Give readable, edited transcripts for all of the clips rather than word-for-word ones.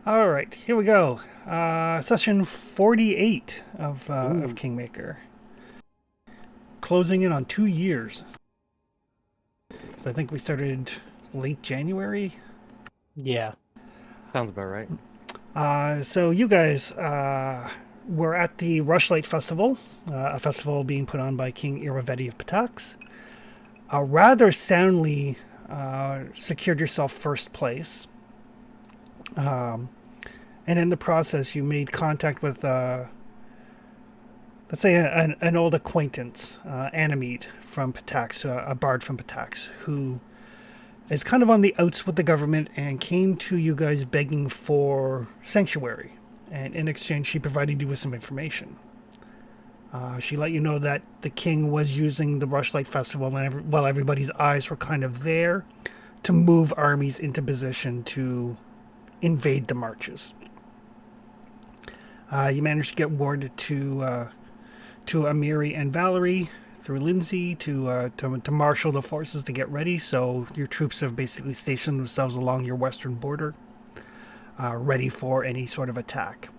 All right, here we go. Session 48 of Ooh. Kingmaker. Closing in on 2 years. So I think we started late January. Yeah. Sounds about right. So you guys were at the Rushlight Festival, a festival being put on by King Iravetti of Patax. Rather soundly secured yourself first place. And in the process, you made contact with let's say an old acquaintance, Animede from Patax, a bard from Patax, who is kind of on the outs with the government and came to you guys begging for sanctuary. And in exchange, she provided you with some information. She let you know that the king was using the Rushlight Festival, and while everybody's eyes were kind of there, to move armies into position to invade the marches. You managed to get word to Amiri and Valerie through Lindsay to marshal the forces to get ready. So your troops have basically stationed themselves along your western border, ready for any sort of attack.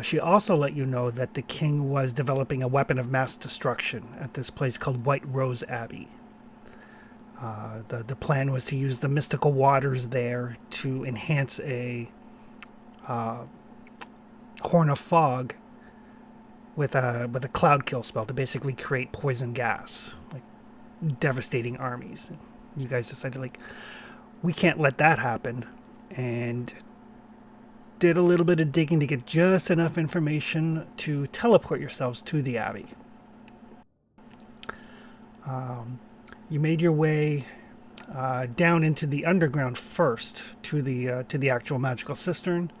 She also let you know that the king was developing a weapon of mass destruction at this place called Whiterose Abbey. The plan was to use the mystical waters there to enhance a horn of fog with a cloud kill spell to basically create poison gas, like devastating armies. You guys decided we can't let that happen, and did a little bit of digging to get just enough information to teleport yourselves to the Abbey. You made your way down into the underground first to the actual magical cistern.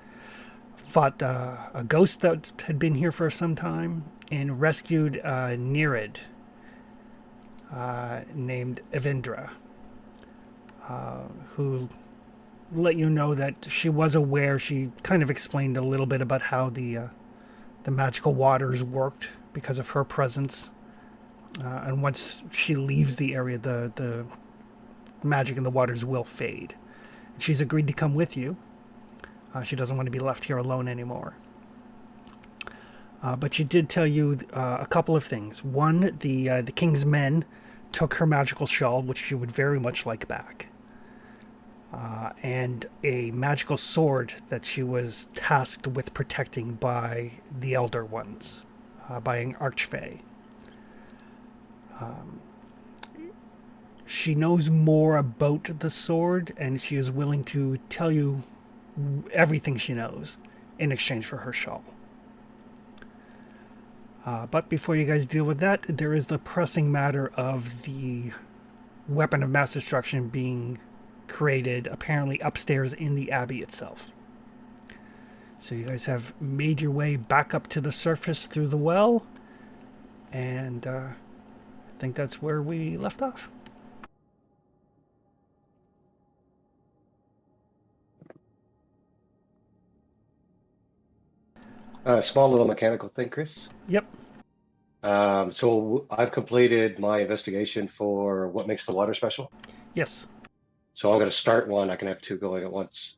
Fought a ghost that had been here for some time and rescued Nerid named Evindra, who let you know that she was aware. She kind of explained a little bit about how the magical waters worked because of her presence. And once she leaves the area, the magic in the waters will fade. She's agreed to come with you. She doesn't want to be left here alone anymore. But she did tell you a couple of things. One, the king's men took her magical shawl, which she would very much like back, and a magical sword that she was tasked with protecting by the Elder Ones, by an Archfey. She knows more about the sword, and she is willing to tell you everything she knows in exchange for her shawl. But before you guys deal with that, there is the pressing matter of the weapon of mass destruction being created apparently upstairs in the Abbey itself. So you guys have made your way back up to the surface through the well, and I think that's where we left off. Small little mechanical thing, Chris. Yep. So I've completed my investigation for what makes the water special. Yes. So I'm going to start one. I can have two going at once.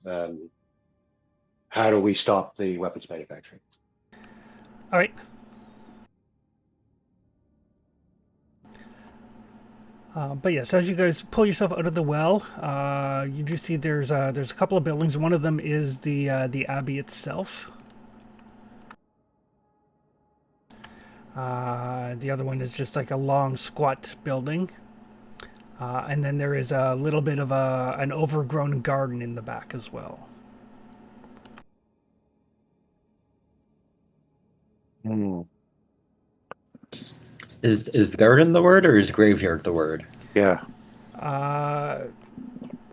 How do we stop the weapons manufacturing? All right. But yes, as you guys pull yourself out of the well, you do see there's a couple of buildings. One of them is the Abbey itself. The other one is just like a long, squat building. And then there is a little bit of an overgrown garden in the back as well. Hmm. Is garden the word or is graveyard the word? Yeah.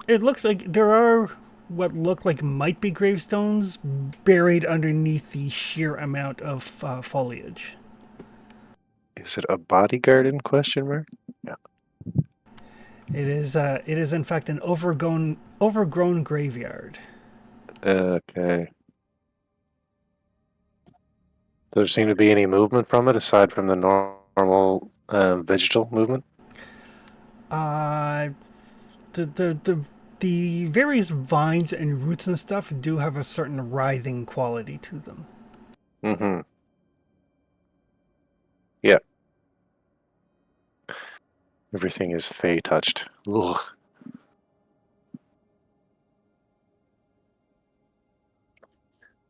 It looks like there are what look like might be gravestones buried underneath the sheer amount of foliage. Is it a bodyguard in question mark? Yeah. It is in fact an overgrown graveyard. Okay. Does there seem to be any movement from it aside from the normal vegetal movement? The The various vines and roots and stuff do have a certain writhing quality to them. Mm-hmm. Yeah. Everything is fey touched. Ugh.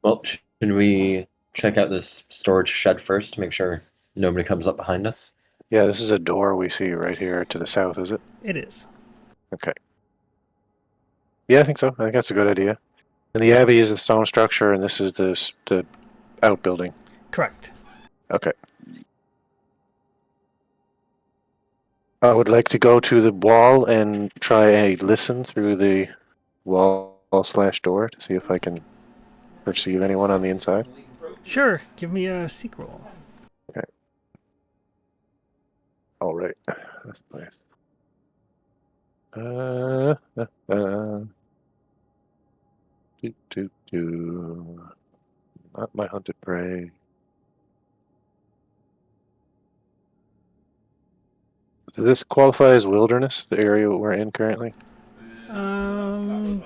Well, should we check out this storage shed first to make sure nobody comes up behind us? Yeah, this is a door we see right here to the south, is it? It is. Okay. Yeah, I think so. I think that's a good idea. And the Abbey is the stone structure, and this is the outbuilding. Correct. Okay. I would like to go to the wall and try a listen through the wall/door to see if I can perceive anyone on the inside. Sure. Give me a seek roll. Okay. All right. That's nice. Do. Not my hunted prey. Does this qualify as wilderness, the area we're in currently? I'll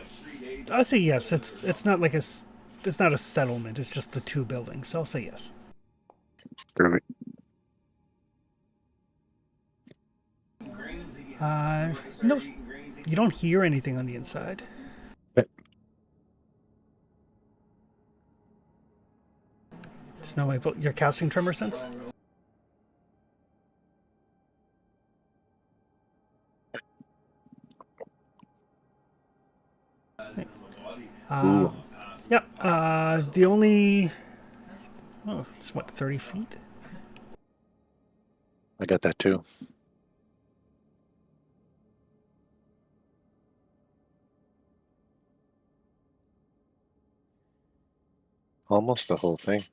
say yes. It's not like it's not a settlement. It's just the two buildings. So I'll say yes. Perfect. No, you don't hear anything on the inside. Okay. Snow Maple, you're casting Tremor Sense? Ooh. Yeah, the only... Oh, it's what, 30 feet? I got that too. Almost the whole thing.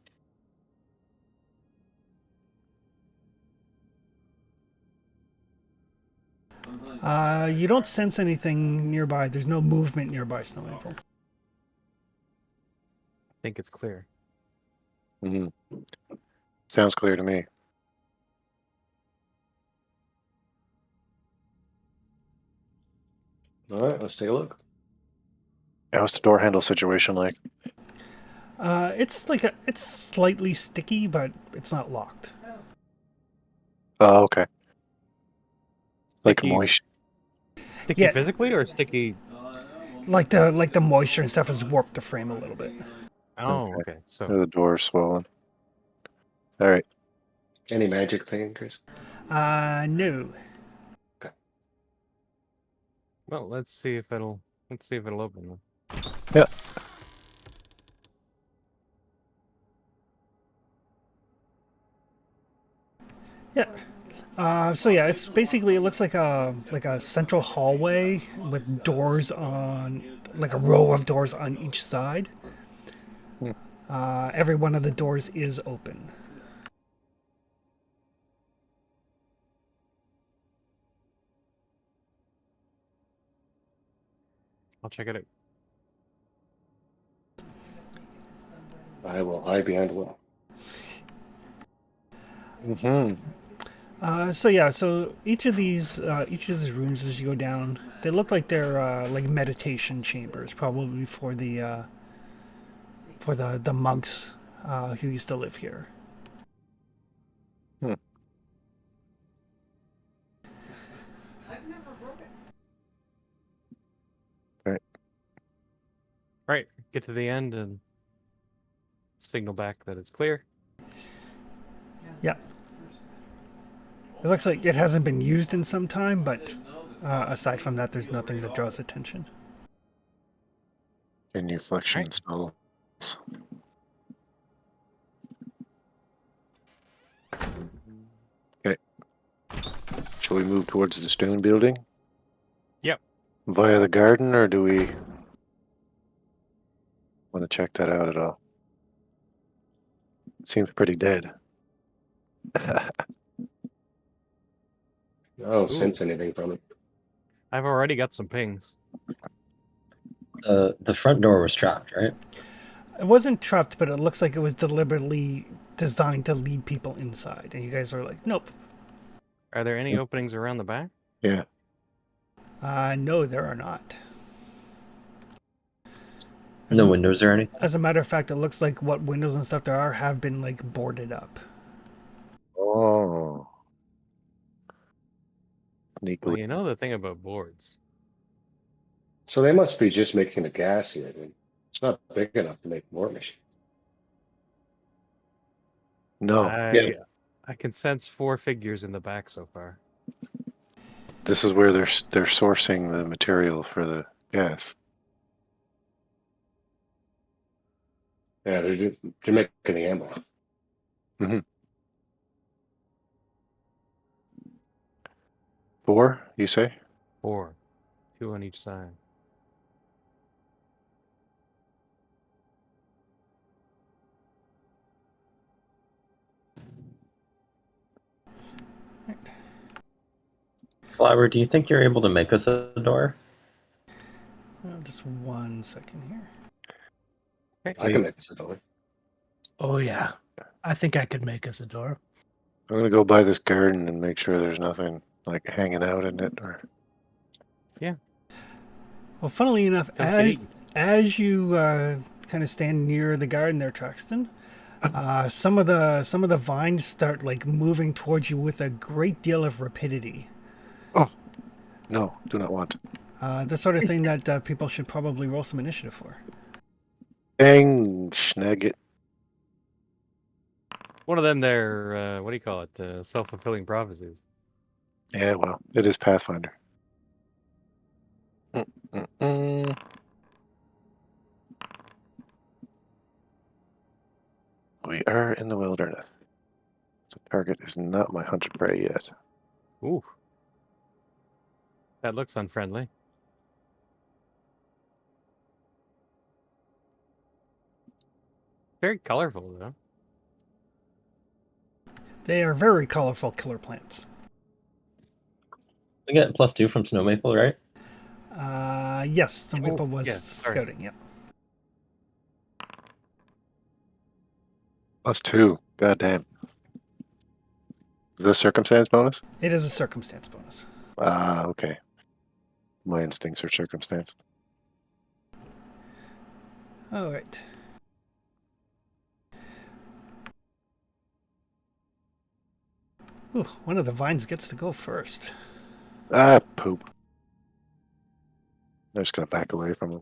You don't sense anything nearby. There's no movement nearby, Snow Maple. I think it's clear. Mm-hmm. Sounds clear to me. All right, let's take a look. How's the door handle situation like? It's slightly sticky, but it's not locked. Oh, okay. Like Sticky. moist. Sticky Yeah. physically or sticky? Like the moisture and stuff has warped the frame a little bit. Oh, Okay. okay. So The door's swollen. All right. Any magic thing, Chris? No. well, let's see if it'll open. Yeah. Yeah. So yeah, it's basically, it looks like a central hallway with doors on, like a row of doors on each side. Hmm. Every one of the doors is open. I'll check it out. I will hide behind the wall. Mm-hmm. So yeah, so each of these rooms as you go down, they look like they're like meditation chambers, probably for the monks who used to live here. Right. Get to the end and signal back that it's clear. Yeah. It looks like it hasn't been used in some time, but aside from that, there's nothing that draws attention. Genuflection Right. spells. Okay. Shall we move towards the stone building? Yep. Via the garden, or do we want to check that out at all? It seems pretty dead. I don't sense anything from it. I've already got some pings. The front door was trapped, right? It wasn't trapped, but it looks like it was deliberately designed to lead people inside. And you guys are like, nope. Are there any openings around the back? Yeah. No, there are not. No windows or anything? As a matter of fact, it looks like what windows and stuff there are have been like boarded up. Oh. Well, Sneakily. you know the thing about boards. So they must be just making the gas here. Then. It's not big enough to make more machines. No, I can sense 4 figures in the back so far. this is where they're sourcing the material for the gas. Yeah, they're making the ammo. Mm-hmm. 4, you say? 4. 2 on each side. Flower, do you think you're able to make us a door? Just 1 second here. I can make this a door. Oh yeah, I think I could make us a door. I'm gonna go by this garden and make sure there's nothing like hanging out in it or. Well, funnily enough, Don't get eaten. as you kind of stand near the garden there, Traxton, some of the vines start like moving towards you with a great deal of rapidity. Oh, no, do not want. The sort of thing that people should probably roll some initiative for. Dang, snag it. One of them there, what do you call it? Self-fulfilling prophecies. Yeah, well, it is Pathfinder. Mm-mm-mm. We are in the wilderness. The target is not my hunter prey yet. Ooh. That looks unfriendly. Very colorful, though. They are very colorful killer plants. We get +2 from Snow Maple, right? Yes, the Maple was yes, sorry. scouting. Yep. +2. God damn. Is this a circumstance bonus? It is a circumstance bonus. Ah, okay. My instincts are circumstance. All right. Ooh, one of the vines gets to go first. Ah, poop. I'm just gonna back away from him.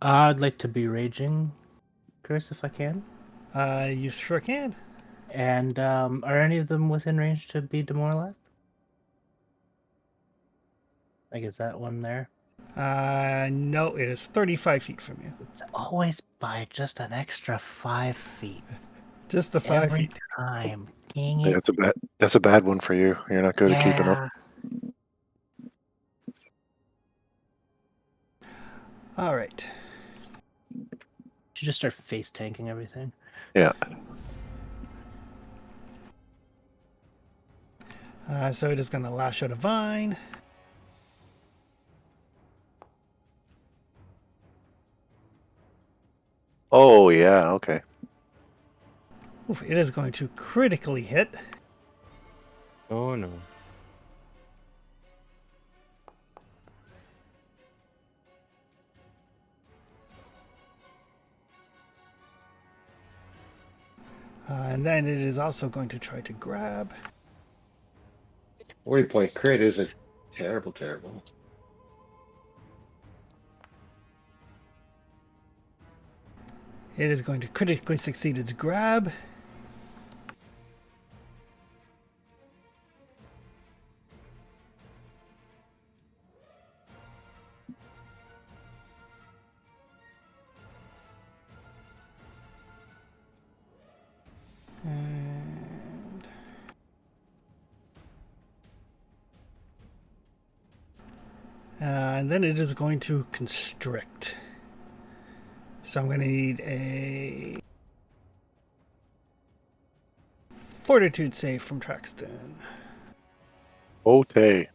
I'd like to be raging, Chris, if I can. You sure can. And are any of them within range to be demoralized? Like, is that one there? No, it is 35 feet from you. It's always by just an extra 5 feet. Just the 5 Every feet. time. Dang Yeah, it. that's a bad one for you. You're not good at keeping up. All right. Should just start face tanking everything. Yeah. So it is going to lash out a vine. Oh, yeah, okay. Oof, it is going to critically hit. Oh, no. And then it is also going to try to grab. 40-point crit isn't terrible. It is going to critically succeed its grab. And then it is going to constrict. So I'm going to need a fortitude save from Traxton. Okay.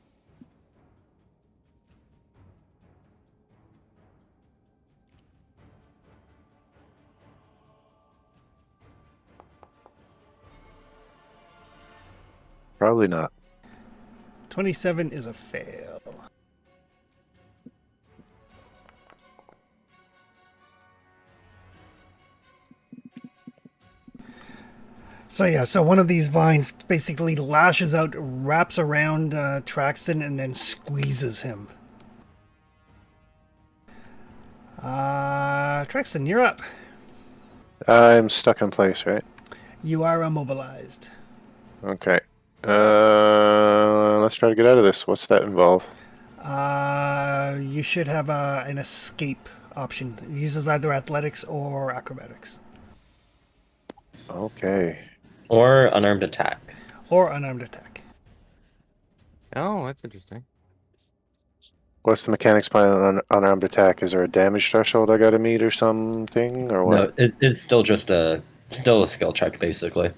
Probably not. 27 is a fail. So one of these vines basically lashes out, wraps around Traxton, and then squeezes him. Traxton, you're up. I'm stuck in place, right? You are immobilized. Okay. Let's try to get out of this. What's that involve? You should have an escape option. It uses either athletics or acrobatics. Okay. Or unarmed attack. Or unarmed attack. Oh, that's interesting. What's the mechanics behind an unarmed attack? Is there a damage threshold I gotta meet or something, or what? No, it's still just a skill check basically.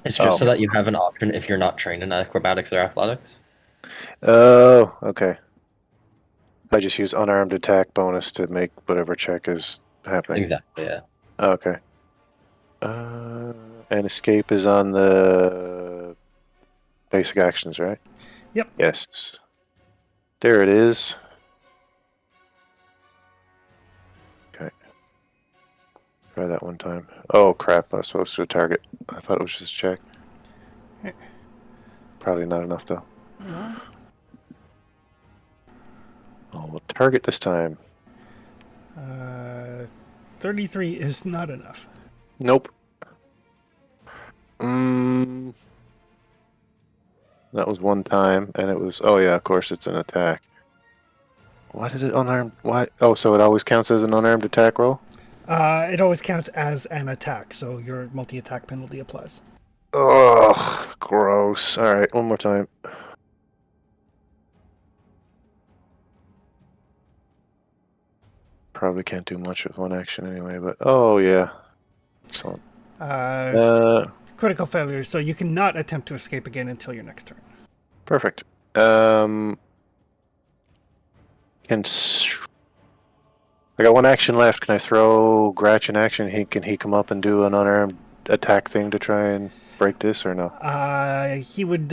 It's just so Oh. that you have an option if you're not trained in acrobatics or athletics. Oh, okay. I just use unarmed attack bonus to make whatever check is happening. Exactly, yeah. Okay. And escape is on the basic actions, right? Yep. Yes. There it is. Okay. Try that one time. Oh crap, I was supposed to target. I thought it was just check. Probably not enough though. Oh, we'll target this time. 33 is not enough. Nope. That was one time, and it was. Oh yeah, of course it's an attack. Why did it unarmed? Why? Oh, so it always counts as an unarmed attack roll. It always counts as an attack, so your multi-attack penalty applies. Ugh, gross. All right, one more time. Probably can't do much with one action anyway, but oh yeah. Excellent. Critical failure, so you cannot attempt to escape again until your next turn. Perfect. I got one action left. Can I throw Gratch in action? Can he come up and do an unarmed attack thing to try and break this, or no? He would.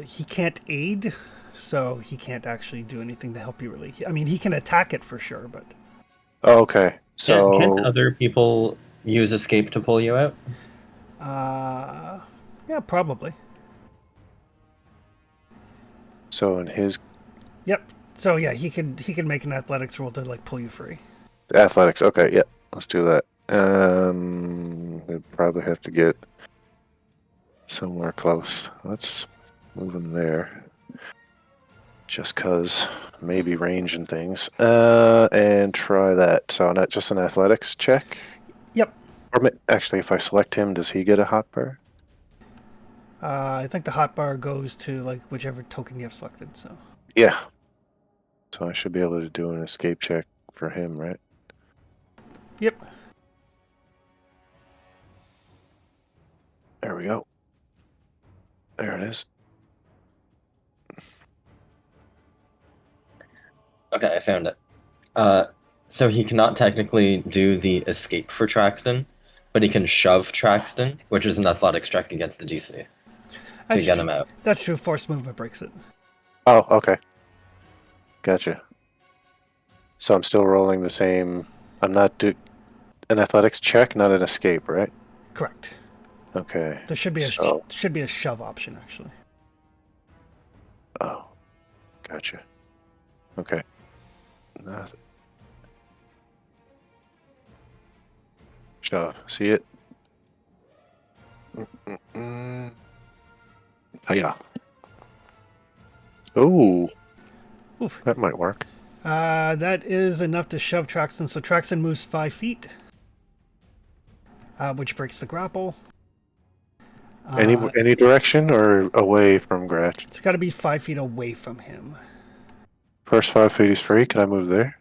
He can't aid, so he can't actually do anything to help you. Really, I mean, he can attack it for sure, but. Oh, okay. So Can't other people use escape to pull you out? Yeah, probably. So in his Yep. So yeah, he could make an athletics roll to like pull you free. athletics, okay, yeah, let's do that. We'd probably have to get somewhere close. Let's move him there. Just cause maybe range and things. And try that. So not just an athletics check. Yep. Or actually, if I select him, does he get a hot bar? I think the hot bar goes to like whichever token you have selected. So. Yeah. So I should be able to do an escape check for him, right? Yep. There we go. There it is. Okay, I found it. So he cannot technically do the escape for Traxton, but he can shove Traxton, which is an athletics check against the DC to get him out. That's true. Force movement breaks it. Oh, okay. Gotcha. So I'm still rolling the same. I'm not an athletics check, not an escape, right? Correct. Okay. There should be a shove option actually. Oh, gotcha. Okay. Shove. See it? Hiya. Oh, Oof. that might work. That is enough to shove Traxton. So Traxton moves 5 feet, which breaks the grapple. Any direction or away from Gratch? It's got to be 5 feet away from him. First 5 feet is free. Can I move there?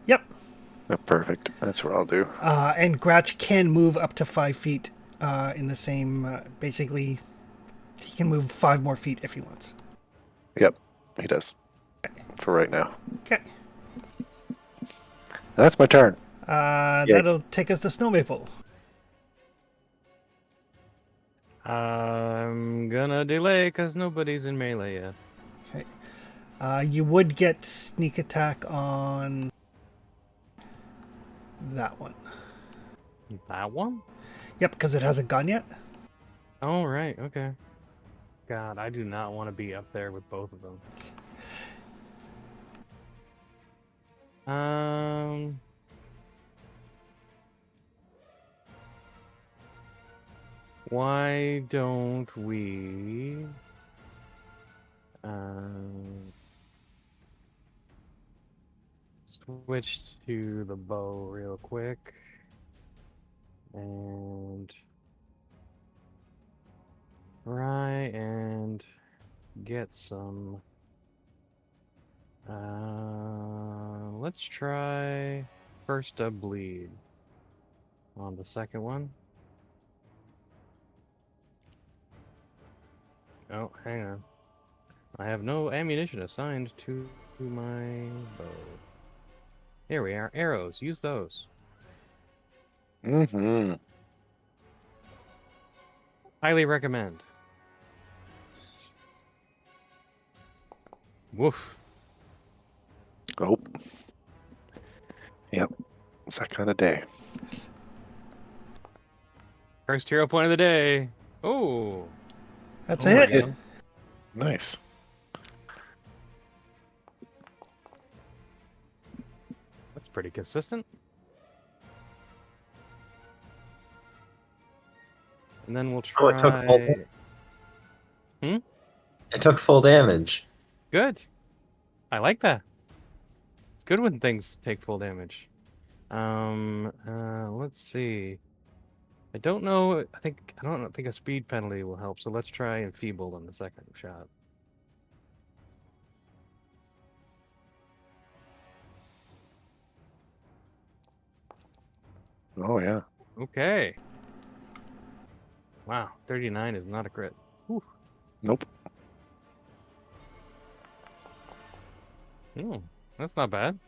Yep. Oh, perfect. That's what I'll do. And Gratch can move up to 5 feet in the same. Basically, he can move 5 more feet if he wants. Yep, he does. For right now. Okay. That's my turn. That'll take us to Snow Maple. I'm gonna delay because nobody's in melee yet. Okay. You would get sneak attack on that one. That one? Yep, because it hasn't gone yet. Oh, right. Okay. God, I do not want to be up there with both of them. Why don't we switch to the bow real quick and try and get some. Let's try first a bleed on the second one. Oh, hang on. I have no ammunition assigned to my bow. Here we are. Arrows. Use those. Mm-hmm. Highly recommend. Woof. Oh. Yep. It's that kind of day. First hero point of the day. Oh. That's Oh a my hit. God. Nice. That's pretty consistent. And then we'll Oh, it took full try. damage. Hmm? It took full damage. Good. I like that. It's good when things take full damage. Let's see. I don't know. I don't think a speed penalty will help. So let's try enfeebled on the second shot. Oh, yeah. Okay. Wow, 39 is not a crit. Whew. Nope. That's not bad.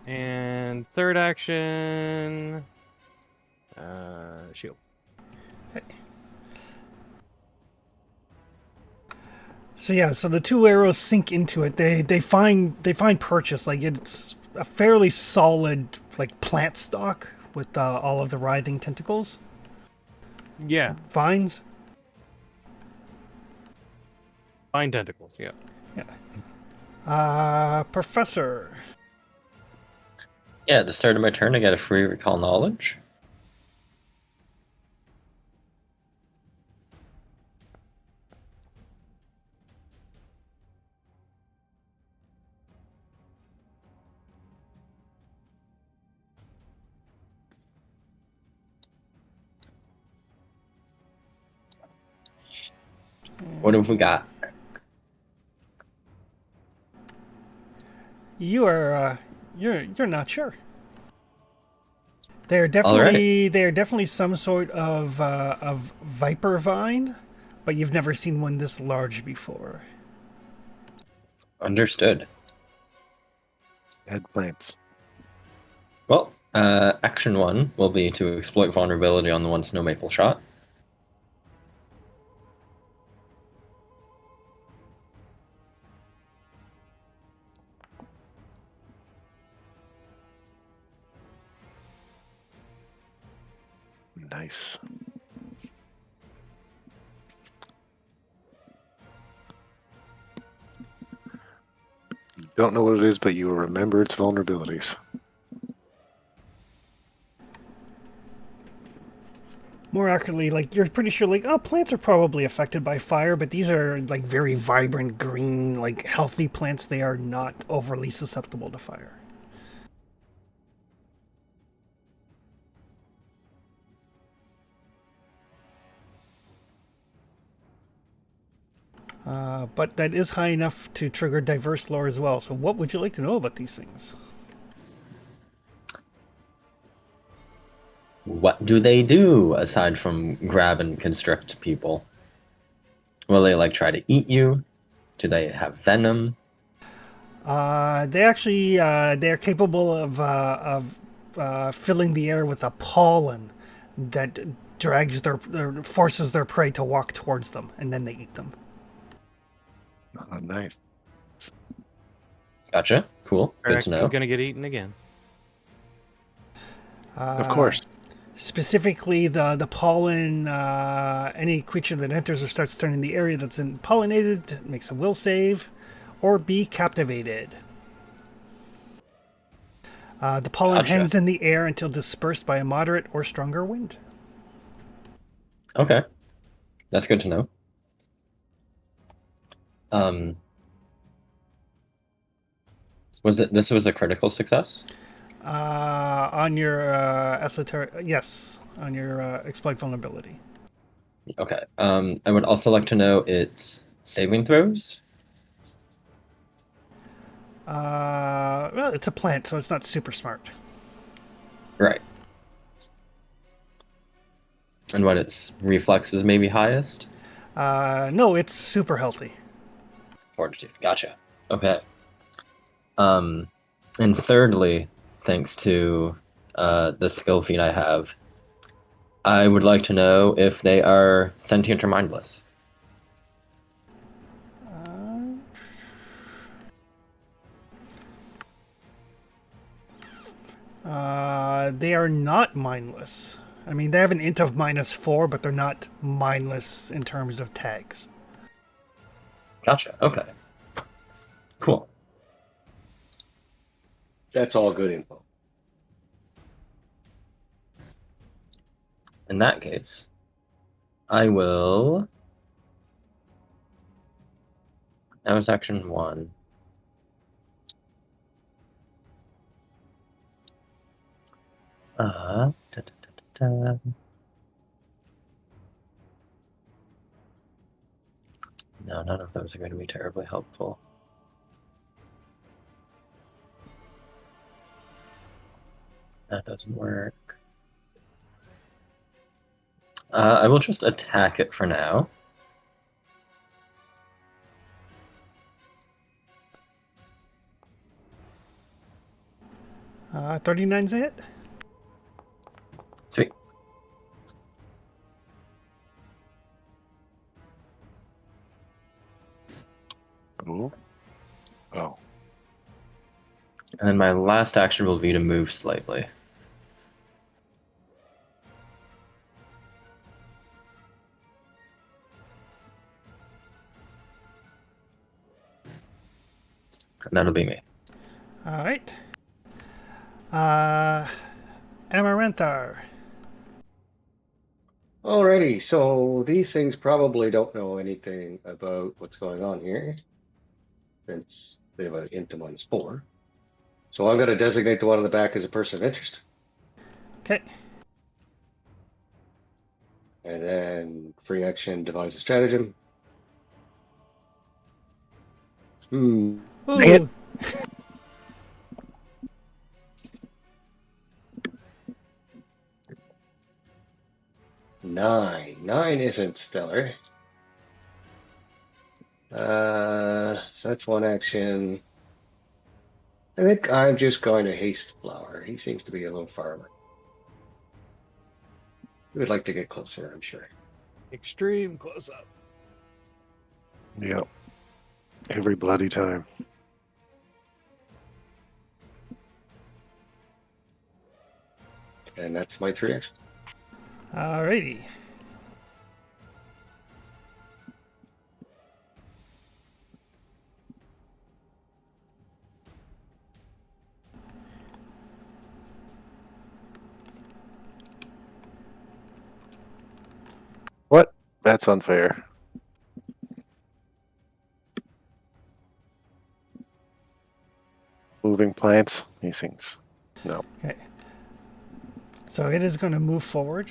And third action, shield. So yeah, so the two arrows sink into it. They find purchase. Like it's a fairly solid like plant stock with all of the writhing tentacles, Yeah, vines. fine tentacles. Yeah. Professor. Yeah, at the start of my turn, I get a free recall knowledge. What have we got? You are you're not sure. They are Alright. definitely some sort of viper vine, but you've never seen one this large before. Understood. Head plants. Well, action one will be to exploit vulnerability on the one snow maple shot. Nice. You don't know what it is, but you remember its vulnerabilities. More accurately, like you're pretty sure, like, oh, plants are probably affected by fire, but these are like very vibrant green, like healthy plants. They are not overly susceptible to fire. But that is high enough to trigger diverse lore as well. So, what would you like to know about these things? What do they do aside from grab and constrict people? Will they like try to eat you? Do they have venom? They actually they are capable of filling the air with a pollen that drags their forces their prey to walk towards them, and then they eat them. Oh, nice. Gotcha. Cool. Good to Rex is know. gonna get eaten again. Of course. Specifically, the pollen, any creature that enters or starts turning the area that's pollinated makes a will save, or be captivated. The pollen Gotcha. hangs in the air until dispersed by a moderate or stronger wind. Okay, that's good to know. This was a critical success? On your esoteric, yes, on your exploit vulnerability. Okay. I would also like to know its saving throws. Well, it's a plant, so it's not super smart. Right. And what its reflexes may be highest? No, it's super healthy. Fortitude. Gotcha. Okay. And thirdly, thanks to the skill feat I have, I would like to know if they are sentient or mindless. They are not mindless. I mean, they have an int of -4, but they're not mindless in terms of tags. Gotcha. Okay. Cool. That's all good info. In that case, I will. That was action 1. Da, da, da, da, da. No, none of those are going to be terribly helpful. That doesn't work. I will just attack it for now. Uh, 39's a hit. Sweet. Ooh. Oh. And then my last action will be to move slightly. And that'll be me. All right. Amaranthar. Alrighty, so these things probably don't know anything about what's going on here, since they have an int of -4. So I'm going to designate the one on the back as a person of interest, Okay. and then free action devise a stratagem. Ooh. Dang it. Nine isn't stellar. So that's one action. I think I'm just going to haste Flower. He seems to be a little far away. We would like to get closer, I'm sure. Extreme close up. Yep. Every bloody time. And that's my 3 action. Alrighty. What? That's unfair. Moving plants, these things. No. Okay. So it is going to move forward.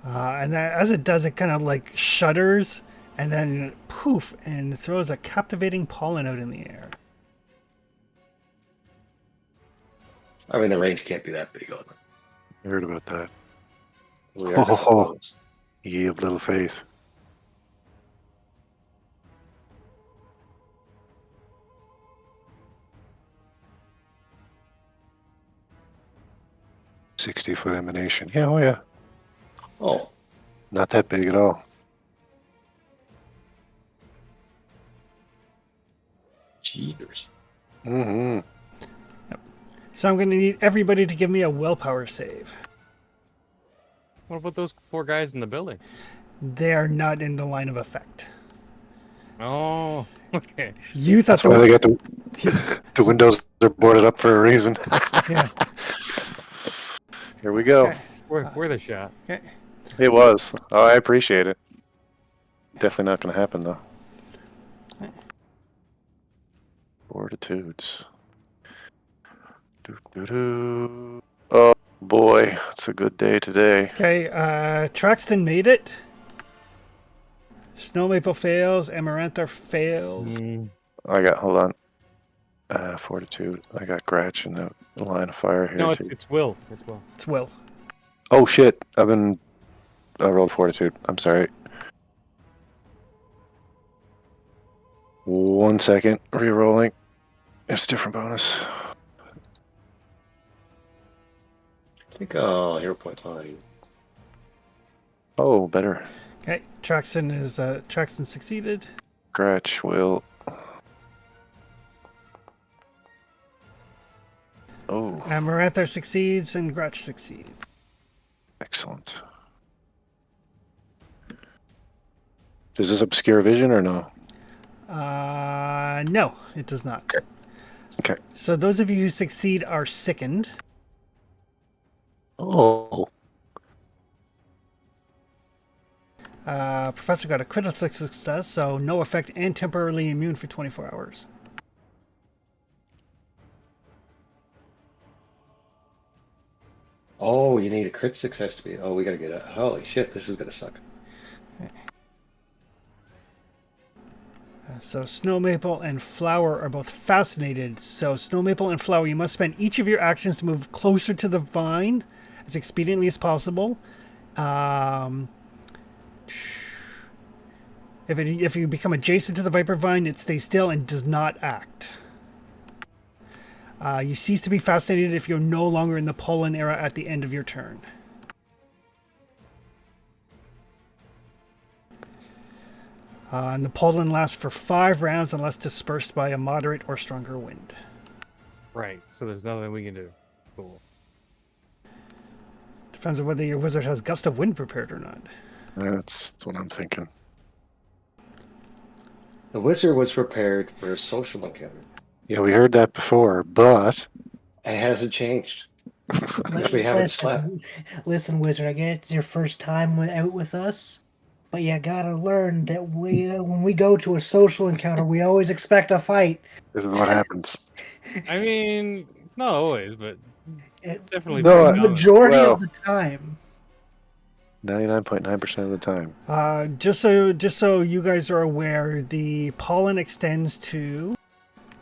And then as it does, it kind of like shudders and then poof and throws a captivating pollen out in the air. I mean, the range can't be that big on it. I heard about that. We are gonna close. Ye of little faith. "60-foot emanation." Yeah, oh yeah. Oh, Not that big at all. jeepers. Mm-hmm. So I'm going to need everybody to give me a willpower save. What about those 4 guys in the building? They are not in the line of effect. Oh, okay. You thought That's why they got the windows are boarded up for a reason. Yeah. Here we go. Okay. We're the shot. Okay. It was. Oh, I appreciate it. Definitely not going to happen, though. Fortitudes. Doo-doo-doo. Oh, boy. It's a good day today. Okay, Traxton made it. Snow Maple fails. Amaranthar fails. Hold on. Fortitude. I got Gratch in the line of fire here, No, too. it's Will. It's Will. It's Will. Oh, shit. I rolled Fortitude. I'm sorry. 1 second. Rerolling. It's a different bonus. I think I'll hero point line. Oh, better. Okay, Traxton succeeded. Gratch will. Oh, Amaranthar succeeds and Gratch succeeds. excellent. Does this obscure vision or no? No, it does not. Okay. So those of you who succeed are sickened. Oh. Professor got a critical success, so no effect and temporarily immune for 24 hours. Oh, you need a crit success to be. Oh, we gotta get it. Holy shit, this is gonna suck. So Snow Maple and Flower are both fascinated. So Snow Maple and Flower, you must spend each of your actions to move closer to the vine as expediently as possible. If you become adjacent to the Viper Vine, it stays still and does not act. You cease to be fascinated if you're no longer in the pollen era at the end of your turn. And the pollen lasts for 5 rounds unless dispersed by a moderate or stronger wind. Right. So there's nothing we can do. Cool. Depends on whether your wizard has gust of wind prepared or not. That's what I'm thinking. The wizard was prepared for a social encounter. Yeah, we heard that before, but It hasn't changed. Because we haven't slept. Listen, wizard, I get it's your first time out with us, but you gotta learn that when we go to a social encounter, we always expect a fight. this is what happens. I mean, not always, but definitely No, pretty The common. majority well- of the time. 99.9% of the time. Just so you guys are aware, the pollen extends to,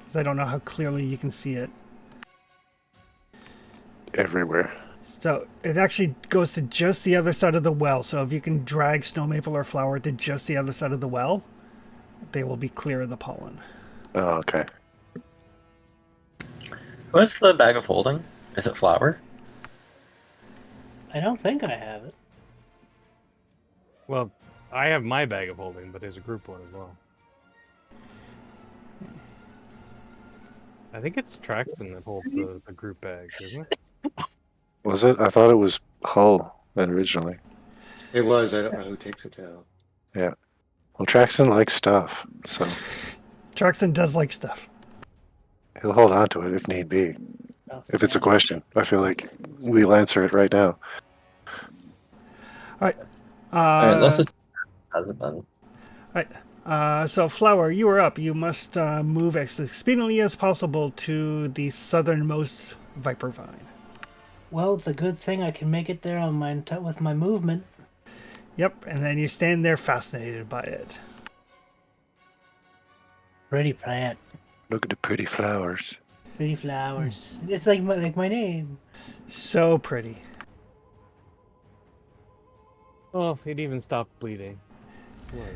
because I don't know how clearly you can see it. Everywhere. So it actually goes to just the other side of the well. So if you can drag Snow Maple or Flower to just the other side of the well, they will be clear of the pollen. Oh, okay. What's the bag of holding? Is it Flower? I don't think I have it. Well, I have my bag of holding, but there's a group one as well. I think it's Traxton that holds the group bag, isn't it? Was it? I thought it was Hull originally. It was. I don't know who takes it now. Yeah. Well, Traxton likes stuff, so Traxton does like stuff. he'll hold on to it if need be. Oh, If it's a question, I feel like we'll answer it right now. All right. Unless it hasn't been. So Flower, you are up. You must move as expediently as possible to the southernmost Viper Vine. Well, it's a good thing I can make it there on with my movement. Yep, and then you stand there fascinated by it. Pretty plant, Look at the pretty flowers. pretty flowers. It's like my name. So pretty. Oh, it even stopped bleeding. What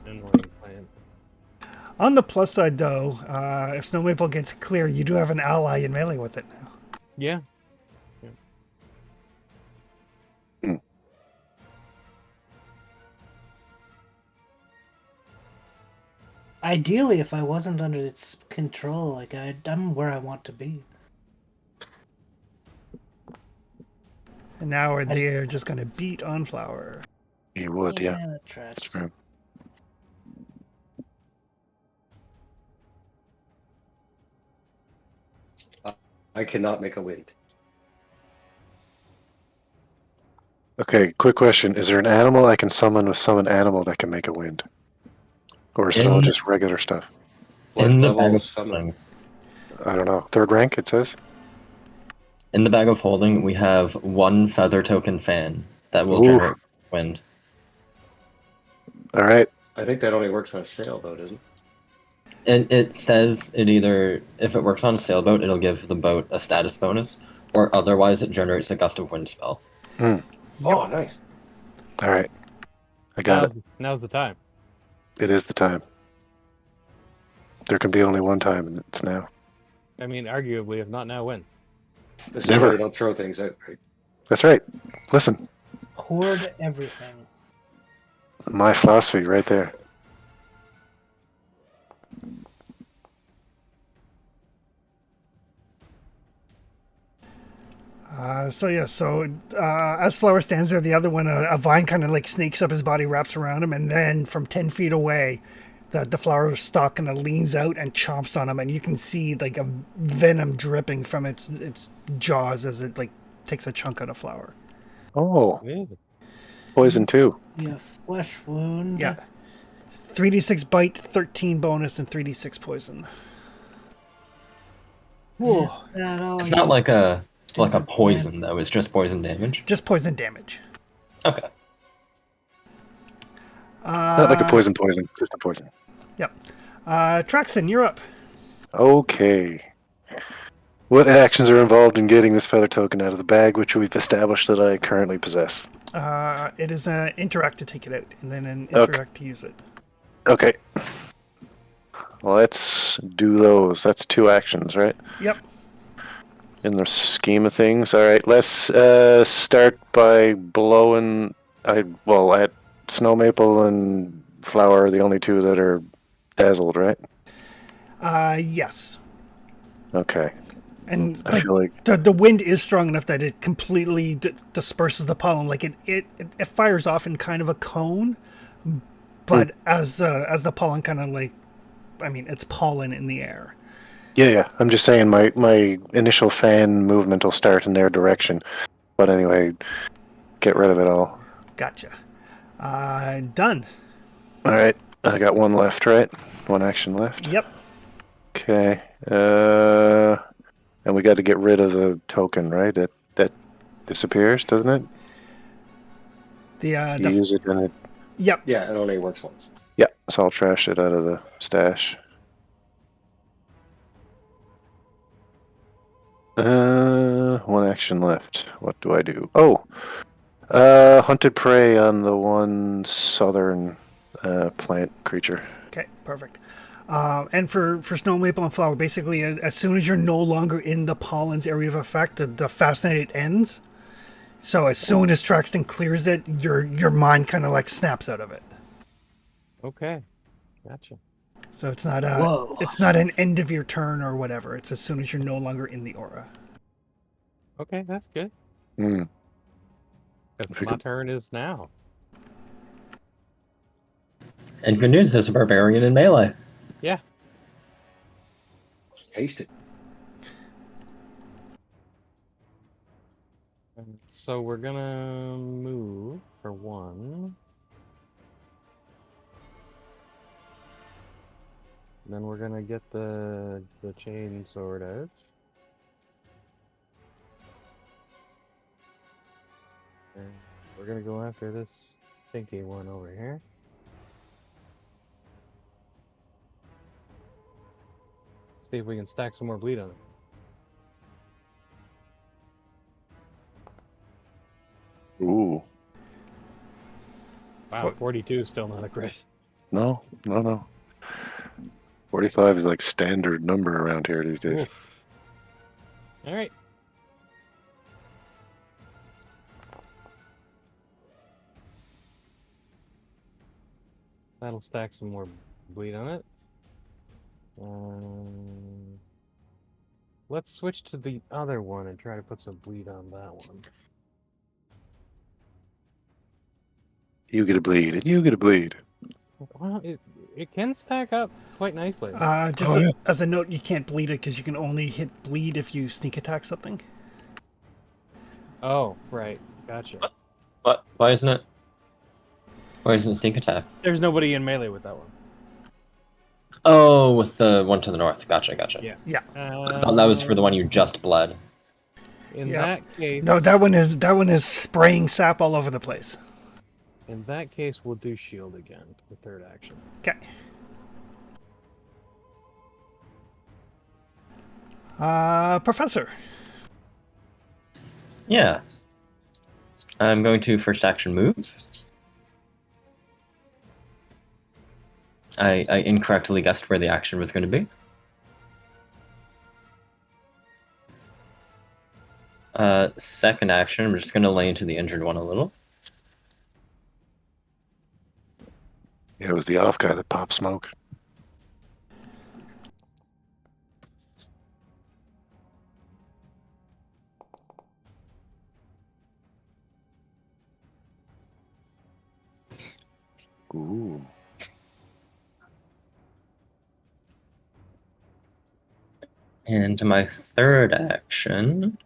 an annoying plant. On the plus side, though, if Snow Maple gets clear, you do have an ally in melee with it now. Yeah. Ideally, if I wasn't under its control, I'm where I want to be. And now they're just going to beat on flower. You would, yeah. that tracks. That's true. I cannot make a wind. Okay, quick question. Is there an animal I can summon with summon animal that can make a wind? Or is it all In- just regular stuff? What in the level bag of summon? holding, I don't know. 3rd rank, it says? in the bag of holding, we have 1 feather token fan that will Ooh. generate wind. All right. I think that only works on a sail, though, doesn't it? And it says it either, if it works on a sailboat, it'll give the boat a status bonus, or otherwise it generates a gust of wind spell. Oh, nice. All right. I got it. Now's the time. It is the time. There can be only one time, and it's now. I mean, arguably, if not now, when? This is Never. why you don't throw things out, right? That's right. Listen, Hoard everything. my philosophy right there. As Flower stands there, the other one, a vine kind of like snakes up his body, wraps around him, and then from 10 feet away, the flower stalk kind of leans out and chomps on him, and you can see like a venom dripping from its jaws as it like takes a chunk out of Flower. Oh, Yeah. poison too. Yeah, flesh wound. Yeah. 3d6 bite, 13 bonus, and 3d6 poison. Is that all It's you not like a do for poison though. It's just poison damage. Just poison damage. Okay. Not like a poison, just a poison. Yep. Traxon, you're up. Okay. What actions are involved in getting this feather token out of the bag, which we've established that I currently possess? It is an interact to take it out, and then an Okay. interact to use it. Okay. Let's do those. That's 2 actions, right? Yep. In the scheme of things. All right, let's start by blowing. At Snow Maple and Flower are the only 2 that are dazzled, right? Yes. Okay. And I feel like the wind is strong enough that it completely disperses the pollen. Like it fires off in kind of a cone, but as the pollen kind of like, I mean, it's pollen in the air. yeah. I'm just saying my initial fan movement will start in their direction, but anyway, get rid of it all. Gotcha. Done. All right, I got 1 left, right? 1 action left. Yep. Okay. And we got to get rid of the token, right? That disappears, doesn't it? You use it and it. Yep. Yeah, it only works once. Yeah, so I'll trash it out of the stash. 1 action left. What do I do? Oh, hunted prey on the 1 southern plant creature. Okay, perfect. And for Snow Maple and Flower, basically, as soon as you're no longer in the pollen's area of effect, the fascinate ends. So as soon as Traxton clears it, your mind kind of like snaps out of it. Okay. Gotcha. So it's not Whoa. it's not an end of your turn or whatever. It's as soon as you're no longer in the aura. Okay, that's good. Hmm. Because If we my could- turn is now. And good news, there's a barbarian in melee. Yeah. Haste it. So we're gonna move for 1. Then we're gonna get the chain sword out. And we're gonna go after this stinky one over here. See if we can stack some more bleed on it. Ooh. Wow, 42 is still not a crit. No. 45 is like standard number around here these days. Oof. All right. That'll stack some more bleed on it. Let's switch to the other one and try to put some bleed on that one. You get a bleed, and you get a bleed. Well, it can stack up quite nicely. As a note, you can't bleed it because you can only hit bleed if you sneak attack something. Oh, right. Gotcha. What? Why isn't it? Why isn't it sneak attack? There's nobody in melee with that one. Oh, with the one to the north. Gotcha. Yeah. Yeah. I thought that was for the one you just bled. In Yeah. that case. No, that one is spraying sap all over the place. In that case, we'll do shield again for third action. Okay. Professor. Yeah. I'm going to first action move. I incorrectly guessed where the action was going to be. Second action, I'm just going to lay into the injured one a little. Yeah, it was the off guy that popped smoke. Ooh. And to my third action,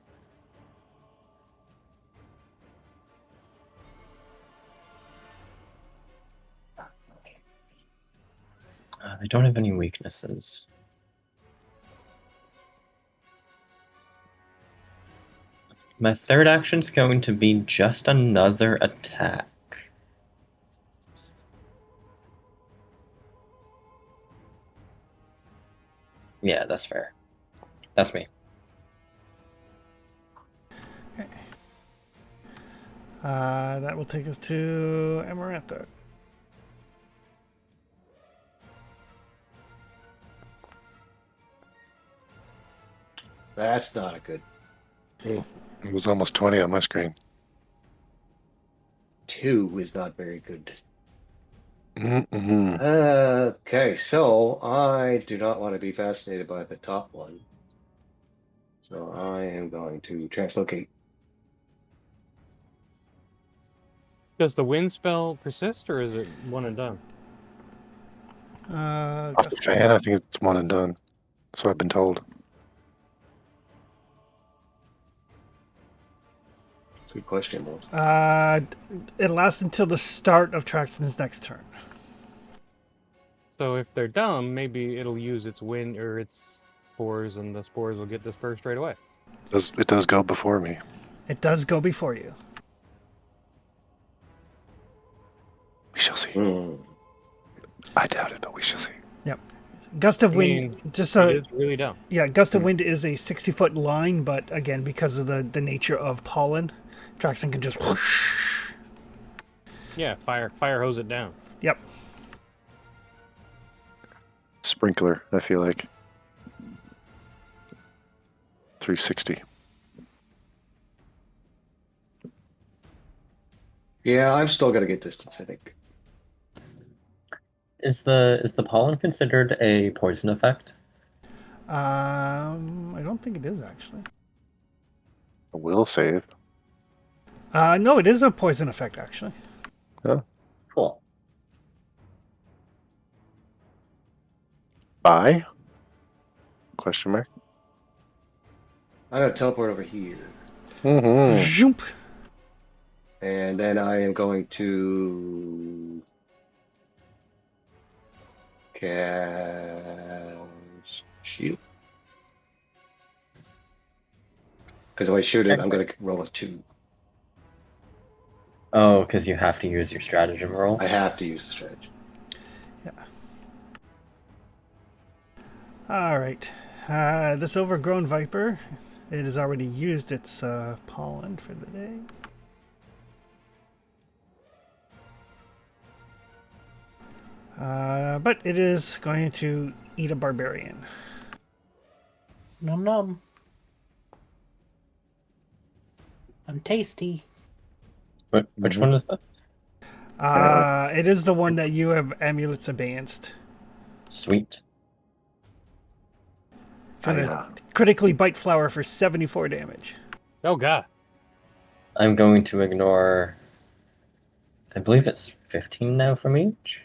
they don't have any weaknesses. My third action is going to be just another attack. Yeah, that's fair. That's me. That will take us to Amarantha. That's not a good. It was almost 20 on my screen. 2 is not very good. Mm-mm. Okay, so I do not want to be fascinated by the top one. So I am going to translocate. Does the wind spell persist, or is it one and done? Off the fan, I think it's one and done. So I've been told. Good question, Will. It lasts until the start of Traxton's next turn. So if they're dumb, maybe it'll use its wind or its spores, and the spores will get dispersed right away. It does go before me. It does go before you. We shall see. I doubt it, but we shall see. Yep. Gust of wind. It is really dumb. Yeah, gust of wind is a 60-foot line, but again, because of the nature of pollen, Traxton can just whoosh. Yeah, fire hose it down. Yep. Sprinkler, I feel like. 360. Yeah, I'm still gonna get distance, I think. Is the pollen considered a poison effect? I don't think it is actually. A will save. No, it is a poison effect actually. Oh. Cool. Bye? Question mark? I'm gonna teleport over here. Mm-hmm. Zoomp. And then I am going to cast shield. Because if I shoot it, I'm going to roll a 2. Oh, because you have to use your stratagem roll. I have to use the strategy. Yeah. All right. This overgrown viper, it has already used its pollen for the day. But it is going to eat a barbarian. Nom nom. I'm tasty. Which one is that? It is the one that you have amulets abeyance. Sweet. It's gonna critically bite flower for 74 damage. Oh god. I'm going to ignore I believe it's 15 now from each.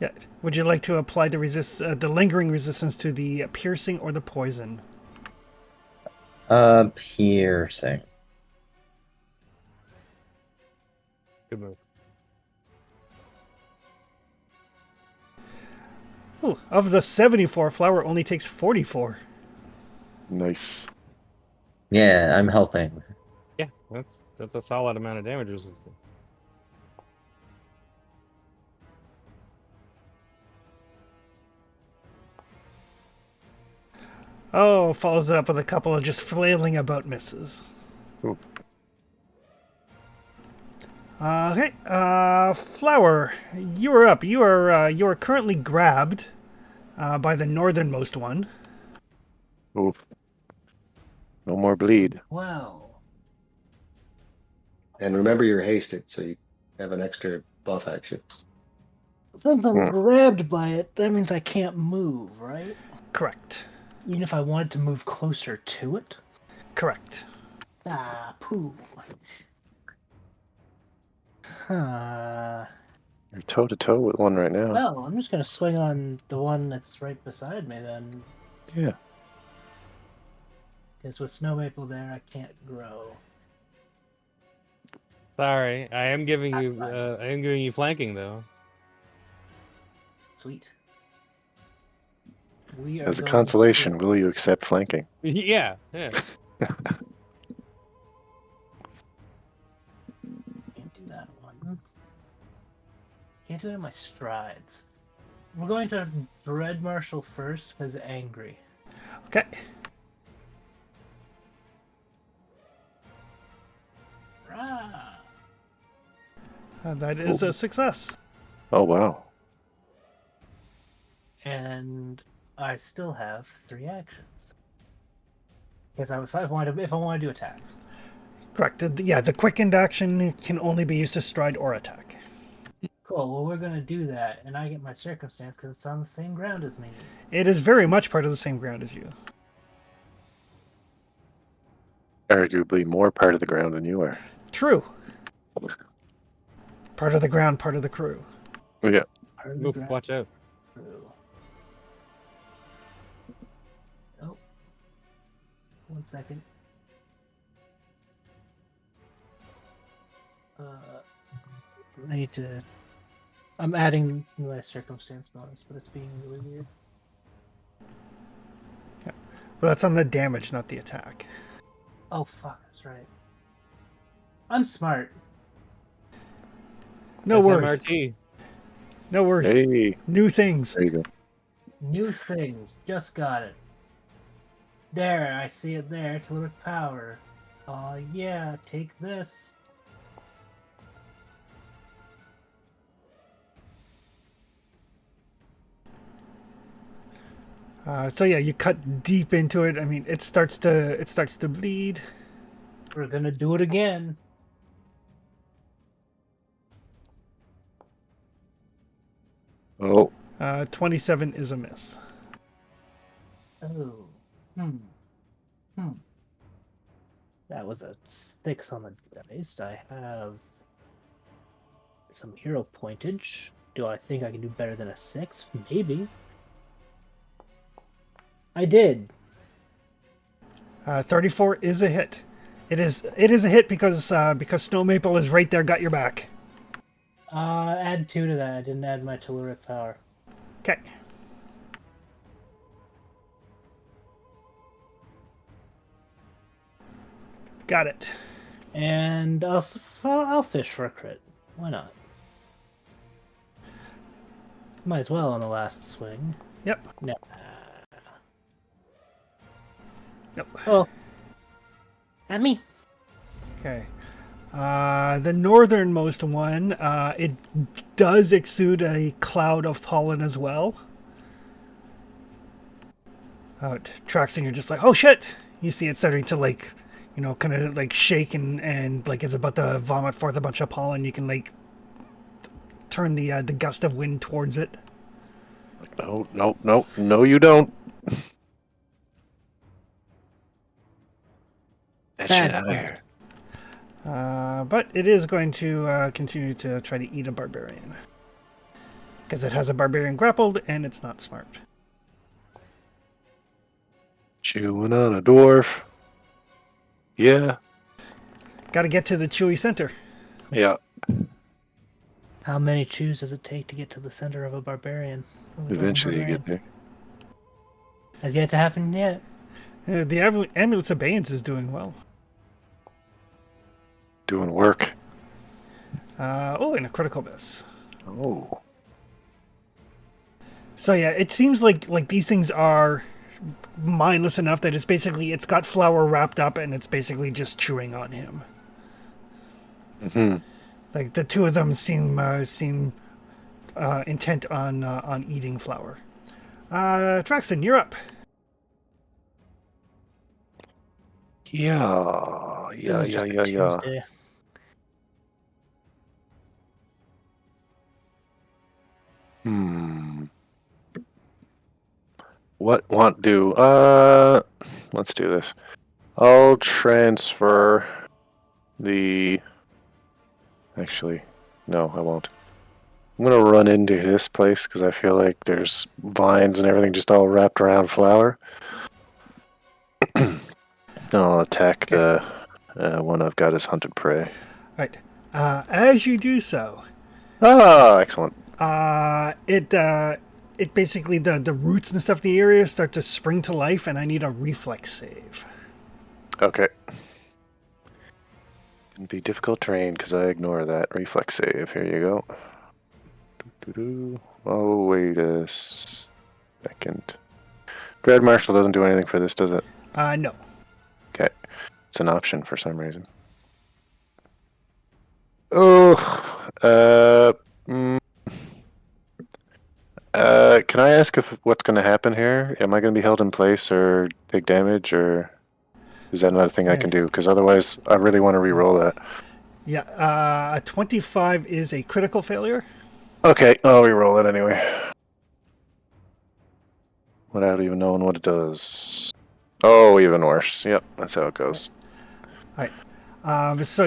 Yeah. Would you like to apply the lingering resistance to the piercing or the poison? Piercing. Good move. Ooh, of the 74, Flower only takes 44. Nice. Yeah, I'm helping. Yeah, that's a solid amount of damage resistance. Oh, follows it up with a couple of just flailing about misses. Ooh. Okay, Flower, you are up. You are currently grabbed by the northernmost one. Ooh. No more bleed. Wow. And remember, you're hasted, so you have an extra buff action. Since I'm Hmm. grabbed by it, that means I can't move, right? Correct. Even if I wanted to move closer to it? Correct. Ah, poo. Huh. You're toe to toe with one right now. Well, I'm just gonna swing on the one that's right beside me then. Yeah. Because with Snow Maple there, I can't grow. Sorry, I am giving you flanking though. Sweet. We are As a going consolation, to- will you accept flanking? Yeah. Can't do that one. Can't do it in my strides. We're going to Dread Marshal first because angry. Okay. Rah! That is a success. Oh, wow. And I still have 3 actions. Because if I want to do attacks. Correct. The quickened action can only be used to stride or attack. Cool. Well, we're gonna do that, and I get my circumstance because it's on the same ground as me. It is very much part of the same ground as you. Arguably more part of the ground than you are. True. Part of the ground, part of the crew. Oh, yeah. Part of the Move. ground Watch out. crew. Oh. 1 second. I need to. I'm adding my circumstance bonus, but it's being really weird. Well, that's on the damage, not the attack. Oh fuck, that's right. I'm smart. No worries. SMRT. No worries. Hey. New things. There you go. New things. Just got it. There, I see it there. Telluric power. Yeah, take this. So yeah, you cut deep into it. I mean, it starts to bleed. We're gonna do it again. Oh, 27 is a miss. Oh. That was a 6 on the dice. I have some hero pointage. Do I think I can do better than a 6? Maybe. I did. 34 is a hit. It is a hit because Snow Maple is right there, got your back. Add 2 to that. I didn't add my telluric power. Okay. Got it. And I'll fish for a crit. Why not? Might as well on the last swing. Yep. Nah. Yep. Oh. At me. Okay. The northernmost one, it does exude a cloud of pollen as well. It tracks and you're just like, oh shit! You see it starting to kind of like shake and like it's about to vomit forth a bunch of pollen. You can like turn the gust of wind towards it. No, you don't. That shit out of here. But it is going to continue to try to eat a barbarian. Because it has a barbarian grappled, and it's not smart. Chewing on a dwarf. Yeah. Got to get to the chewy center. Yeah. How many chews does it take to get to the center of a barbarian? Of a dwarven Eventually you barbarian? get there. Has yet to happen yet. The Amulet's Abeyance is doing well. Doing work. And a critical miss. Oh. So yeah, it seems like these things are mindless enough that it's got flour wrapped up and it's basically just chewing on him. Mm-hmm. Like the two of them seem intent on eating flour. Traxton, you're up. Yeah. This is just a Tuesday. What want do? Let's do this. I'll transfer the... Actually, no, I won't. I'm going to run into this place because I feel like there's vines and everything just all wrapped around flower. I'll attack the one I've got as hunted prey. Right. As you do so, Excellent. it basically the roots and stuff in the area start to spring to life, and I need a reflex save. Okay. It'd be difficult terrain because I ignore that reflex save. Here you go. Doo-doo-doo. Oh, wait a second. Dread Marshal doesn't do anything for this, does it? No. Okay. It's an option for some reason. Oh, can I ask if what's going to happen here? Am I going to be held in place or take damage, or is that not a thing I can do? Because otherwise, I really want to re-roll that. Yeah, a 25 is a critical failure. Okay, I'll re-roll it anyway. Without even knowing what it does. Oh, even worse. Yep, that's how it goes. All right. So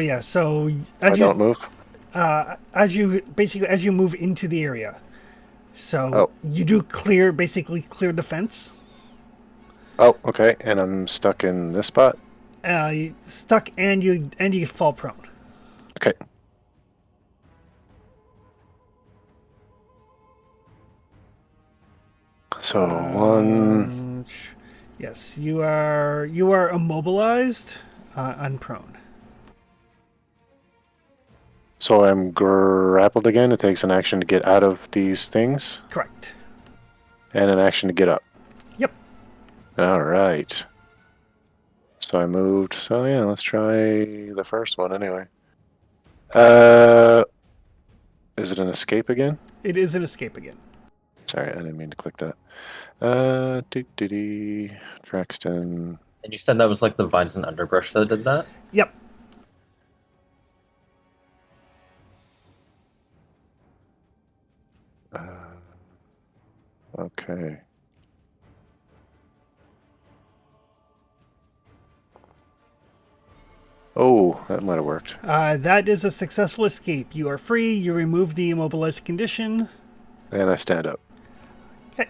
I don't move. As you move into the area, so you do basically clear the fence. Oh, okay, and I'm stuck in this spot. Stuck, and you fall prone. Okay. So one. Yes, you are immobilized, unprone. So I'm grappled again. It takes an action to get out of these things. Correct. And an action to get up. Yep. All right. So I moved. So yeah, let's try the first one anyway. Is it an escape again? It is an escape again. Sorry, I didn't mean to click that. Traxton. And you said that was like the vines and underbrush that did that? Yep. Okay. Oh, that might have worked. That is a successful escape. You are free. You remove the immobilized condition. And I stand up. Okay.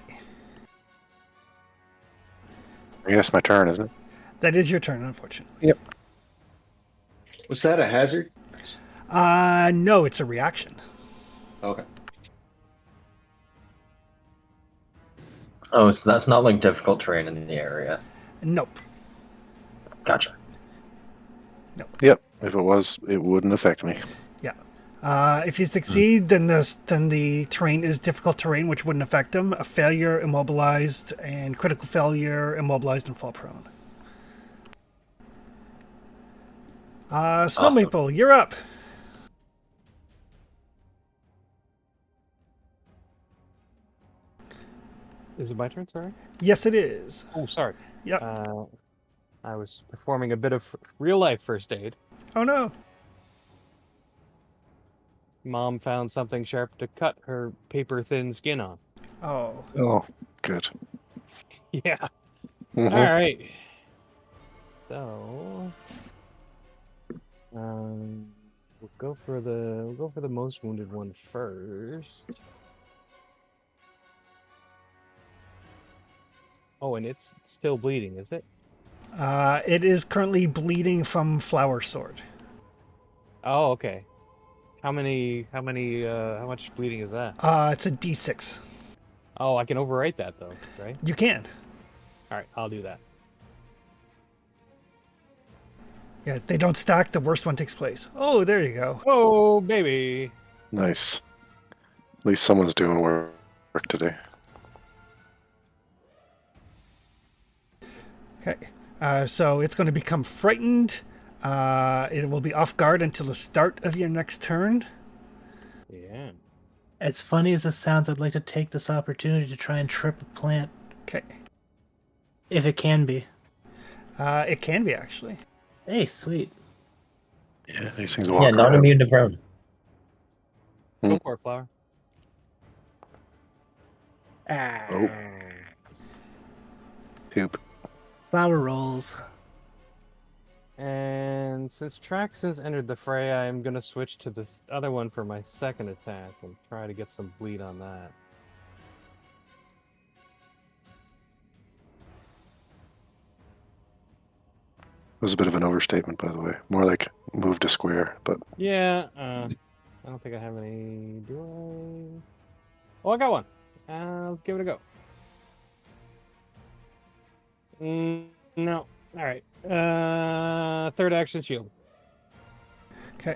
I guess my turn, isn't it? That is your turn, unfortunately. Yep. Was that a hazard? No, it's a reaction. Okay. Oh, so that's not like difficult terrain in the area. Nope. Gotcha. Yep. If it was, it wouldn't affect me. Yeah. If you succeed, then the terrain is difficult terrain, which wouldn't affect them. A failure, immobilized, and critical failure, immobilized, and fall prone. Snow Awesome. Maple, you're up. Is it my turn? Sorry. Yes, it is. Oh, sorry. Yep. I was performing a bit of real life first aid. Oh no. Mom found something sharp to cut her paper thin skin on. Oh. Oh, good. Yeah. Mhm. All right. So We'll go for the most wounded one first. Oh, and it's still bleeding, is it? It is currently bleeding from Flower Sword. Oh, okay. How much bleeding is that? It's a D6. Oh, I can overwrite that though, right? You can. All right, I'll do that. Yeah, they don't stack. The worst one takes place. Oh, there you go. Oh, baby. Nice. At least someone's doing work today. Okay. So it's going to become frightened. It will be off guard until the start of your next turn. Yeah. As funny as this sounds, I'd like to take this opportunity to try and trip a plant, Okay. if it can be. It can be, actually. Hey, sweet. Yeah, these things walk Yeah, not around. immune to prone. Go for it, Flower. Oh. Poop. Flower rolls. And since Traxon's entered the fray, I'm gonna switch to this other one for my second attack and try to get some bleed on that. It was a bit of an overstatement, by the way. More like move to square, but Yeah, I don't think I have any. Do I? Oh, I got one. Let's give it a go. No. All right. Third action shield. Okay.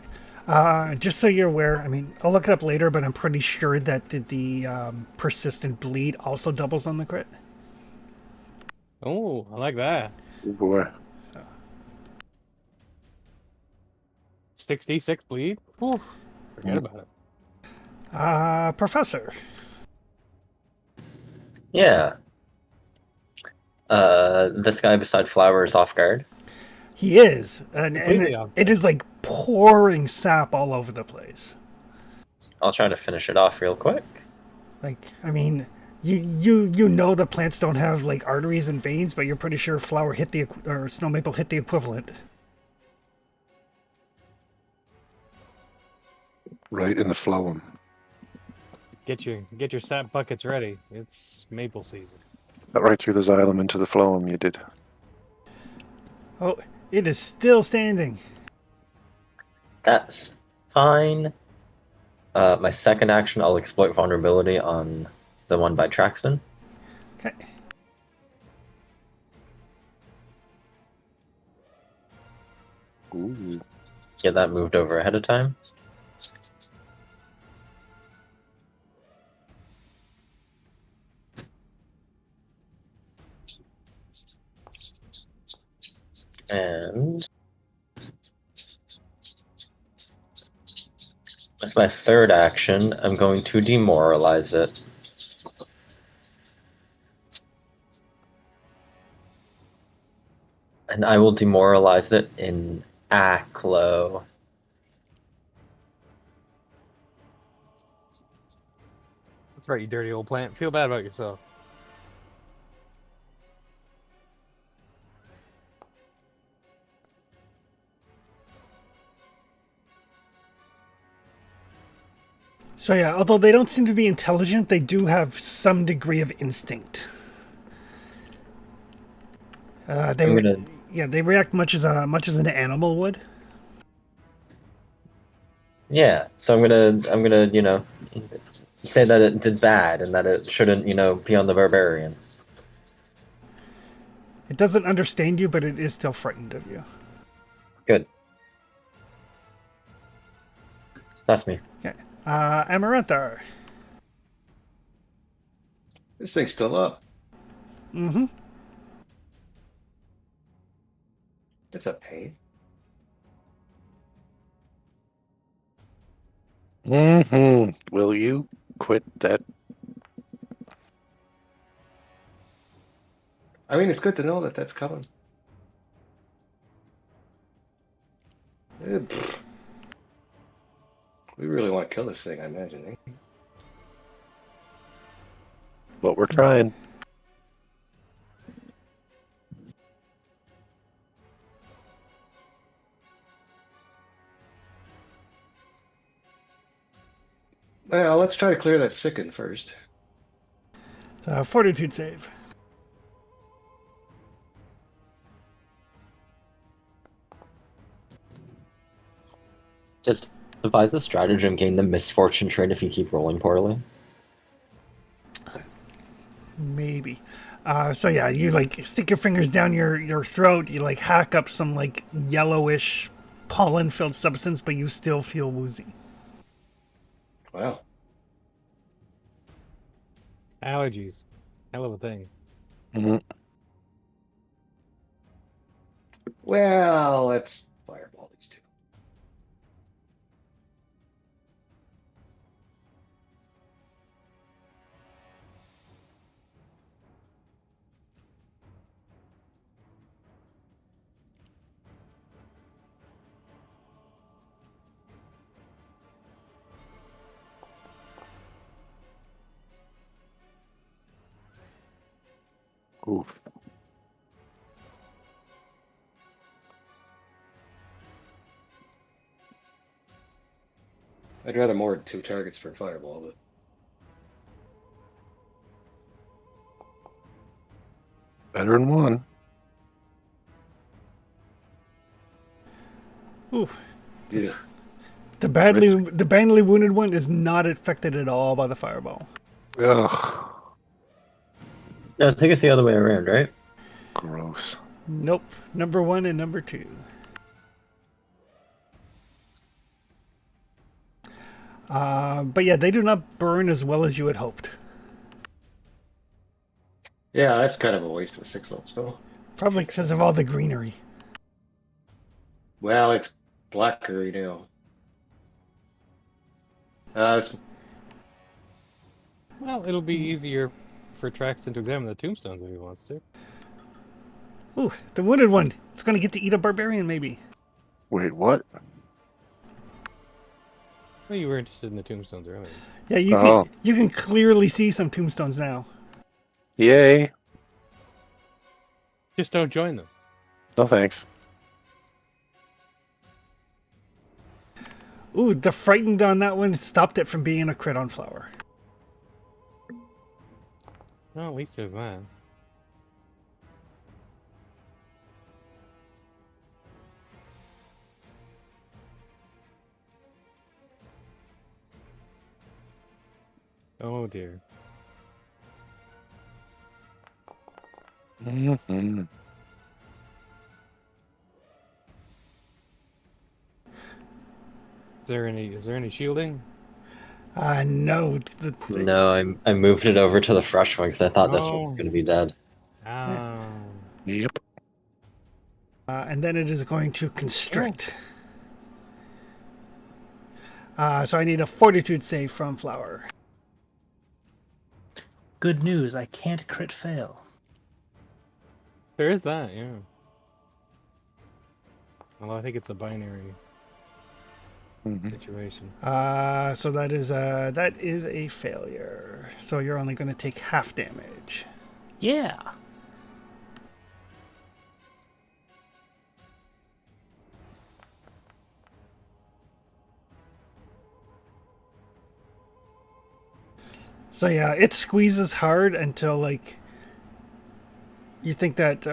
Just so you're aware, I mean, I'll look it up later, but I'm pretty sure that the persistent bleed also doubles on the crit. Oh, I like that. oh boy. 6d6 bleed. Whew, forget about it. Professor. Yeah. This guy beside Flower is off guard. He is. And Completely off it is like pouring sap all over the place. I'll try to finish it off real quick. Like, I mean, you know the plants don't have like arteries and veins, but you're pretty sure Flower hit or Snow Maple hit the equivalent. Right in the phloem. Get your sap buckets ready. It's maple season. Got right through the xylem into the phloem, you did. Oh, it is still standing. That's fine. My second action, I'll exploit vulnerability on the one by Traxton. Okay. Ooh. Get that moved over ahead of time. And as my third action, I'm going to demoralize it. And I will demoralize it in Aklo. That's right, you dirty old plant. Feel bad about yourself. So yeah, although they don't seem to be intelligent, they do have some degree of instinct. They react much as an animal would. Yeah, so I'm gonna say that it did bad and that it shouldn't be on the barbarian. It doesn't understand you, but it is still frightened of you. Good. That's me. Okay. Amaranthar. This thing's still up. Mm-hmm. It's a pain. Mm-hmm. Will you quit that? I mean, it's good to know that that's coming. Pfft. We really want to kill this thing, I imagine. Eh? But we're trying. let's try to clear that sicken first. Fortitude save. Just devise a stratagem, gain the misfortune trait if you keep rolling poorly. Maybe. So yeah, you like stick your fingers down your throat. You like hack up some like yellowish pollen-filled substance, but you still feel woozy. Wow. Allergies. Hell of a thing. Mm-hmm. Well, let's fireball these two. Oof. I'd rather more than 2 targets for a fireball, but Better than one. Ooh. yeah. The badly wounded one is not affected at all by the fireball. Ugh. No, I think it's the other way around, right? Gross. Nope. Number 1 and number 2. But yeah, they do not burn as well as you had hoped. Yeah, that's kind of a waste of a 6-level spell. Probably because of all the greenery. Well, it's blacker now. It's Well, it'll be easier for Traxton to examine the tombstones if he wants to. Ooh, the wounded one. It's going to get to eat a barbarian, maybe. Wait, what? Well, you were interested in the tombstones earlier. Yeah, you can clearly see some tombstones now. Yay. Just don't join them. No thanks. Ooh, the frightened on that one stopped it from being a crit on flower. Well, at least there's that. Oh dear. Mm-hmm. Is there any shielding? No. No, I moved it over to the fresh one because I thought this one was No. going to be dead. Oh. Yep. And then it is going to constrict. So I need a fortitude save from flower. Good news, I can't crit fail. There is that, yeah. Although I think it's a binary Mm-hmm. situation. So that is a failure. So you're only going to take half damage. Yeah. So yeah, it squeezes hard until like you think that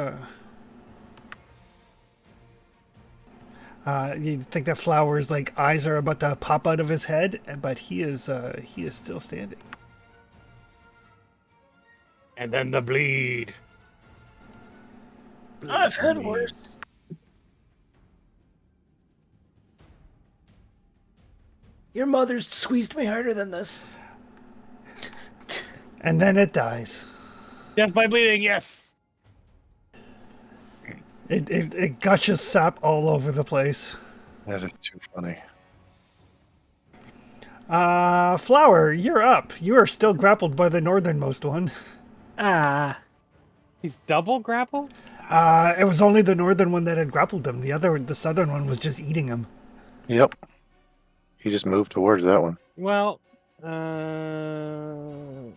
Flower's like eyes are about to pop out of his head, but he is still standing. And then the bleed. I've had worse. Your mother's squeezed me harder than this. And then it dies. Death by bleeding, yes. It gushes sap all over the place. That is too funny. Flower, you're up. You are still grappled by the northernmost one. Ah. He's double grappled? It was only the northern one that had grappled him. The southern one was just eating him. Yep. He just moved towards that one. Well, oh,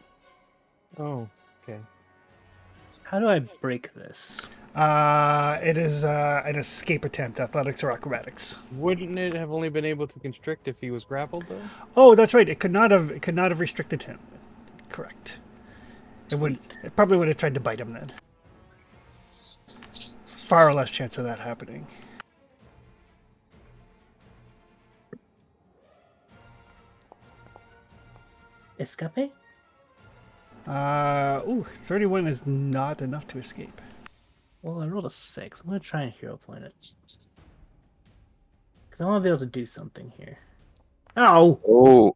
okay. How do I break this? It is an escape attempt, athletics or acrobatics. Wouldn't it have only been able to constrict if he was grappled, though? Oh, that's right. It could not have restricted him. Correct. It probably would have tried to bite him then. Far less chance of that happening. Escape? 31 is not enough to escape. Well, I rolled a 6. I'm gonna try and hero point it. Because I want to be able to do something here. Ow! Oh,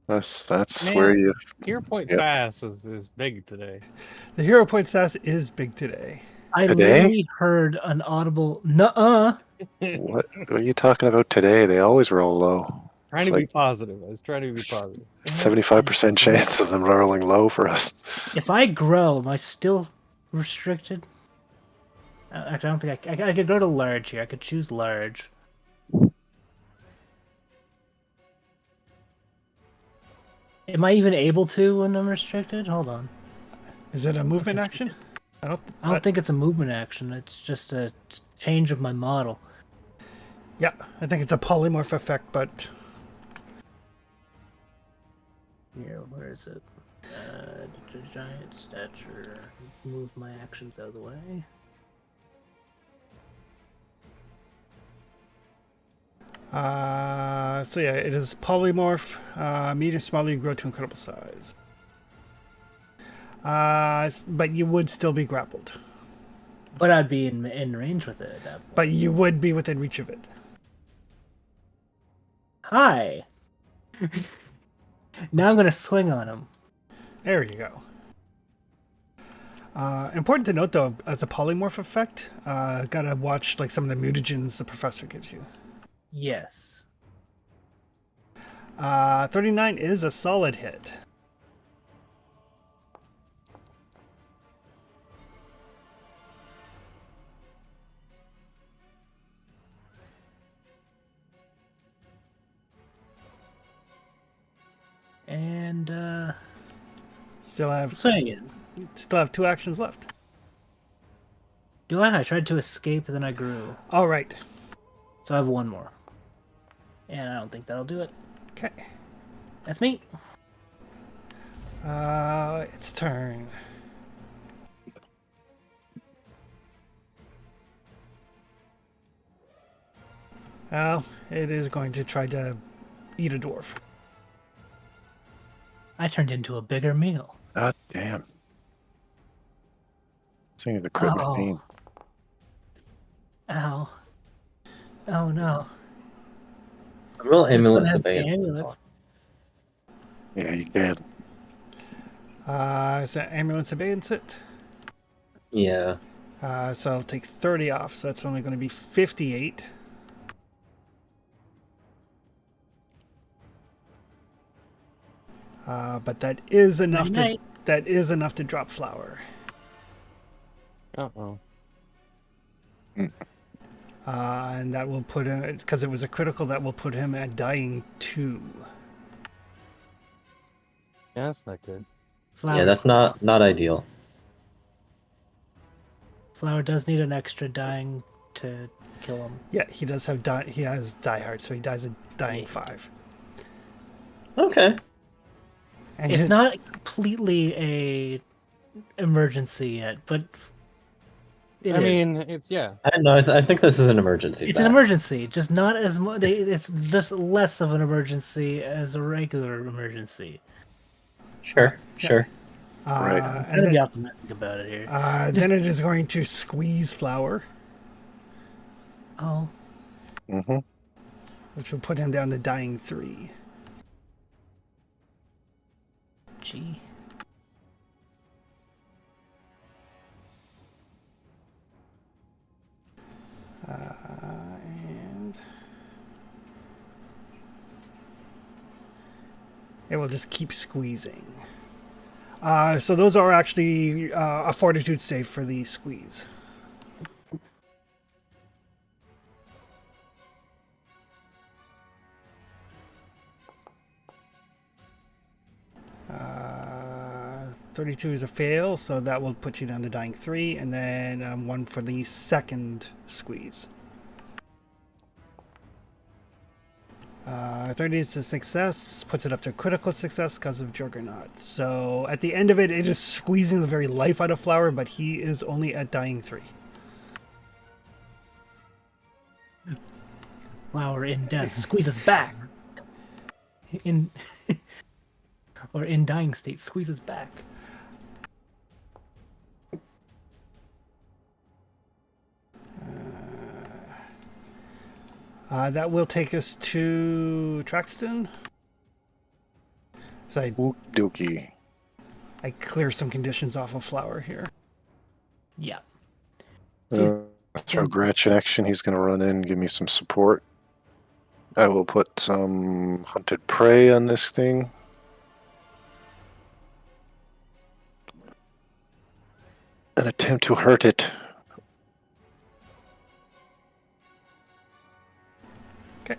that's Man, where you. Hero point Yep. sass is big today. The hero point sass is big today. I Today? literally heard an audible nuh-uh. What are you talking about today? They always roll low. Trying It's to be like positive. I was trying to be positive. 75% chance of them rolling low for us. If I grow, am I still restricted? Actually, I don't think I could go to large here. I could choose large. Am I even able to when I'm restricted? Hold on. Is it a movement action? I don't think it's a movement action. It's just a change of my model. Yeah, I think it's a polymorph effect, but Here, where is it? Giant stature. Move my actions out of the way. so yeah, it is polymorph. Medium, small, you grow to incredible size. But you would still be grappled. But I'd be in range with it at that point. But you would be within reach of it. Hi! Now I'm gonna swing on him. There you go. Important to note, though, as a polymorph effect, gotta watch like some of the mutagens the professor gives you. Yes. 39 is a solid hit. And, Still have swing again. 2 actions left. Do I? I tried to escape, then I grew. All right. So I have one more. And I don't think that'll do it. Okay. That's me. Its turn. Well, it is going to try to eat a dwarf. I turned into a bigger meal. God damn. This ain't a crit Oh. machine. Ow. Oh no. Roll This one ambulance has the abeyance. amulets. Yeah, you can. Is that ambulance abeyance it? Yeah. So I'll take 30 off, so it's only going to be 58. But that is enough Night-night. to drop flower. Uh-oh. And that will put him, because it was a critical, that will put him at dying 2. Yeah, that's not good. Flower, Yeah, that's not ideal. Flower does need an extra dying to kill him. Yeah, he does have he has die hard, so he dies a dying 5. Okay. And It's not completely a emergency yet, but I mean, it's, yeah. I don't know. I think this is an emergency. it's an emergency, just not as much. It's just less of an emergency as a regular emergency. Sure. Sure. Right. I'm And trying to be then, optimistic about it here. then it is going to squeeze flower, Oh, Mm-hmm. which will put him down to dying 3. gee. And it will just keep squeezing. So those are actually a fortitude save for the squeeze. 32 is a fail, so that will put you down to dying 3, and then 1 for the second squeeze. 30 is a success, puts it up to critical success because of Juggernaut. So at the end of it, it is squeezing the very life out of Flower, but he is only at dying 3. Flower in death squeezes back. In or in dying state squeezes back. That will take us to Traxton. So Dookie. I clear some conditions off of Flower here. Yeah. Throw Gretch in action. He's going to run in and give me some support. I will put some hunted prey on this thing. And attempt to hurt it. Okay.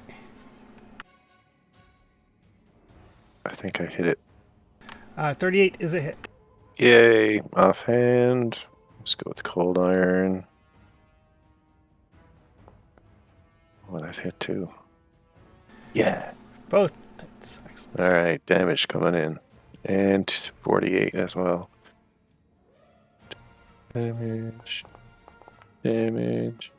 I think I hit it. 38 is a hit. Yay. Offhand. Let's go with Cold Iron. Oh, that hit too. Yeah. Both. That's excellent. Alright, damage coming in. And 48 as well. Damage. Damage.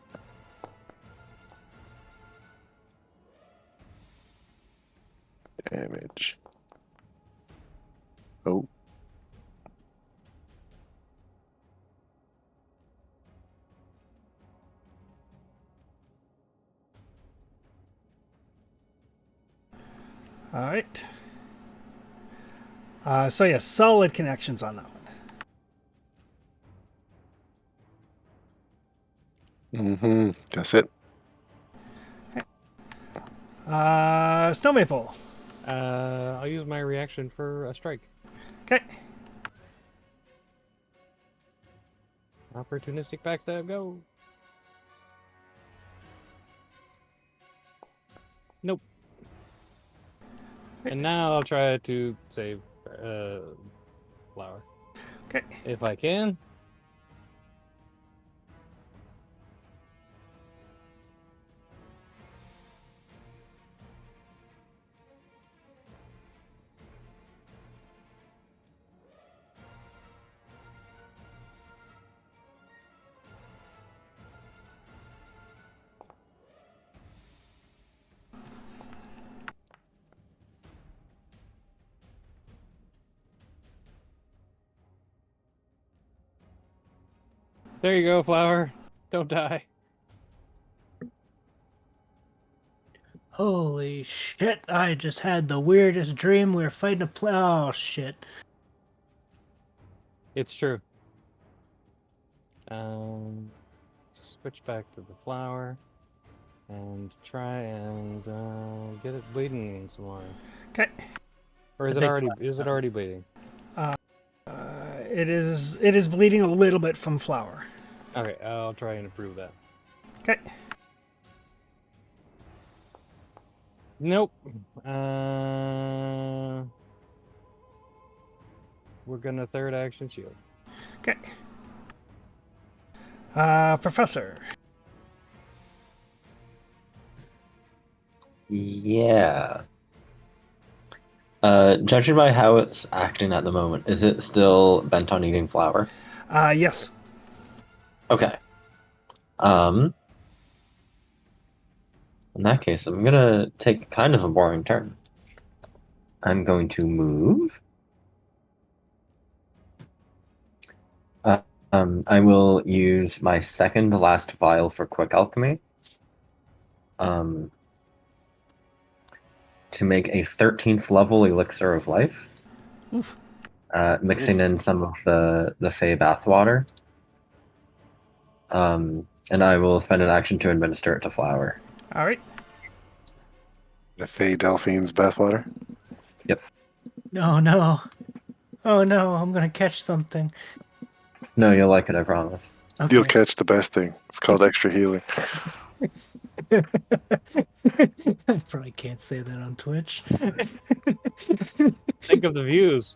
Damage. Oh. All right. So yeah, solid connections on that one. That's it. Snow Maple. I'll use my reaction for a strike. Okay. Opportunistic backstab, go. Nope. And now I'll try to save Flower. Okay. If I can. There you go, Flower. Don't die. Holy shit, I just had the weirdest dream. We were fighting a oh shit. It's true. Switch back to the Flower and try and get it bleeding some more. Okay. Or is it already bleeding? It is bleeding a little bit from Flower. Okay, I'll try and improve that. Okay. Nope. We're gonna third action shield. Okay. Professor. Yeah. Judging by how it's acting at the moment, is it still bent on eating Flower? Yes. Okay. In that case, I'm gonna take kind of a boring turn. I'm going to move. I will use my second to last vial for Quick Alchemy. To make a 13th level Elixir of Life. Oof. Mixing in some of the Fey Bathwater. And I will spend an action to administer it to Flower. All right. The Fey Delphine's bathwater. Yep. Oh no. Oh no, I'm gonna catch something. No, you'll like it, I promise. Okay. You'll catch the best thing. It's called extra healing. I probably can't say that on Twitch. Think of the views.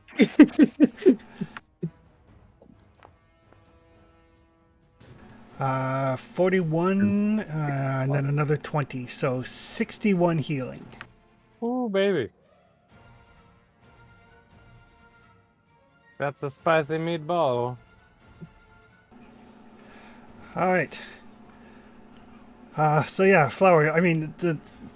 41, and then another 20. So 61 healing. Ooh, baby. That's a spicy meatball. All right. So yeah, Flower, I mean,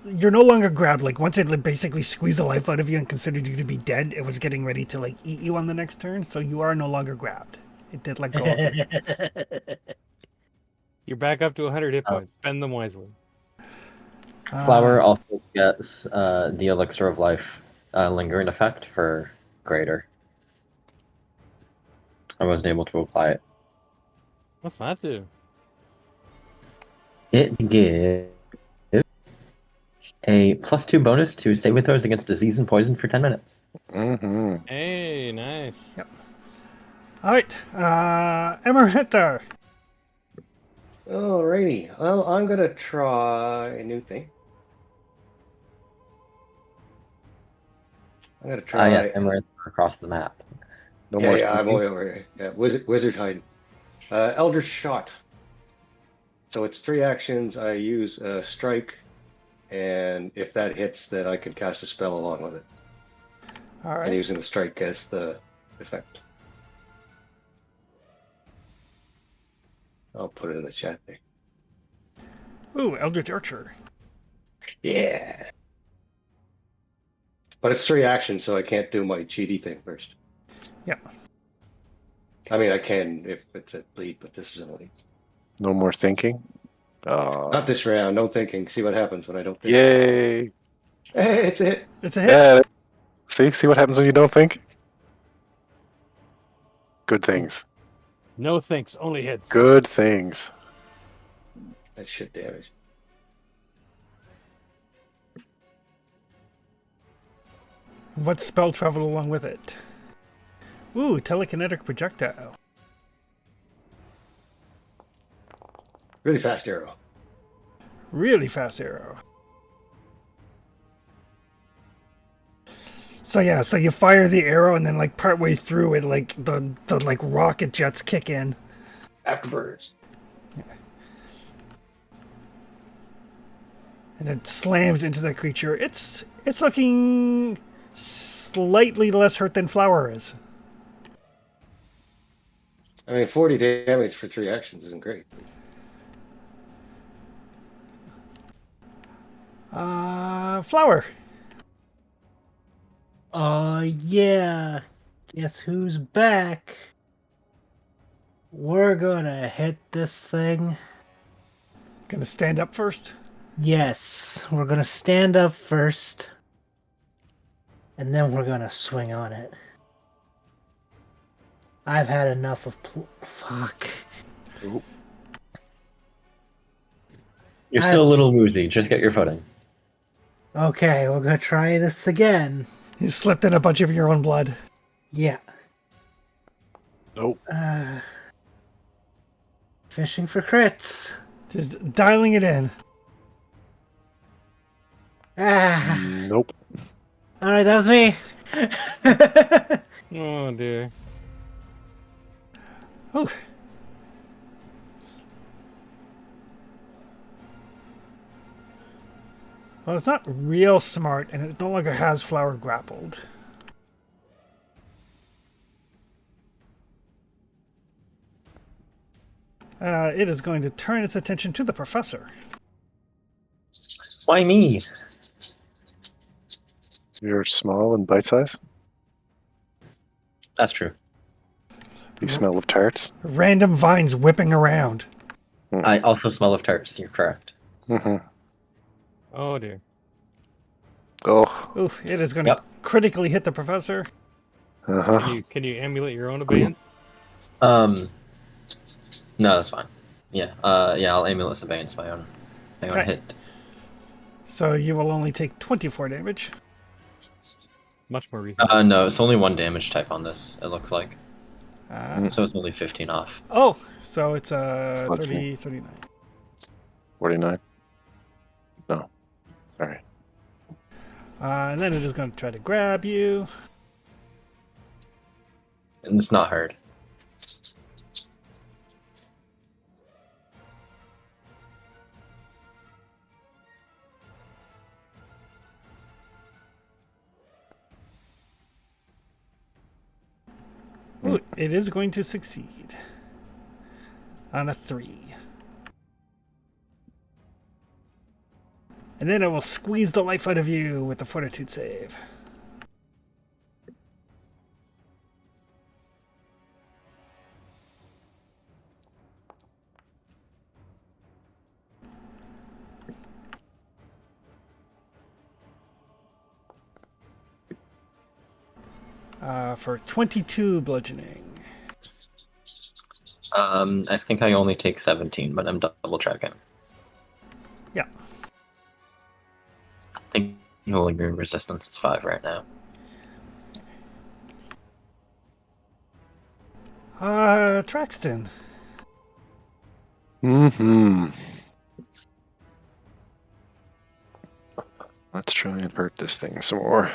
you're no longer grabbed. Like, once it basically squeezed the life out of you and considered you to be dead, it was getting ready to, like, eat you on the next turn, so you are no longer grabbed. It did let go of you. You're back up to 100 hit Oh. points. Spend them wisely. Flower also gets the Elixir of Life lingering effect for greater. I wasn't able to apply it. What's not to? It gives a +2 bonus to saving throws against disease and poison for 10 minutes. Mm-hmm. Hey, nice. All right. Emerita. Alrighty. Well, I'm gonna try a new thing. I'm gonna try. Yeah, Emeralds across the map. No Yeah, more. yeah, I'm thinking? over here. Yeah, Wizard Hide. Eldritch Shot. So it's 3 actions. I use Strike, and if that hits, then I can cast a spell along with it. All And right. using the Strike as the effect. I'll put it in the chat there. Ooh, Eldritch Archer. Yeah. But it's 3 actions, so I can't do my cheaty thing first. Yeah. I mean, I can if it's a bleed, but this isn't a bleed. No more thinking. Not this round. No thinking. See what happens when I don't think. Yay! Hey, it's a hit. It's a hit. Yeah. See what happens when you don't think. Good things. No thanks, only hits. Good things. That's shit damage. What spell traveled along with it? Ooh, telekinetic projectile. Really fast arrow. Really fast arrow. So yeah, so you fire the arrow and then like partway through it, like the like rocket jets kick in. Afterburners. And it slams into the creature. It's looking slightly less hurt than Flower is. I mean, 40 damage for 3 actions isn't great. Flower. Yeah. Guess who's back? We're gonna hit this thing. Gonna stand up first. Yes, we're gonna stand up first. And then we're gonna swing on it. I've had enough of fuck. You're still a little woozy. Just get your footing. Okay, we're gonna try this again. You slipped in a bunch of your own blood. Yeah. Nope. Fishing for crits. Just dialing it in. Nope. Alright, that was me. Oh, dear. Oh. Well, it's not real smart, and it no longer has Flower grappled. It is going to turn its attention to the professor. Why me? You're small and bite size. That's true. You smell of tarts. Random vines whipping around. I also smell of tarts. You're correct. Mm-hmm. Oh, dear. Oh. Oof, it is going to critically hit the professor. Uh-huh. Can you emulate your own abeyance? No, that's fine. Yeah. I'll amulet abeyance my own hit. So you will only take 24 damage. Much more reasonable. No, it's only 1 damage type on this. It looks like. So it's only 15 off. Oh, so it's 30, Okay. 39. 49. No. Sorry. And then it is going to try to grab you. And it's not hurt. It is going to succeed. On a 3. And then it will squeeze the life out of you with the fortitude save. For 22 bludgeoning. I think I only take 17, but I'm double checking. Yeah. I think Holy Moon resistance is 5 right now. Traxton. Let's try and hurt this thing some more.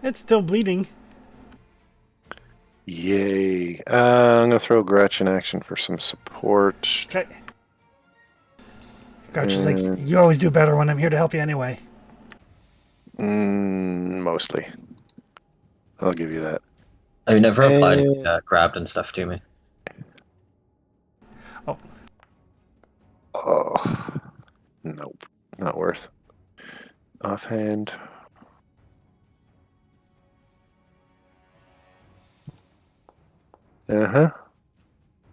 It's still bleeding. Yay. I'm going to throw Gretchen action for some support. Okay. Gotcha's like, you always do better when I'm here to help you anyway. Mostly. I'll give you that. Oh, you never applied grabbed and stuff to me. Oh. Nope. Not worth. Offhand. Uh-huh.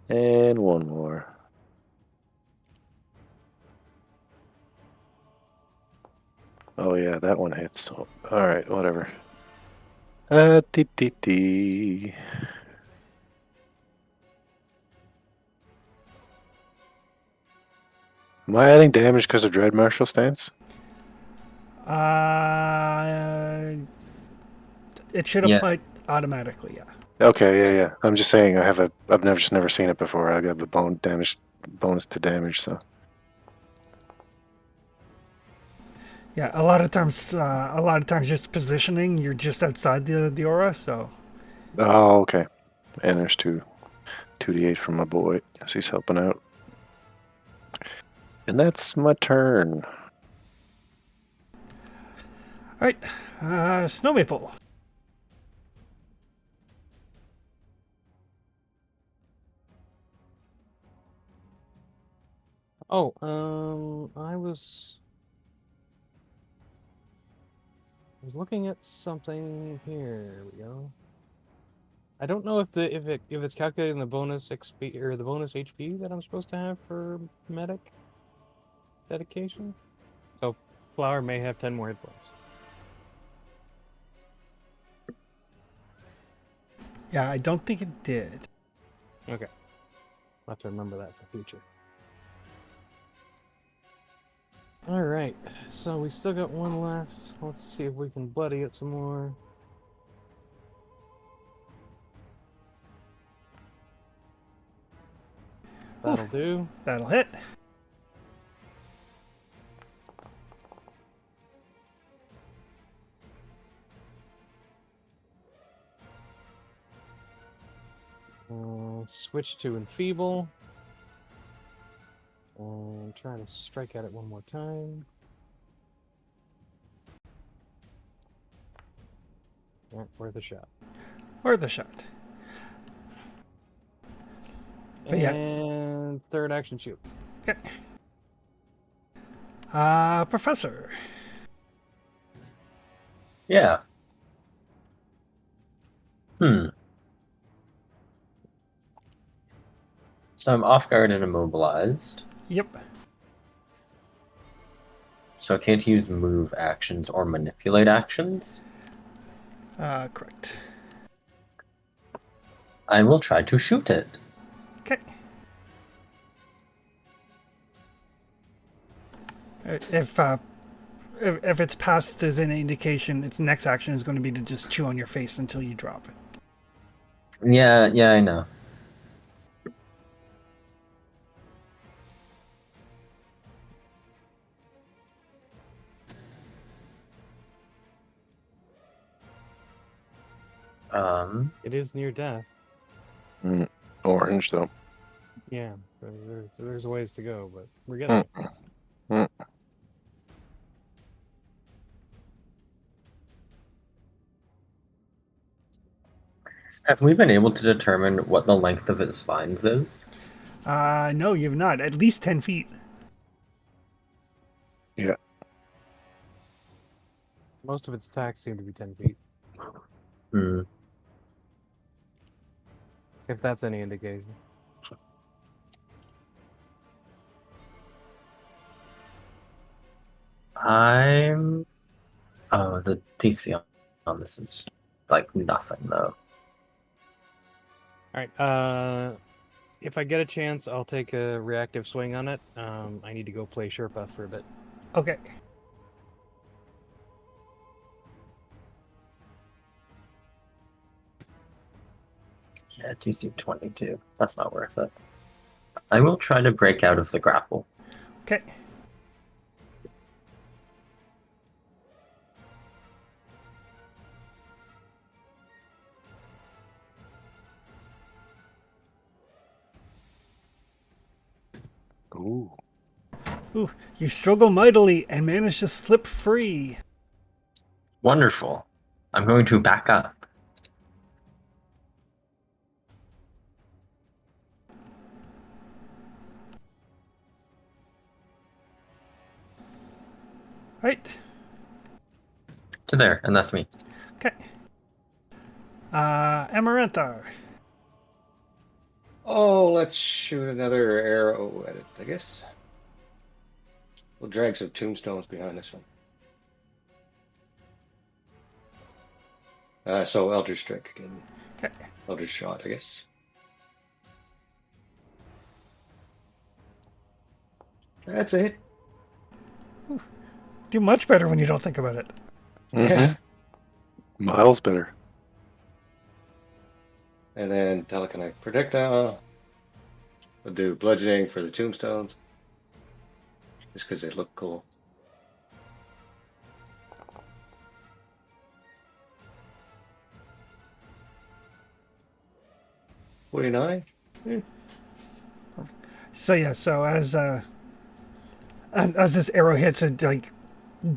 And one more. Oh yeah, that one hits. Oh, alright, whatever. Dee. Am I adding damage because of Dread Martial stance? It should apply automatically, yeah. Okay, yeah. I'm just saying I've never seen it before. I got the bonus to damage, so. Yeah, a lot of times just positioning, you're just outside the aura, so. Oh, okay. And there's 2d8 from my boy as he's helping out. And that's my turn. Alright, Snow Maple. Oh, I was looking at something. Here we go. I don't know if it's calculating the bonus XP or the bonus HP that I'm supposed to have for medic dedication. So Flower may have 10 more hit points. Yeah, I don't think it did. Okay. I'll have to remember that for future. Alright, so we still got one left. Let's see if we can bloody it some more. That'll do. That'll hit. Switch to Enfeeble. And try to strike at it one more time. Yeah, worth a shot. Worth a shot. But and third action shoot. Okay. Professor. Yeah. So I'm off guard and immobilized. Yep. So I can't use move actions or manipulate actions. Correct. I will try to shoot it. Okay. If it's passed as an indication, its next action is going to be to just chew on your face until you drop it. Yeah, I know. It is near death. Orange, though. Yeah, there's a ways to go, but we're getting it. Have we been able to determine what the length of its spines is? No, you've not. At least 10 feet. Yeah. Most of its attacks seem to be 10 feet, Hmm. if that's any indication. I'm. Oh, the DC on this is like nothing though. All right. If I get a chance, I'll take a reactive swing on it. I need to go play Sherpa for a bit. Okay. Yeah, DC 22. That's not worth it. I will try to break out of the grapple. Okay. Ooh. Ooh, you struggle mightily and manage to slip free. Wonderful. I'm going to back up. Right. To there, and that's me. Okay. Amaranthar. Oh, let's shoot another arrow at it, I guess. We'll drag some tombstones behind this one. So Eldritch Strike again. Okay. Eldritch Shot, I guess. That's a hit. Do much better when you don't think about it. Yeah. Miles better. And then Telekinetic Projectile. We'll do bludgeoning for the tombstones. Just because they look cool. $49. So yeah, so as this arrow hits, it like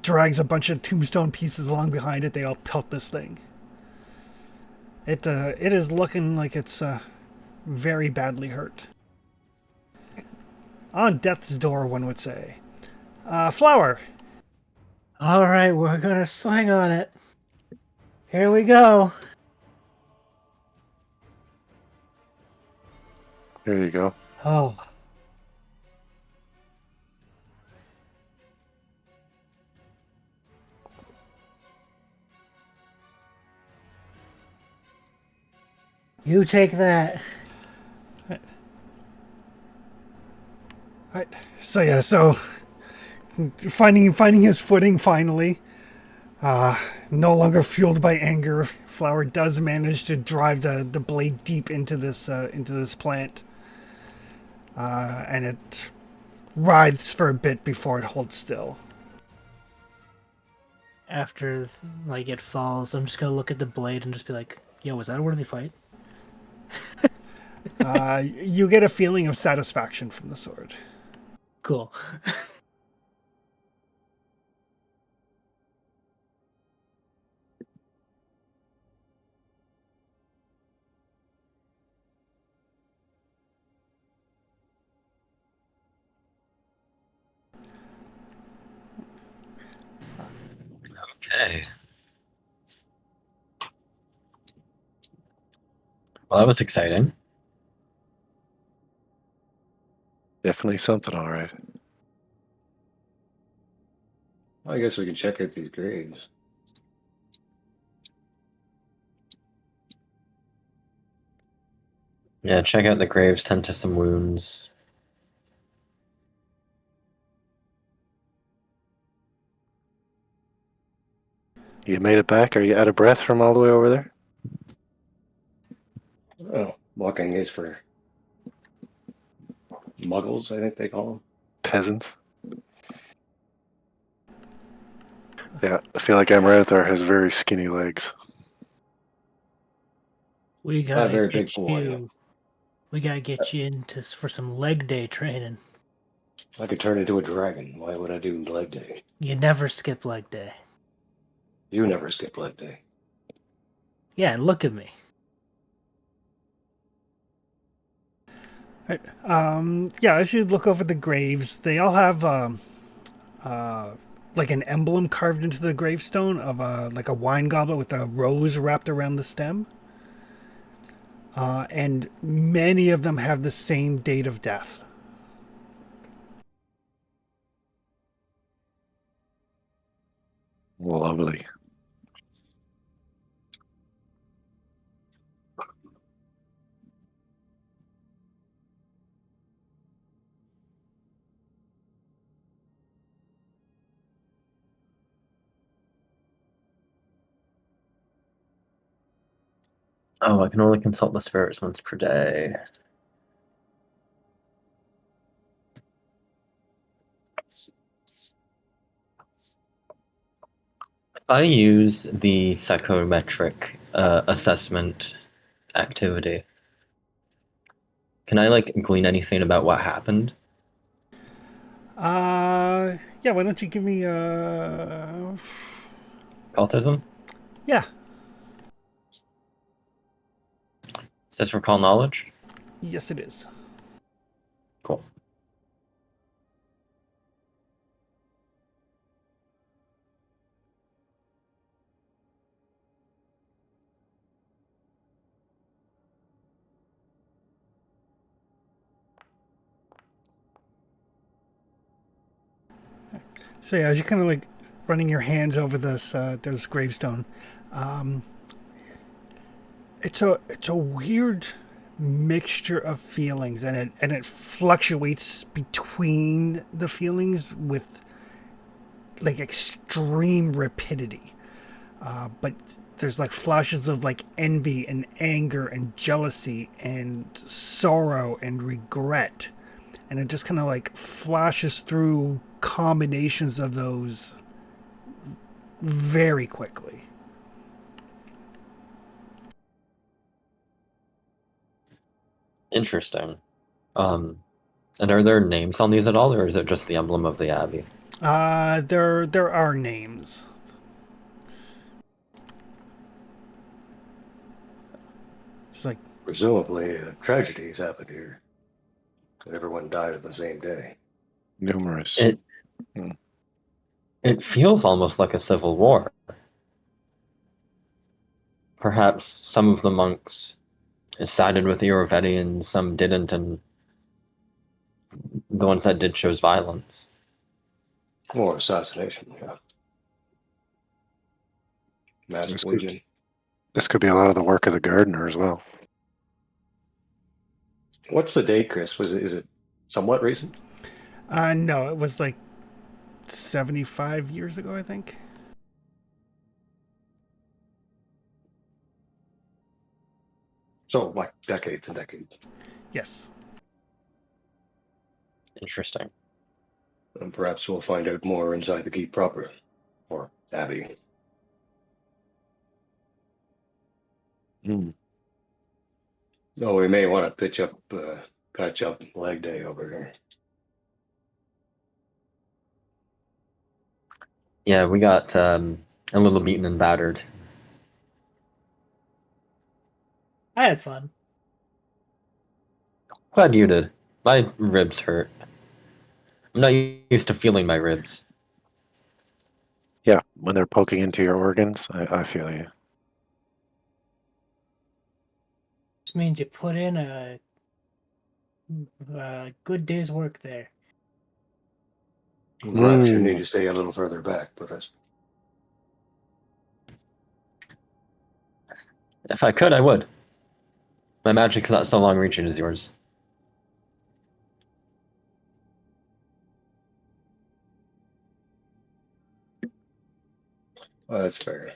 drags a bunch of tombstone pieces along behind it. They all pelt this thing. It is looking like it's very badly hurt. On death's door, one would say. Flower. All right, we're gonna swing on it. Here we go. There you go. Oh. You take that. Right. So yeah, so finding his footing finally. No longer fueled by anger, Flower does manage to drive the blade deep into this plant, and it writhes for a bit before it holds still. After like it falls, I'm just gonna look at the blade and just be like, "Yo, was that a worthy fight?" You get a feeling of satisfaction from the sword. Cool. Okay. Well, that was exciting. Definitely something, all right. I guess we can check out these graves. Yeah, check out the graves, tend to some wounds. You made it back? Are you out of breath from all the way over there? Oh, walking is for muggles, I think they call them. Peasants. Yeah, I feel like Amaranthar has very skinny legs. We Not a gotta very get big boy. you. We gotta get you into for some leg day training. I could turn into a dragon. Why would I do leg day? You never skip leg day. You never skip leg day. Yeah, and look at me. Yeah, as you look over the graves, they all have like an emblem carved into the gravestone of like a wine goblet with a rose wrapped around the stem. And many of them have the same date of death. Lovely. Oh, I can only consult the spirits once per day. If I use the psychometric assessment activity, can I like glean anything about what happened? Yeah, why don't you give me Occultism? yeah, Is this recall knowledge? yes it is. Cool. So yeah, as you're kind of like running your hands over this gravestone, um, it's a weird mixture of feelings, and it fluctuates between the feelings with like extreme rapidity. But there's like flashes of like envy and anger and jealousy and sorrow and regret, and it just kind of like flashes through combinations of those very quickly. Interesting. Um, and are there names on these at all, or is it just the emblem of the Abbey? There are names. It's like Presumably, tragedies happened here. And everyone died on the same day. Numerous. It Hmm. it feels almost like a civil war. Perhaps some of the monks sided with Irovetti and some didn't, and the ones that did chose violence. Or assassination, yeah. Mass This could, poisoning. this could be a lot of the work of the gardener as well. What's the date, Chris? Is it somewhat recent? no, it was like 75 years ago, I think. So, like decades and decades. Yes. Interesting. And perhaps we'll find out more inside the keep proper. Or Abbey. Hmm. No, we may want to patch up leg day over here. Yeah, we got a little beaten and battered. I had fun. Glad you did. My ribs hurt. I'm not used to feeling my ribs. Yeah, when they're poking into your organs, I feel you. This means you put in a good day's work there. Perhaps you need to stay a little further back, Professor. If I could, I would. My magic's not so long reaching as yours. That's fair.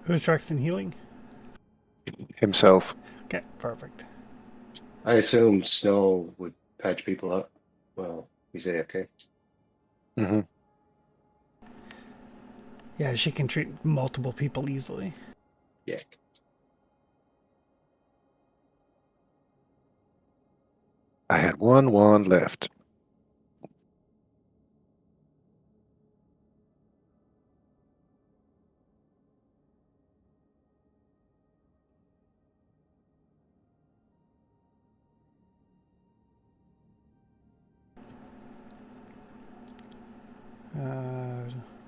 Who's Truxton healing? Himself. Okay, perfect. I assume Snow would patch people up. Well, he's AFK. Hmm. Yeah, she can treat multiple people easily. Yeah. I had one wand left.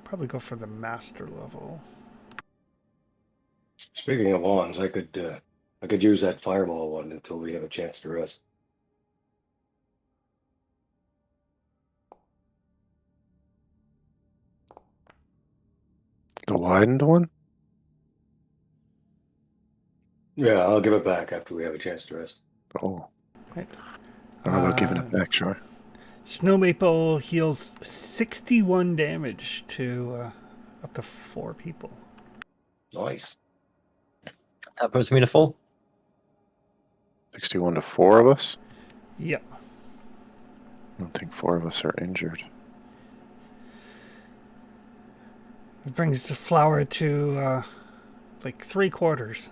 Probably go for the master level. Speaking of wands, I could use that fireball one until we have a chance to rest. The widened one? Yeah, I'll give it back after we have a chance to rest. Oh. Right. I don't know about giving it back, sure. Snow Maple heals 61 damage to up to 4 people. Nice. That puts me to full. 61 to 4 of us? Yep. I don't think 4 of us are injured. It brings the flower to like 3/4.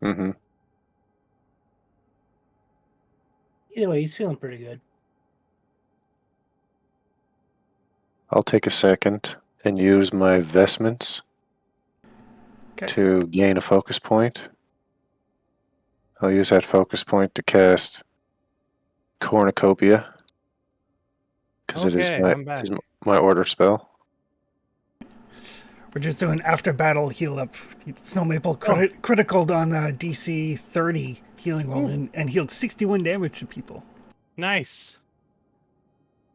Mm-hmm. Either way, he's feeling pretty good. I'll take a second and use my vestments to gain a focus point. I'll use that focus point to cast Cornucopia because it is I'm back. my order spell. We're just doing after battle heal up. Snow Maple criticaled on DC 30 healing roll and healed 61 damage to people. Nice.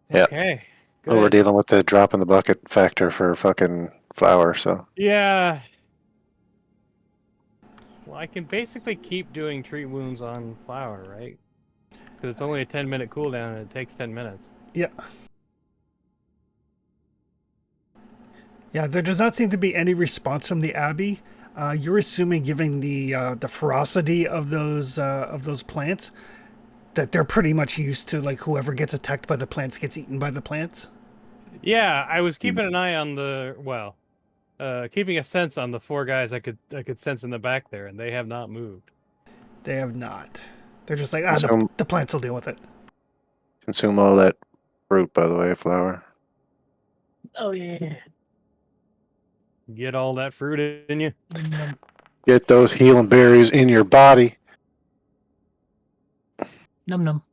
Yeah. Okay. Good. Well, we're dealing with the drop in the bucket factor for fucking flower, so. Yeah. Well, I can basically keep doing treat wounds on flower, right? Because it's only a 10-minute cooldown and it takes 10 minutes. Yeah. Yeah, there does not seem to be any response from the Abbey. You're assuming, given the ferocity of those plants, that they're pretty much used to like whoever gets attacked by the plants gets eaten by the plants. Yeah, I was keeping an eye on keeping a sense on the 4 guys I could sense in the back there, and they have not moved. They have not. They're just like the plants will deal with it. Consume all that fruit, by the way, flower. Oh yeah. Get all that fruit in you. Get those healing berries in your body. Num num.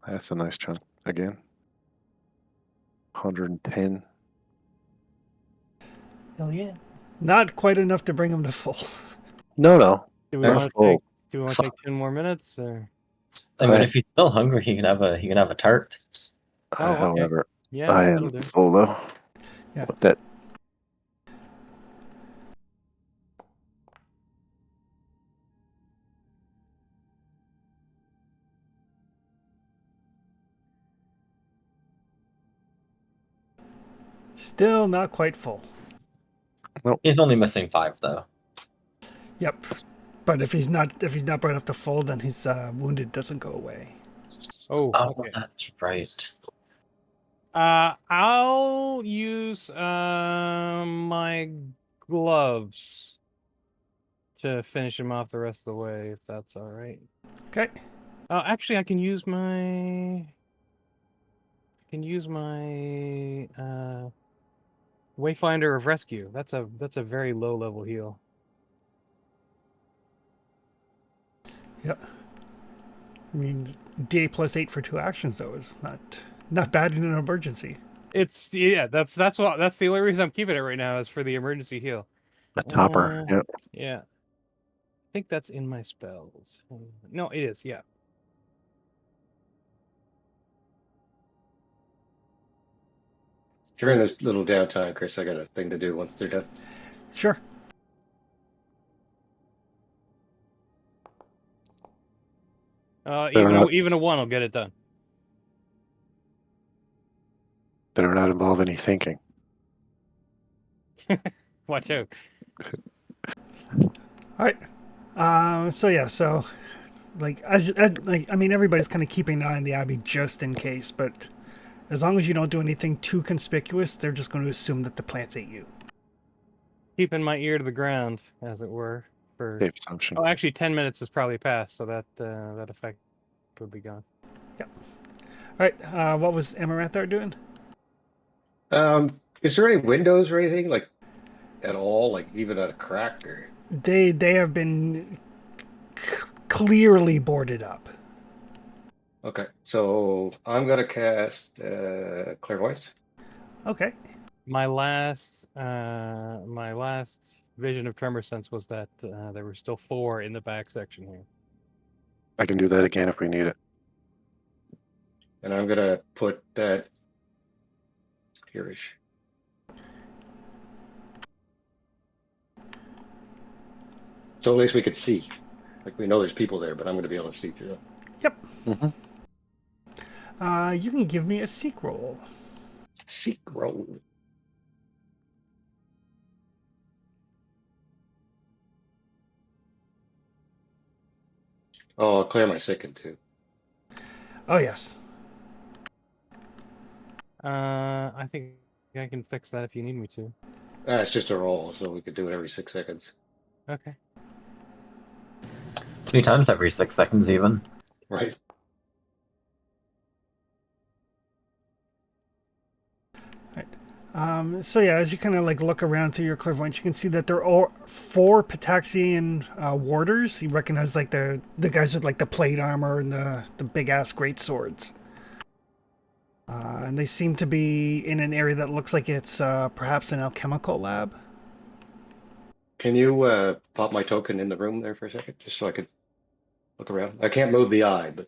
That's a nice chunk again. 110. Hell yeah. Not quite enough to bring them to full. No. Do we want to take 10 more minutes? Or? I mean, if he's still hungry, he can have a tart. Oh, okay. However, Yeah, I that'll am do. full though. Yeah. With that. Still not quite full. Nope. He's only missing 5 though. Yep. But if he's not brought up to full, then his wounded doesn't go away. Oh, okay. That's right. I'll use my gloves to finish him off the rest of the way, if that's all right. Okay. Actually, I can use my Wayfinder of Rescue. That's a very low level heal. Yeah. I mean, DA +8 for 2 actions though is not bad in an emergency. That's the only reason I'm keeping it right now is for the emergency heal. A topper. Yep. Yeah. I think that's in my spells. No, it is. Yeah. During this little downtime, Chris, I got a thing to do once they're done. Sure. Even a 1 will get it done. Better not involve any thinking. Watch out. All right. So like I mean, everybody's kind of keeping an eye on the Abbey just in case, but as long as you don't do anything too conspicuous, they're just going to assume that the plants ate you. Keeping my ear to the ground, as it were. Safe assumption. Oh, actually, 10 minutes has probably passed, so that affect. would be gone. All right. What was Amaranthar doing? Is there any windows or anything like at all, like even at a crack or? They have been clearly boarded up. Okay, so I'm gonna cast clairvoyance. Okay. My last vision of tremor sense was that there were still 4 in the back section here. I can do that again if we need it. And I'm gonna put that here-ish. So at least we could see. Like we know there's people there, but I'm gonna be able to see through them. Yep. Mm-hmm. You can give me a seek roll. Seek roll. Oh, I'll clear my second too. Oh yes. I think I can fix that if you need me to. It's just a roll, so we could do it every 6 seconds. Okay. 3 times every 6 seconds, even. Right. So yeah, as you kind of like look around through your clairvoyance, you can see that there are 4 Pataxian warders. You recognize like the guys with like the plate armor and the big ass great swords. And they seem to be in an area that looks like it's perhaps an alchemical lab. Can you pop my token in the room there for a second, just so I could look around? I can't move the eye, but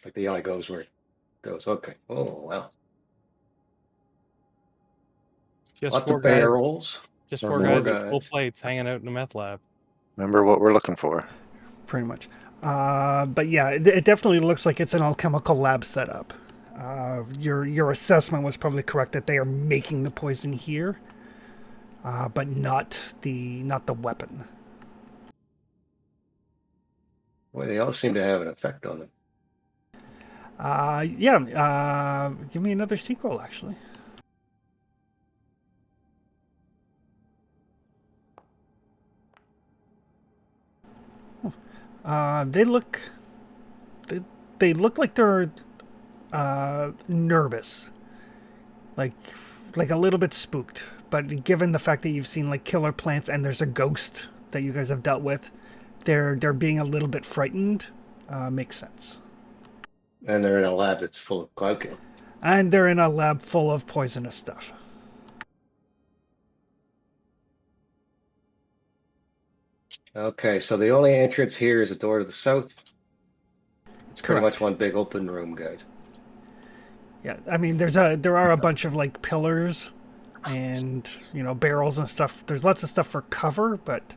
like the eye goes where it goes. Okay. Oh wow. Just Lots 4 of guys. barrels. Just Or 4 more guys with full guys. plates hanging out in a meth lab. Remember what we're looking for. Pretty much. But yeah, it definitely looks like it's an alchemical lab setup. Your assessment was probably correct that they are making the poison here, but not the weapon. Boy, they all seem to have an effect on them. Give me another sequel, actually. They look like they're nervous, like a little bit spooked. But given the fact that you've seen like killer plants and there's a ghost that you guys have dealt with, they're being a little bit frightened. Makes sense. And they're in a lab that's full of cloud. And they're in a lab full of poisonous stuff. Okay, so the only entrance here is a door to the south. It's pretty Correct. much one big open room, guys. Yeah, I mean, there are a bunch of like pillars and barrels and stuff. There's lots of stuff for cover, but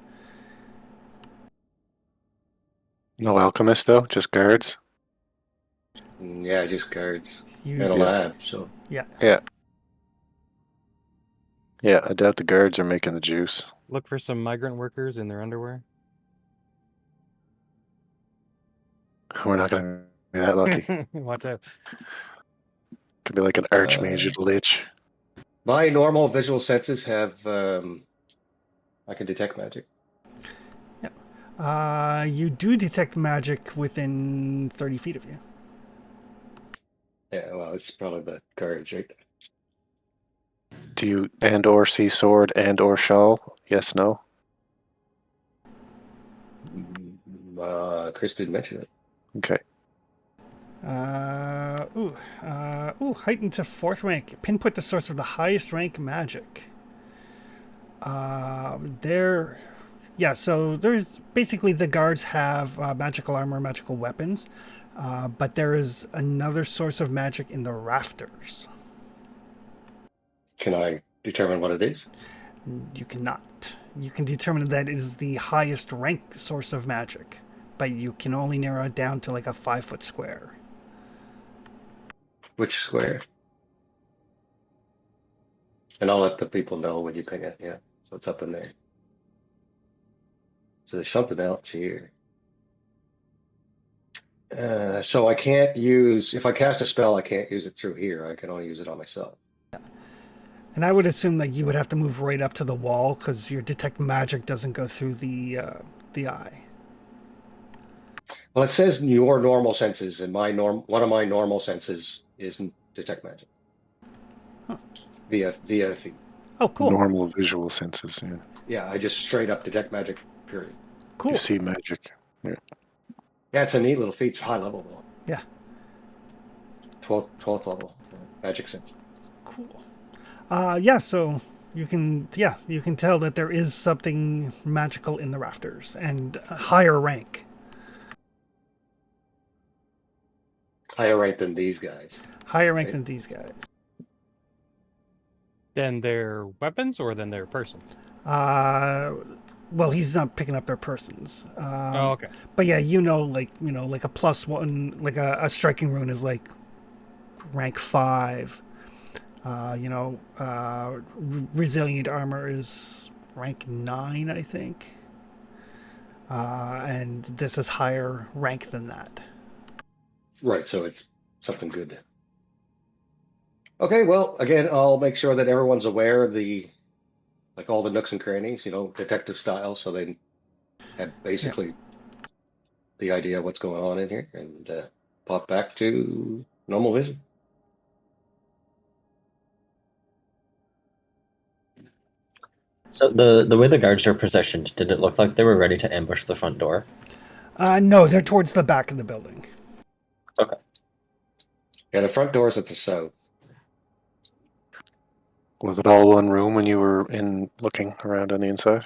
No alchemist though, just guards. Yeah, just guards you and a lab. So yeah. Yeah, I doubt the guards are making the juice. Look for some migrant workers in their underwear. We're not gonna be that lucky. Watch out. Could be like an archmage lich. my normal visual senses have I can detect magic. You do detect magic within 30 feet of you. Yeah, well, it's probably the courage, right? Do you and/or see sword and/or shawl? Yes, no. Chris didn't mention it. Okay. Heightened to 4th rank. Pinpoint the source of the highest rank magic. So there's basically the guards have magical armor, magical weapons, but there is another source of magic in the rafters. Can I determine what it is? You cannot. You can determine that it is the highest rank source of magic, but you can only narrow it down to like a 5-foot square. Which square? And I'll let the people know when you ping it. Yeah, so it's up in there. So there's something else here. So I can't use, if I cast a spell, I can't use it through here. I can only use it on myself. And I would assume that you would have to move right up to the wall because your detect magic doesn't go through the eye. Well, it says your normal senses, and one of my normal senses is detect magic via a feed. Oh, cool. Normal visual senses. Yeah. Yeah, I just straight up detect magic. Period. You Cool. see magic. Yeah. Yeah, it's a neat little feat. It's high level though. Yeah. 12th level magic sense. Cool. Yeah, so you can tell that there is something magical in the rafters and a higher rank. Higher rank than these guys. Higher rank Right. than these guys. Then their weapons or then their persons? Well, he's not picking up their persons. Oh, okay. But yeah, like a +1, like a striking rune is like rank 5. Resilient armor is rank 9, I think. And this is higher rank than that. Right, so it's something good. Okay, well, again, I'll make sure that everyone's aware of all the nooks and crannies, detective style, so they have basically the idea of what's going on in here, and pop back to normal vision. So the way the guards are positioned, did it look like they were ready to ambush the front door? No, they're towards the back of the building. Okay. Yeah, the front door's at the south. Was it all one room when you were looking around on the inside?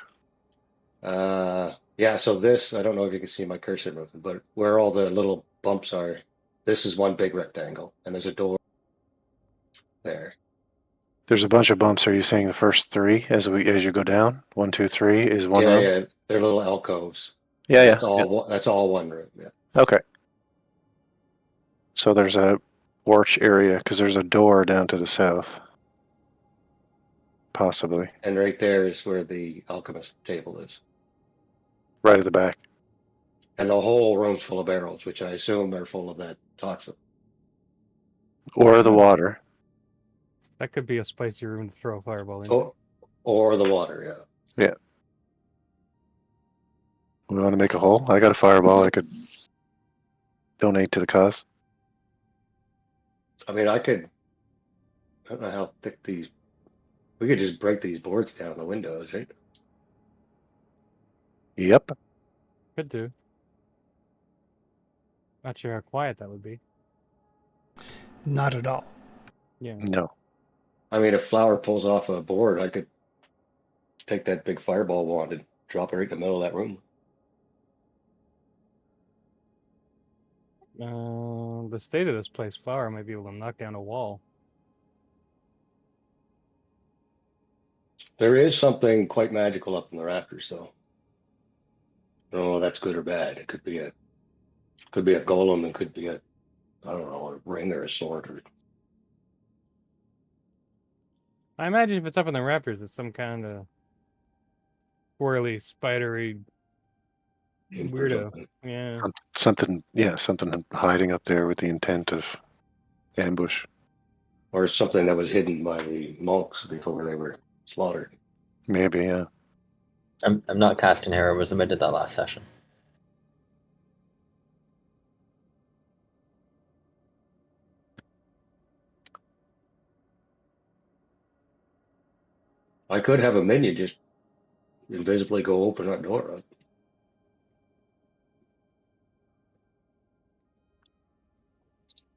Yeah, so this, I don't know if you can see my cursor moving, but where all the little bumps are, this is one big rectangle, and there's a door there. There's a bunch of bumps. Are you saying the first 3 as you go down? 1, 2, 3 is one room? Yeah, they're little alcoves. Yeah, That's all one room. Yeah. Okay. So there's a porch area because there's a door down to the south. Possibly. And right there is where the alchemist table is. Right at the back. And the whole room's full of barrels, which I assume are full of that toxin. Or the water. That could be a spicy room to throw a fireball in. Or the water, yeah. Yeah. We want to make a hole? I got a fireball I could donate to the cause. I mean, I don't know how thick we could just break these boards down the windows, right? Yep. Could do. Not sure how quiet that would be. Not at all. Yeah. No. I mean, if Flower pulls off a board, I could take that big fireball wand and drop it right in the middle of that room. The state of this place, Flower might be able to knock down a wall. There is something quite magical up in the rafters, though. I don't know if that's good or bad. It could be a golem, it could be I don't know, a ring or a sword or I imagine if it's up in the rafters, it's some kind of swirly, spidery imp or weirdo. something. Yeah. Something hiding up there with the intent of ambush. Or something that was hidden by the monks before they were slaughtered. Maybe, yeah. I'm not casting heroism. I did that last session. I could have a minion just invisibly go open that door up.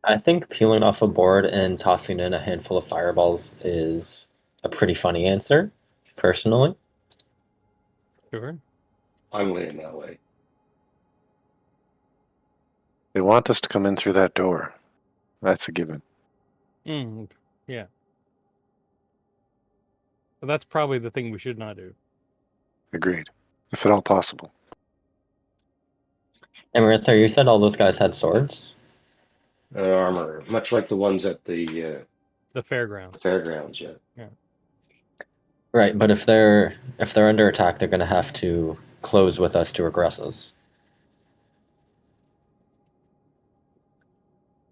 I think peeling off a board and tossing in a handful of fireballs is a pretty funny answer, personally. Sure. I'm leaning that way. They want us to come in through that door. That's a given. Yeah. But that's probably the thing we should not do. Agreed. If at all possible. Amaranthar, you said all those guys had swords? Armor, much like the ones at the fairgrounds. fairgrounds, yeah. Right, but if they're under attack, they're going to have to close with us to aggress us.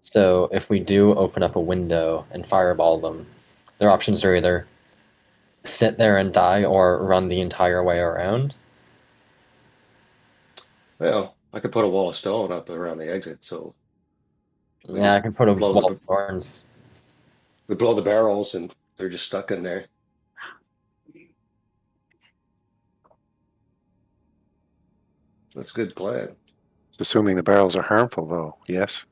So if we do open up a window and fireball them, their options are either sit there and die or run the entire way around. Well, I could put a wall of stone up around the exit, so we Yeah, I just can put a blow wall the of thorns. we blow the barrels and they're just stuck in there. That's a good plan. It's assuming the barrels are harmful, though. Yes.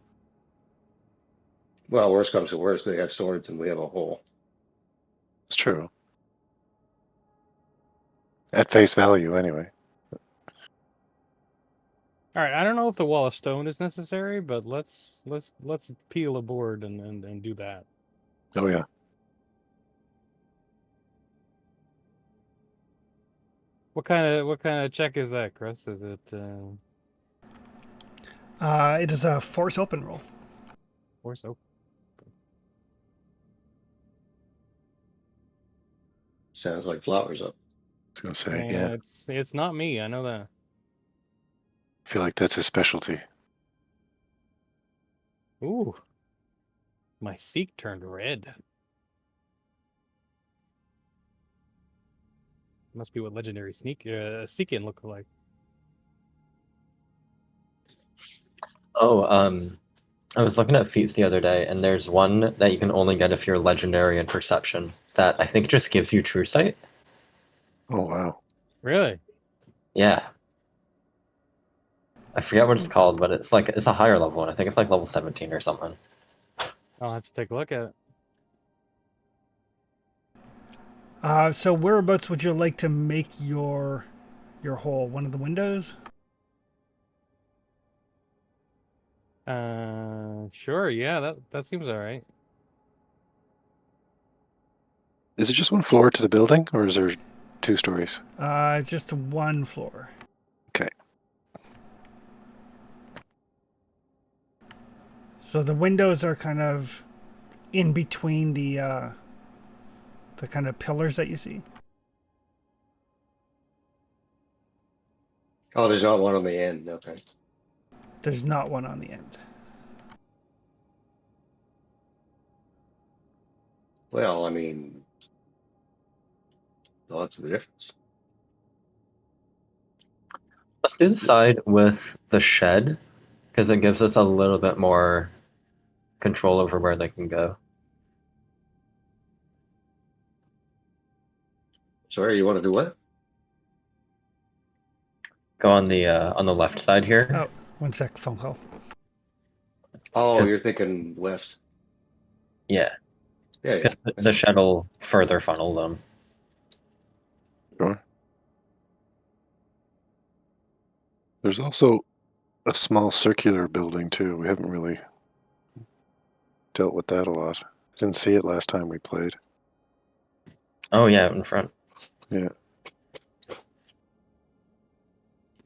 Well, worst comes to worst, they have swords and we have a hole. It's true. At face value, anyway. All right, I don't know if the wall of stone is necessary, but let's peel a board and do that. Oh, yeah. What kind of check is that, Chris? Is it It is a force open roll. force open? Sounds like flowers up. I was going to say, yeah. It's not me. I know that. I feel like that's his specialty. Ooh, my seek turned red. Must be what legendary seek-in look like. Oh, I was looking at feats the other day, and there's one that you can only get if you're legendary in perception. That I think just gives you true sight. Oh, wow. Really? Yeah. I forget what it's called, but it's a higher level one. I think it's like level 17 or something. I'll have to take a look at it. So whereabouts would you like to make your hole? One of the windows? Sure. Yeah, that seems all right. Is it just one floor to the building, or is there 2 stories? Just one floor. Okay. So the windows are kind of in between the kind of pillars that you see. Oh, there's not one on the end. Okay. There's not one on the end. Well, I mean, what's the difference? Let's do the side with the shed, because it gives us a little bit more control over where they can go. Sorry, you want to do what? Go on the left side here. Oh, one sec, phone call. Oh, you're thinking west. Yeah, Yeah, yeah. 'cause the shed will further funnel them. Sure. There's also a small circular building, too. We haven't really dealt with that a lot. Didn't see it last time we played. Oh yeah, out in front. Yeah.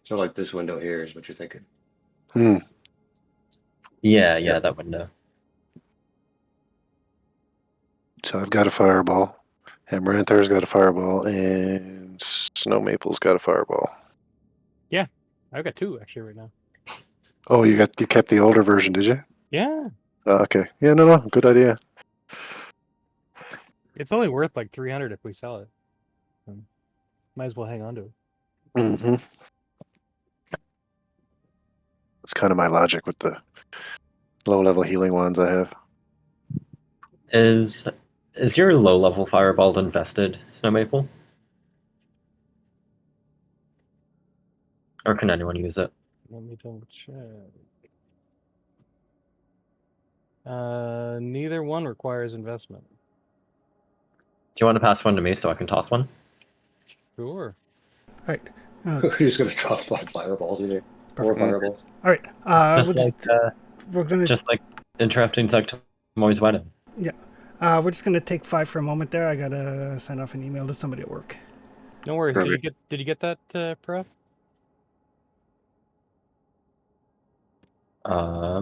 So like this window here is what you're thinking. Hmm. Yeah, that window. So I've got a fireball. Amaranthar's got a fireball, and Snow Maple's got a fireball. I've got 2 actually right now. Oh, you kept the older version, did you? Yeah, Okay. Yeah, no, good idea. it's only worth like 300 if we sell it. Might as well hang on to it. Mm-hmm. That's kind of my logic with the low-level healing wands I have. Is your low level fireball invested, Snow Maple? Or can anyone use it? Let me double check. Neither one requires investment. Do you want to pass one to me so I can toss one? Sure. All right. You're just gonna drop 5 fireballs in there. 4 Perfect. fireballs. All right. We're gonna Just like interrupting Moy's wedding. we're just gonna take 5 for a moment there. I gotta send off an email to somebody at work. No worries. Perfect. Did you get that, Prep? I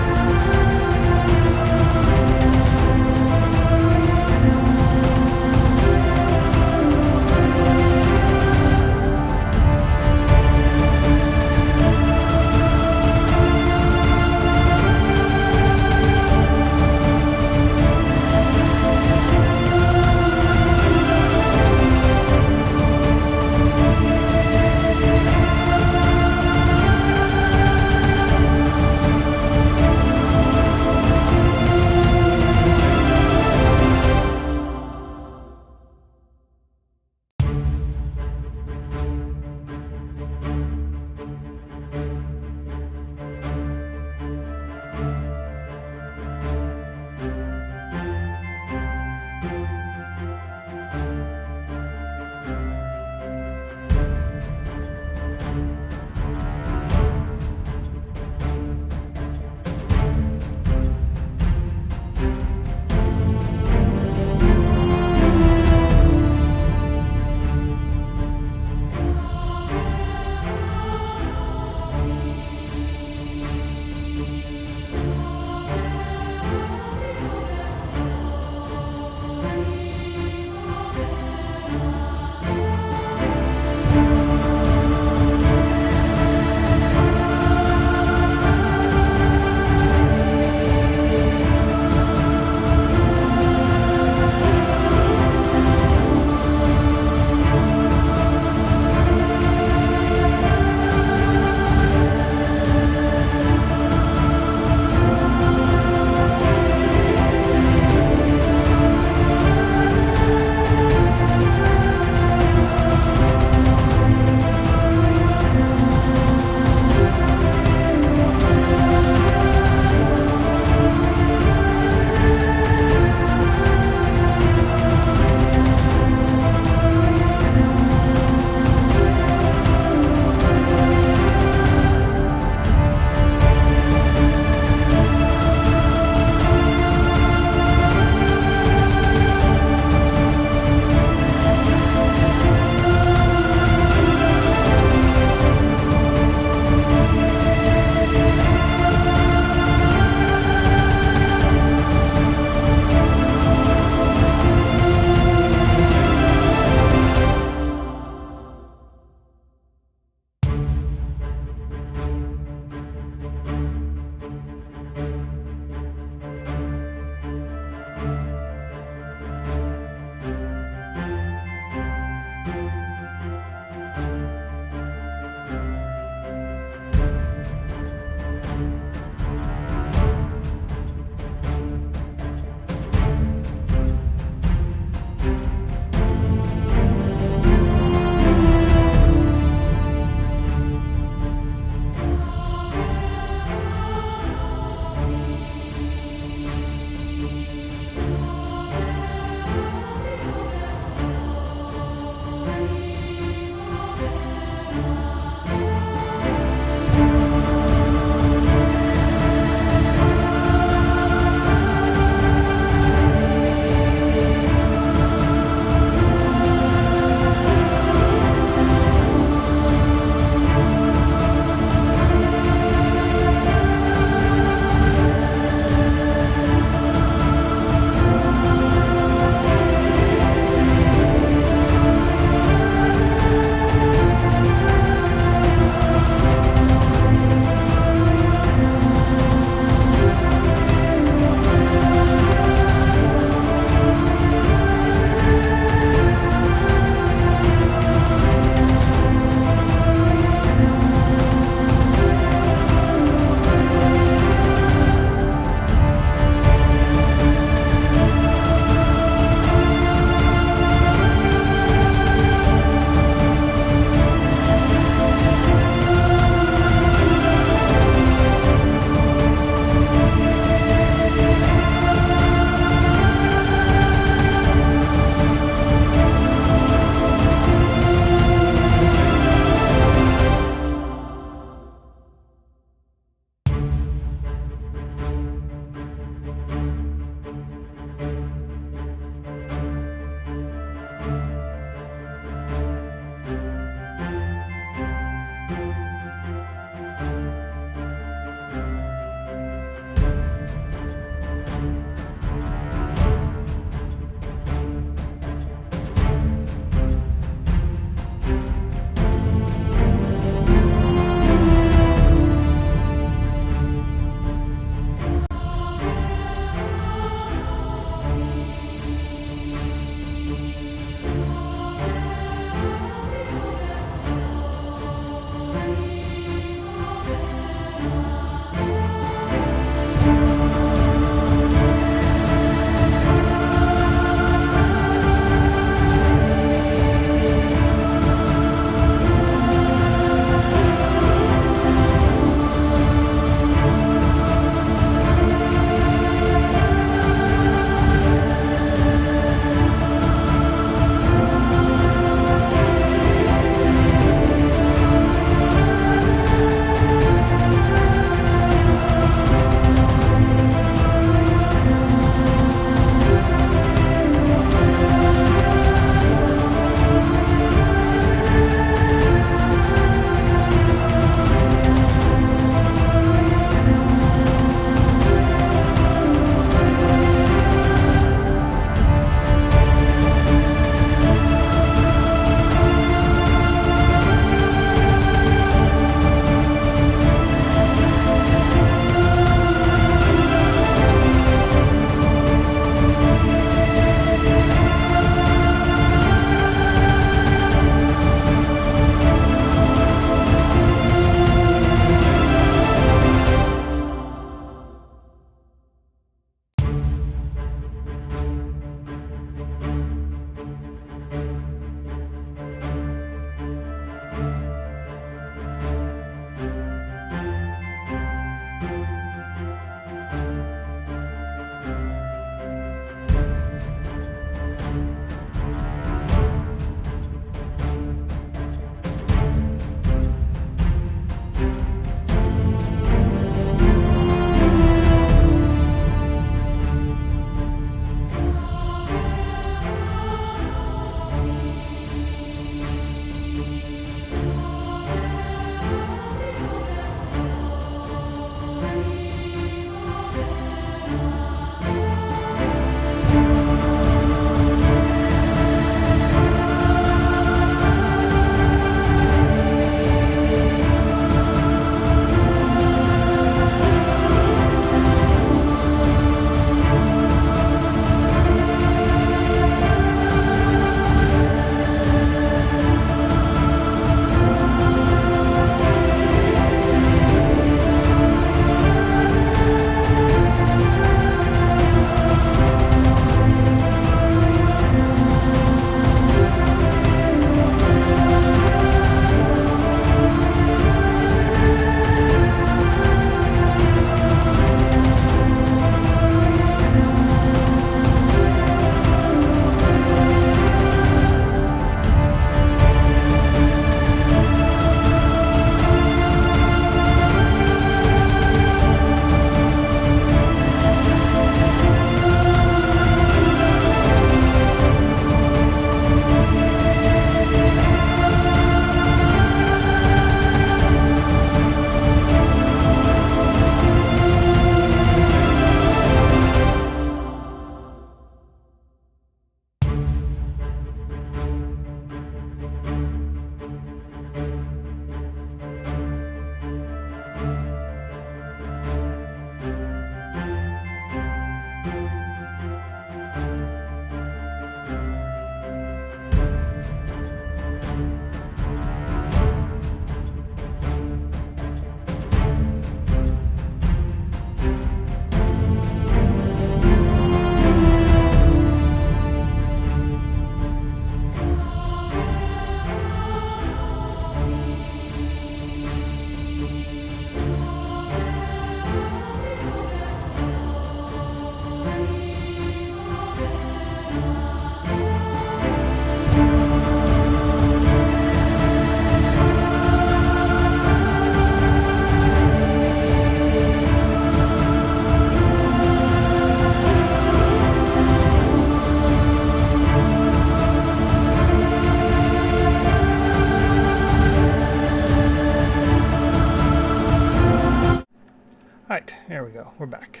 we go. We're back.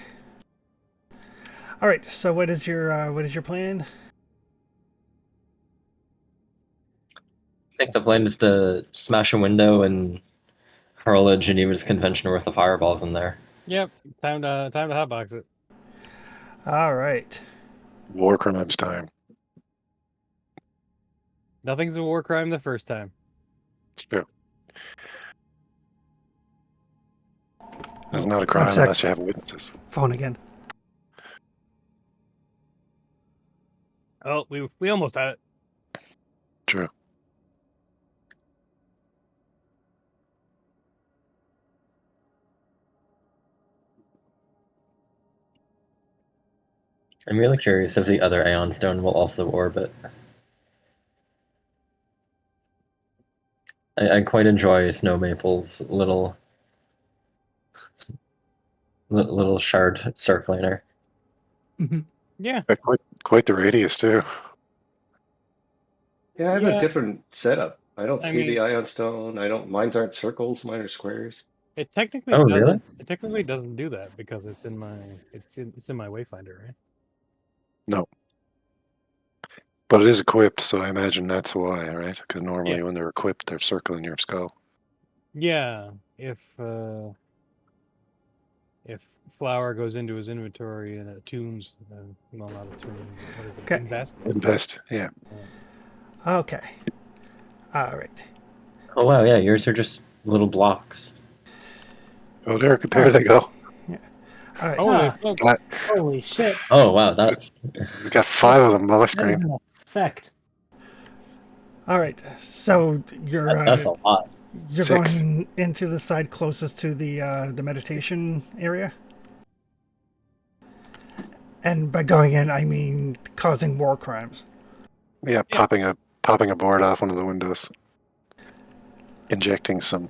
All right. So what is your plan? I think the plan is to smash a window and hurl a Geneva's Convention worth of fireballs in there. Yep. Time to hotbox it. All right. War crimes time. Nothing's a war crime the first time. It's true. It's Oh, not a one crime sec. unless you have witnesses. Phone again. Oh, we almost had it. True. I'm really curious if the other Aeon Stone will also orbit. I quite enjoy Snow Maple's little shard circulator. Yeah. Quite the radius too. Yeah, I have Yeah. a different setup. I don't I see the mean- ion stone. Mines aren't circles. Mine are squares. It technically Oh, doesn't. really? It technically doesn't do that because it's in my Wayfinder, right? No. But it is equipped, so I imagine that's why, right? Because normally Yeah. when they're equipped, they're circling your skull. Yeah. If Flower goes into his inventory and attunes, well, not attune. What is it? Okay. Invest, yeah. Okay. All right. Oh wow, yeah, yours are just little blocks. Oh, there they go. All right. Holy Ah. smoke. Holy shit! Oh wow, that's You got 5 of them on my That is screen. an effect. All right. So you're that's a lot. you're 6. going into the side closest to the meditation area. And by going in, I mean causing war crimes. Yeah, popping a board off one of the windows. Injecting some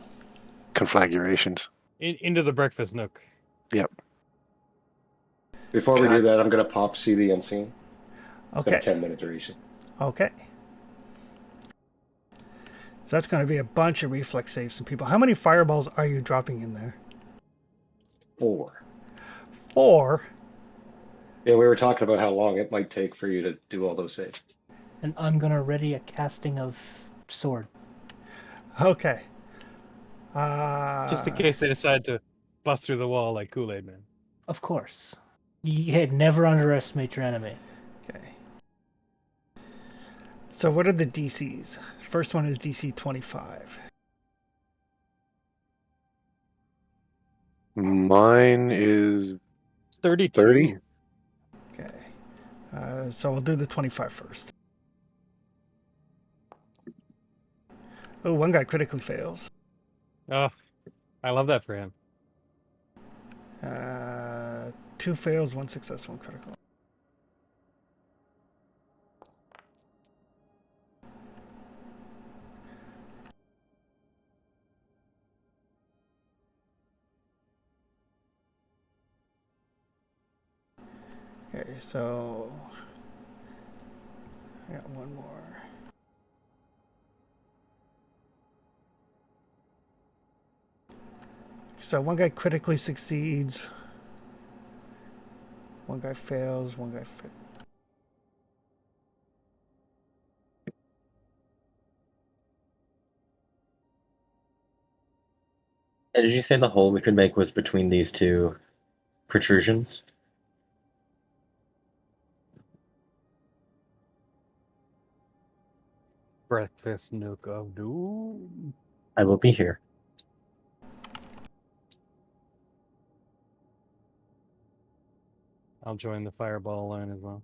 conflagrations. Into the breakfast nook. Yep. Before we God. do that, I'm going to pop See the Unseen. It's got a Okay. 10-minute duration. Okay. So that's going to be a bunch of reflex saves from people. How many fireballs are you dropping in there? 4. 4. Yeah, we were talking about how long it might take for you to do all those saves. And I'm gonna ready a casting of sword. Okay. Just in case they decide to bust through the wall like Kool-Aid Man. Of course. You never underestimate your enemy. Okay. So what are the DCs? First one is DC 25. Mine is 32. 30. Okay. So we'll do the 25 first. Oh, one guy critically fails. Oh, I love that for him. 2 fails, 1 success, 1 critical. Okay, so I got one more. So one guy critically succeeds. One guy fails, one guy fails. And did you say the hole we could make was between these two protrusions? Breakfast nook of doom. I will be here. I'll join the fireball line as well.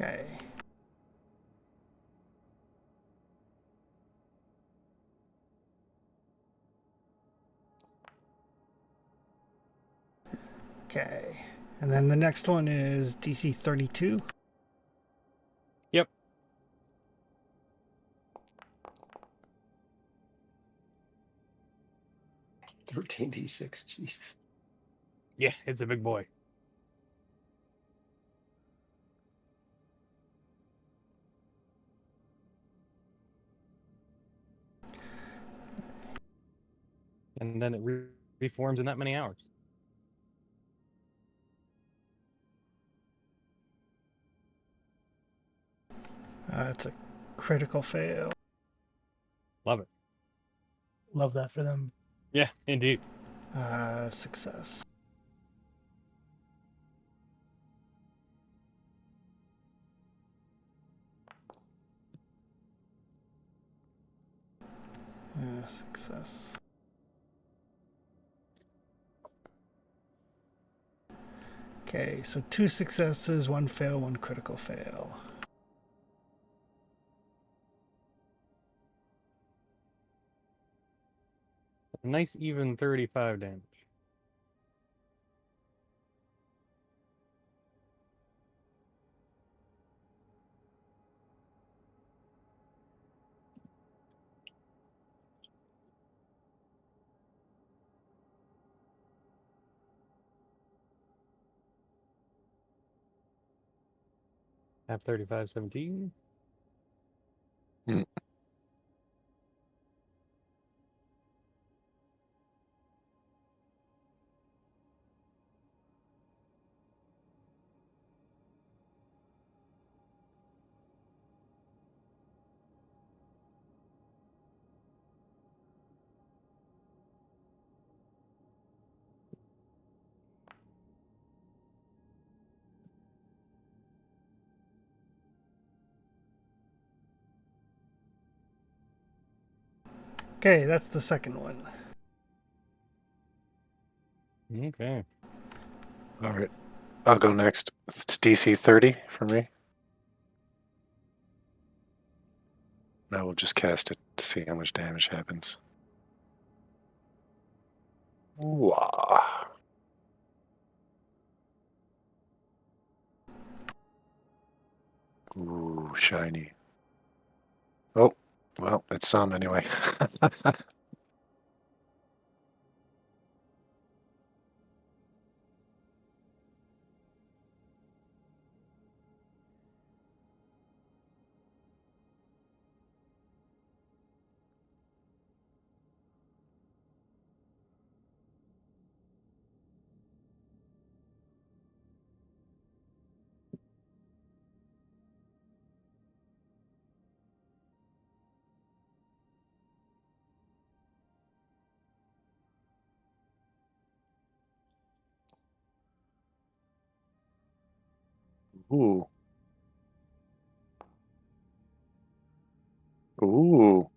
Okay. Okay. And then the next one is DC 32. Yep. 13d6. Jeez. Yeah, it's a big boy. And then it reforms in that many hours. It's a critical fail. Love it. Love that for them. Yeah, indeed. Success. Success. Okay, so 2 successes, 1 fail, 1 critical fail. A nice even 35 damage. Have 35, 17. Hmm. Okay, that's the second one. Okay. All right. I'll go next. It's DC 30 for me. I will just cast it to see how much damage happens. Ooh, ah. Ooh, shiny. Oh, well, it's some anyway. Ooh. Ooh.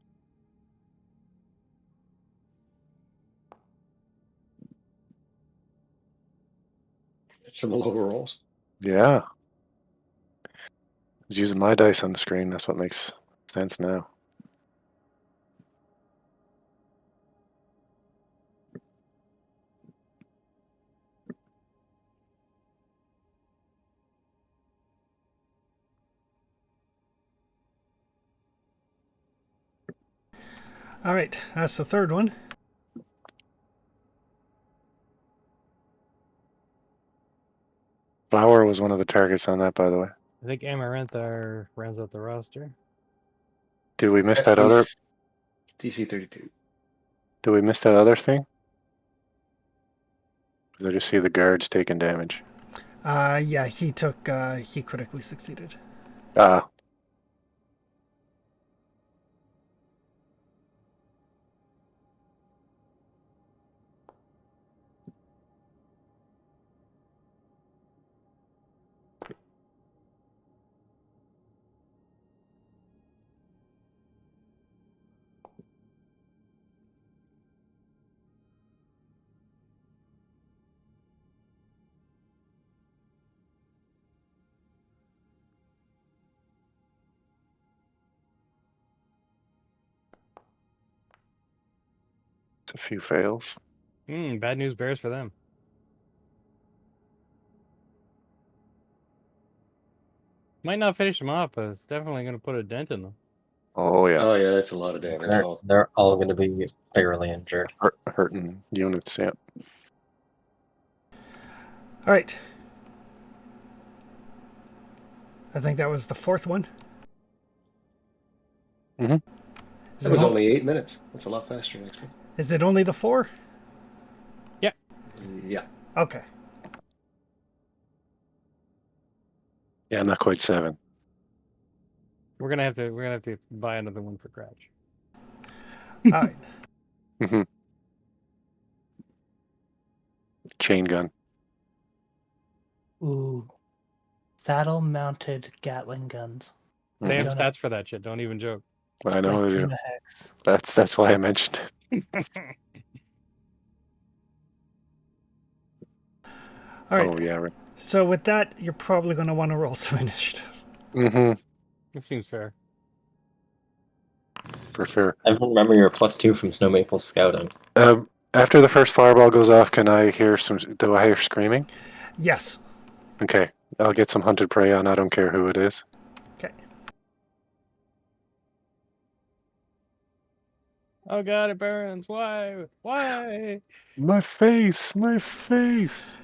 Some lower rolls. Yeah. I was using my dice on the screen. That's what makes sense now. All right, that's the third one. Flower was one of the targets on that, by the way. I think Amaranthar rounds out the roster. Did we miss that other? DC 32. Did we miss that other thing? Did I just see the guards taking damage? Yeah, he critically succeeded. Ah. It's a few fails. Bad news bears for them. Might not finish them off, but it's definitely going to put a dent in them. Oh yeah, Oh yeah, that's a lot of damage. They're all going to be barely injured. hurting units. Yeah. All right. I think that was the fourth one. Mhm. Is That it was on- only 8 minutes. That's a lot faster next week. Is it only the 4? Yeah. Okay. Yeah, not quite 7. We're gonna have to buy another one for Cratch. All right. Hmm. Chain gun. Ooh. Saddle mounted Gatling guns. They have Mhm. stats for that shit. Don't even joke. I know Like they do. Tuna Hex. That's why I mentioned it. All right. Oh yeah, right. So with that, you're probably going to want to roll some initiative. Mm-hmm. It seems fair. For sure. I remember your +2 from Snow Maple scouting. After the first fireball goes off, can I hear some? Do I hear screaming? Yes. Okay, I'll get some hunted prey on. I don't care who it is. Okay. Oh god, it burns. Why? Why? My face, my face.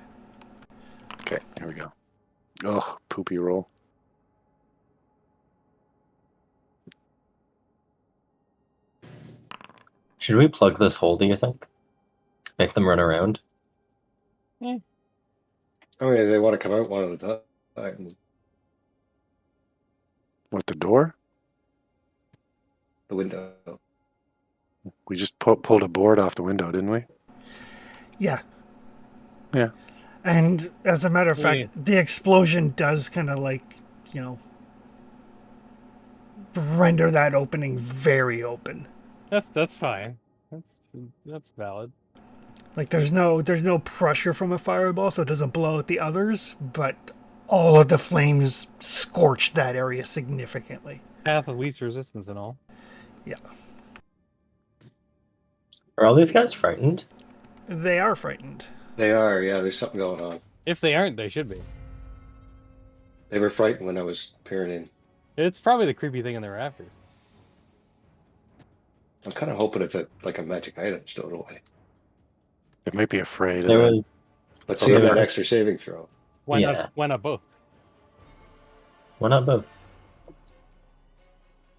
Okay, here we go. Oh, poopy roll. Should we plug this hole, do you think? Make them run around? Oh yeah, they want to come out one at a time. What, the door? The window. We just pulled a board off the window, didn't we? Yeah. Yeah. And as a matter of fact, Yeah. the explosion does kind of like, you know, render that opening very open. That's fine. That's valid. Like there's no pressure from a fireball, so it doesn't blow out the others, but all of the flames scorch that area significantly. Path of least resistance and all. Yeah. Are all these guys frightened? They are frightened. They are, yeah, there's something going on. If they aren't, they should be. They were frightened when I was peering in. It's probably the creepy thing in their rafters. I'm kind of hoping it's like a magic item stowed away. It might be afraid of There that. was Let's Oh, see there that are. extra saving throw. Why Yeah. not? Why not both? Why not both?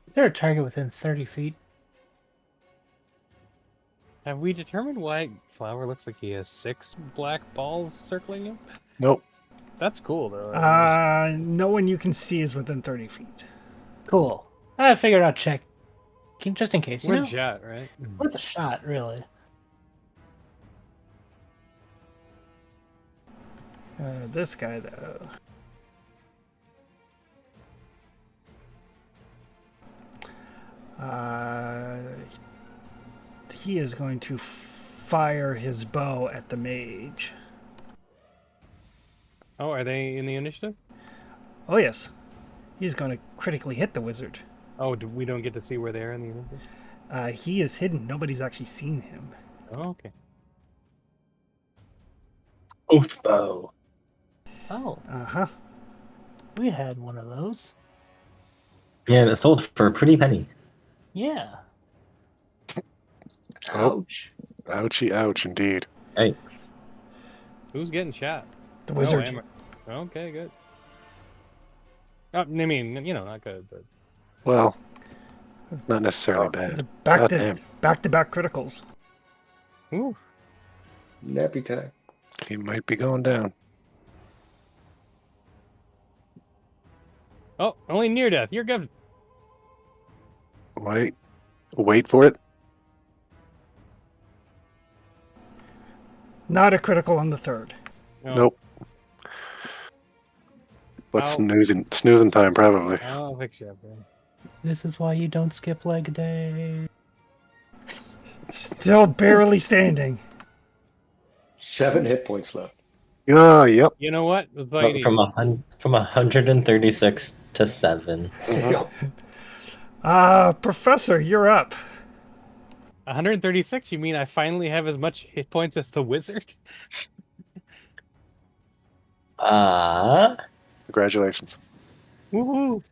Is there a target within 30 feet? Have we determined why Flower looks like he has 6 black balls circling him? Nope. That's cool though. No one you can see is within 30 feet. Cool. I figured I'd check. Just in case, you Worth know? a shot, right? Worth a shot, really. This guy, though. He is going to fire his bow at the mage. Oh, are they in the initiative? Oh, yes. He's going to critically hit the wizard. Oh, we don't get to see where they are in the initiative? He is hidden. Nobody's actually seen him. Oh, okay. Oath bow. Oh, Uh-huh. we had one of those. Yeah, and it sold for a pretty penny. Yeah. Oh. Ouch. Ouchie, ouch, indeed. Thanks. Who's getting shot? The wizard. Oh, Amber. Okay, good. I mean, you know, not good, but Well, not necessarily bad. Back-to-back criticals. ooh, Nappy time. He might be going down. oh, only near death. You're good. Wait for it. Not a critical on the third. No. Nope. What's Ow. snoozing time, probably. I'll fix you up, man. This is why you don't skip leg day. Still barely standing. 7 hit points left. Oh, yep. You know what? That's all you From need. from 136 to 7. Professor, you're up. 136? You mean I finally have as much hit points as the wizard? Congratulations. Woohoo!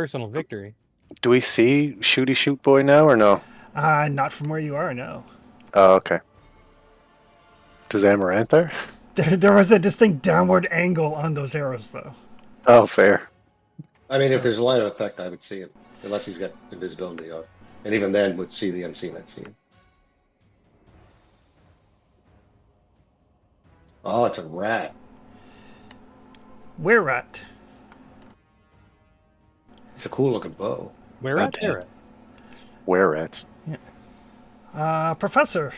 personal victory. Do we see Shooty Shoot Boy now or no? Not from where you are, no. Oh, okay. Does Amaranth there? There was a distinct downward angle on those arrows, though. Oh, fair. I mean, if there's a line of effect, I would see it, unless he's got invisibility on, and even then would see the unseen. I'd see him. Oh, it's a rat. Where at? It's a cool looking bow. Where at? Okay. There. Where at? Professor.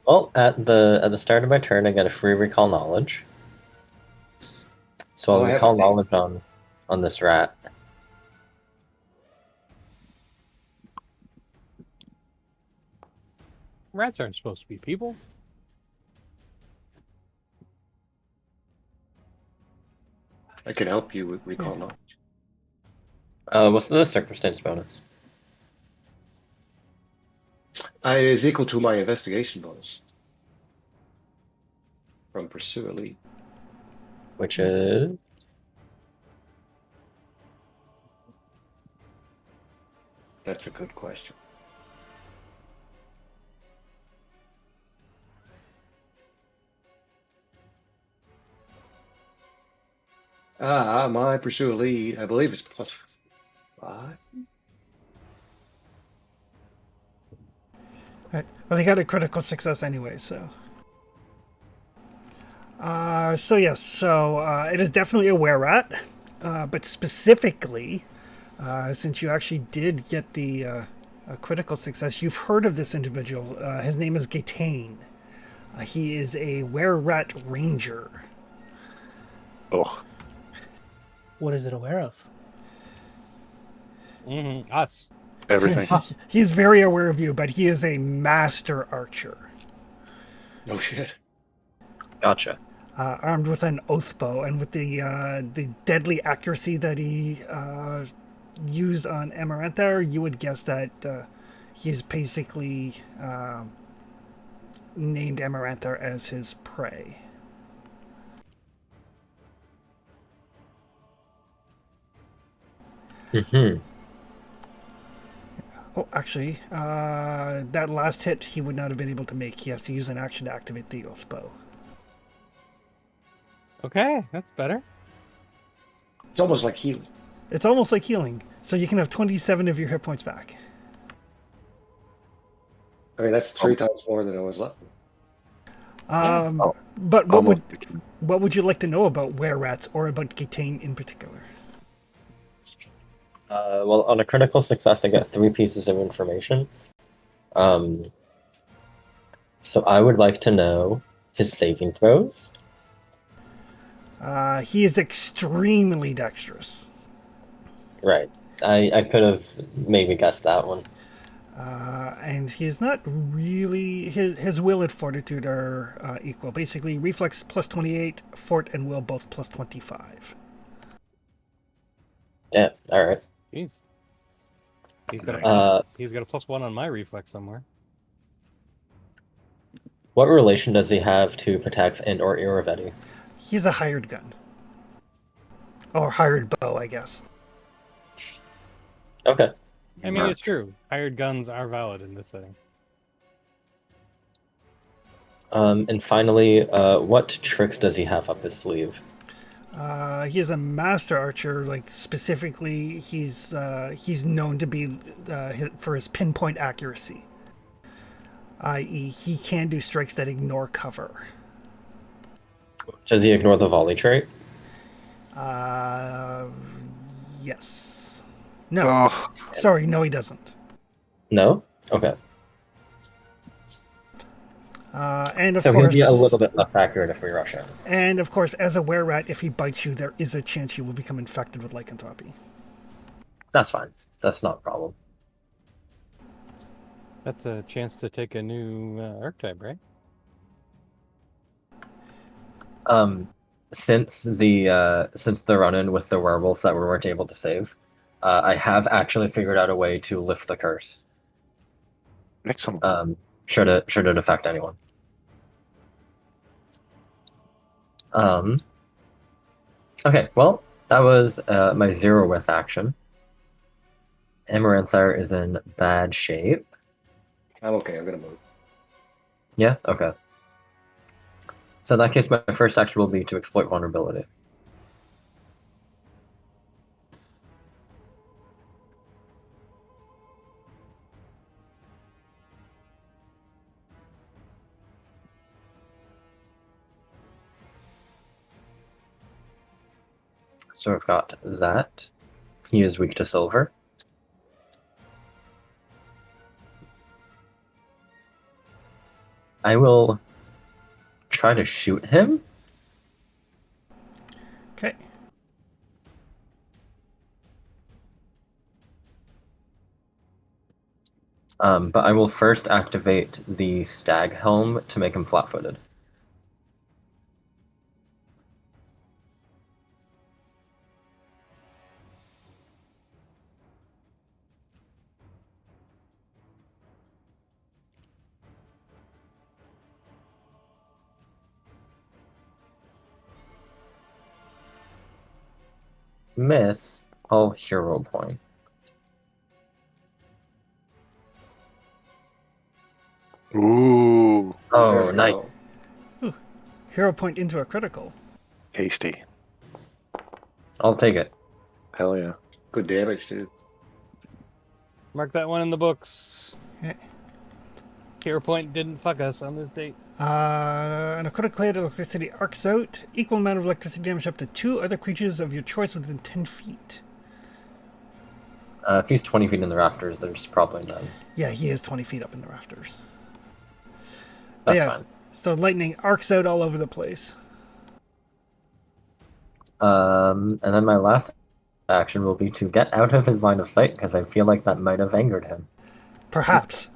Well, at the start of my turn, I get a free recall knowledge. So Oh, I'll I have recall a thing. knowledge on this rat. Rats aren't supposed to be people. I can help you with recall knowledge. What's the circumstance bonus? It is equal to my investigation bonus from Pursue Elite. Which is That's a good question. My Pursue Elite, I believe it's +5. Right. Well, he got a critical success anyway, so. It is definitely a were-rat, but specifically, since you actually did get the a critical success, you've heard of this individual. His name is Gatain. He is a were-rat ranger. Oh, What is it aware of? Us. everything. He is very aware of you, but he is a master archer. No shit. gotcha. Armed with an oath bow and with the deadly accuracy that he used on Amarantha, you would guess that he's basically named Amarantha as his prey. Mm-hmm. Oh, actually, that last hit he would not have been able to make. He has to use an action to activate the oath bow. Okay, that's better. It's almost like healing. It's almost like healing, so you can have 27 of your hit points back. I mean, that's 3 times more than I was left. But what would you like to know about were-rats or about Gatain in particular? Well, on a critical success, I get 3 pieces of information. So I would like to know his saving throws. He is extremely dexterous. Right. I could have maybe guessed that one. And he is not really... His will and fortitude are equal. Basically, reflex plus 28, fort and will both plus 25. Yeah, alright. Jeez. He's got a +1 on my reflex somewhere. What relation does he have to Patax and or Iravetti? He's a hired gun. Or hired bow, I guess. Okay. I mean, it's true. Hired guns are valid in this setting. And finally, what tricks does he have up his sleeve? He is a master archer. Like specifically, he's known to be for his pinpoint accuracy. I.e., he can do strikes that ignore cover. Does he ignore the volley trait? Yes. No. Oh, Sorry, no, he doesn't. No? Okay. And of So he'll course, be a little bit less accurate if we rush in. And of course, as a were-rat, if he bites you, there is a chance you will become infected with lycanthropy. That's fine. That's not a problem. That's a chance to take a new archetype, right? Since the run-in with the werewolf that we weren't able to save, I have actually figured out a way to lift the curse. excellent. Should it affect anyone. Okay, well, That was my 0th action. Amaranthar is in bad shape. I'm okay. I'm gonna move. Yeah? Okay. So in that case, my first action will be to exploit vulnerability. So I've got that. He is weak to silver. I will try to shoot him. Okay. But I will first activate the stag helm to make him flat-footed. Miss, I'll hero point. Ooh, Oh, There we nice. go. Hero point into a critical. hasty. I'll take it. Hell yeah. Good damage too. Mark that one in the books. Okay. Hero point didn't fuck us on this date. And a critical hit, electricity arcs out. Equal amount of electricity damage up to 2 other creatures of your choice within 10 feet. If he's 20 feet in the rafters, there's probably none. Yeah, he is 20 feet up in the rafters. That's yeah, fine. so lightning arcs out all over the place. And then my last action will be to get out of his line of sight, because I feel like that might have angered him. Perhaps.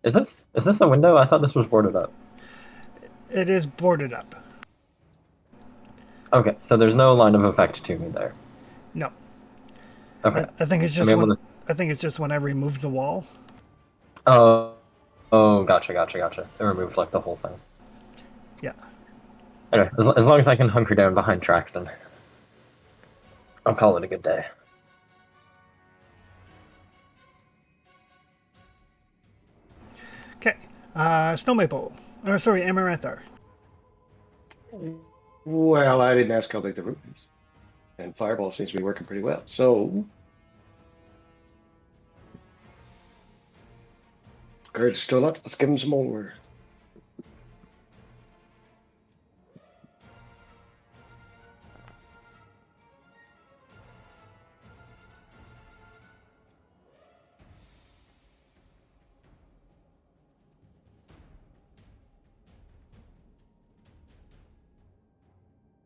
Is this a window? I thought this was boarded up. It is boarded up. Okay, so there's no line of effect to me there. No. Okay. I think it's just I'm able when I think it's just when I remove the wall. Oh, gotcha. It removed like the whole thing. Yeah. Anyway, as long as I can hunker down behind Traxton, I'll call it a good day. Okay. Snow Maple. Or sorry, Amaranthar. Well, I didn't ask how big the room is, and Fireball seems to be working pretty well. So, guards are still up. Let's give him some more.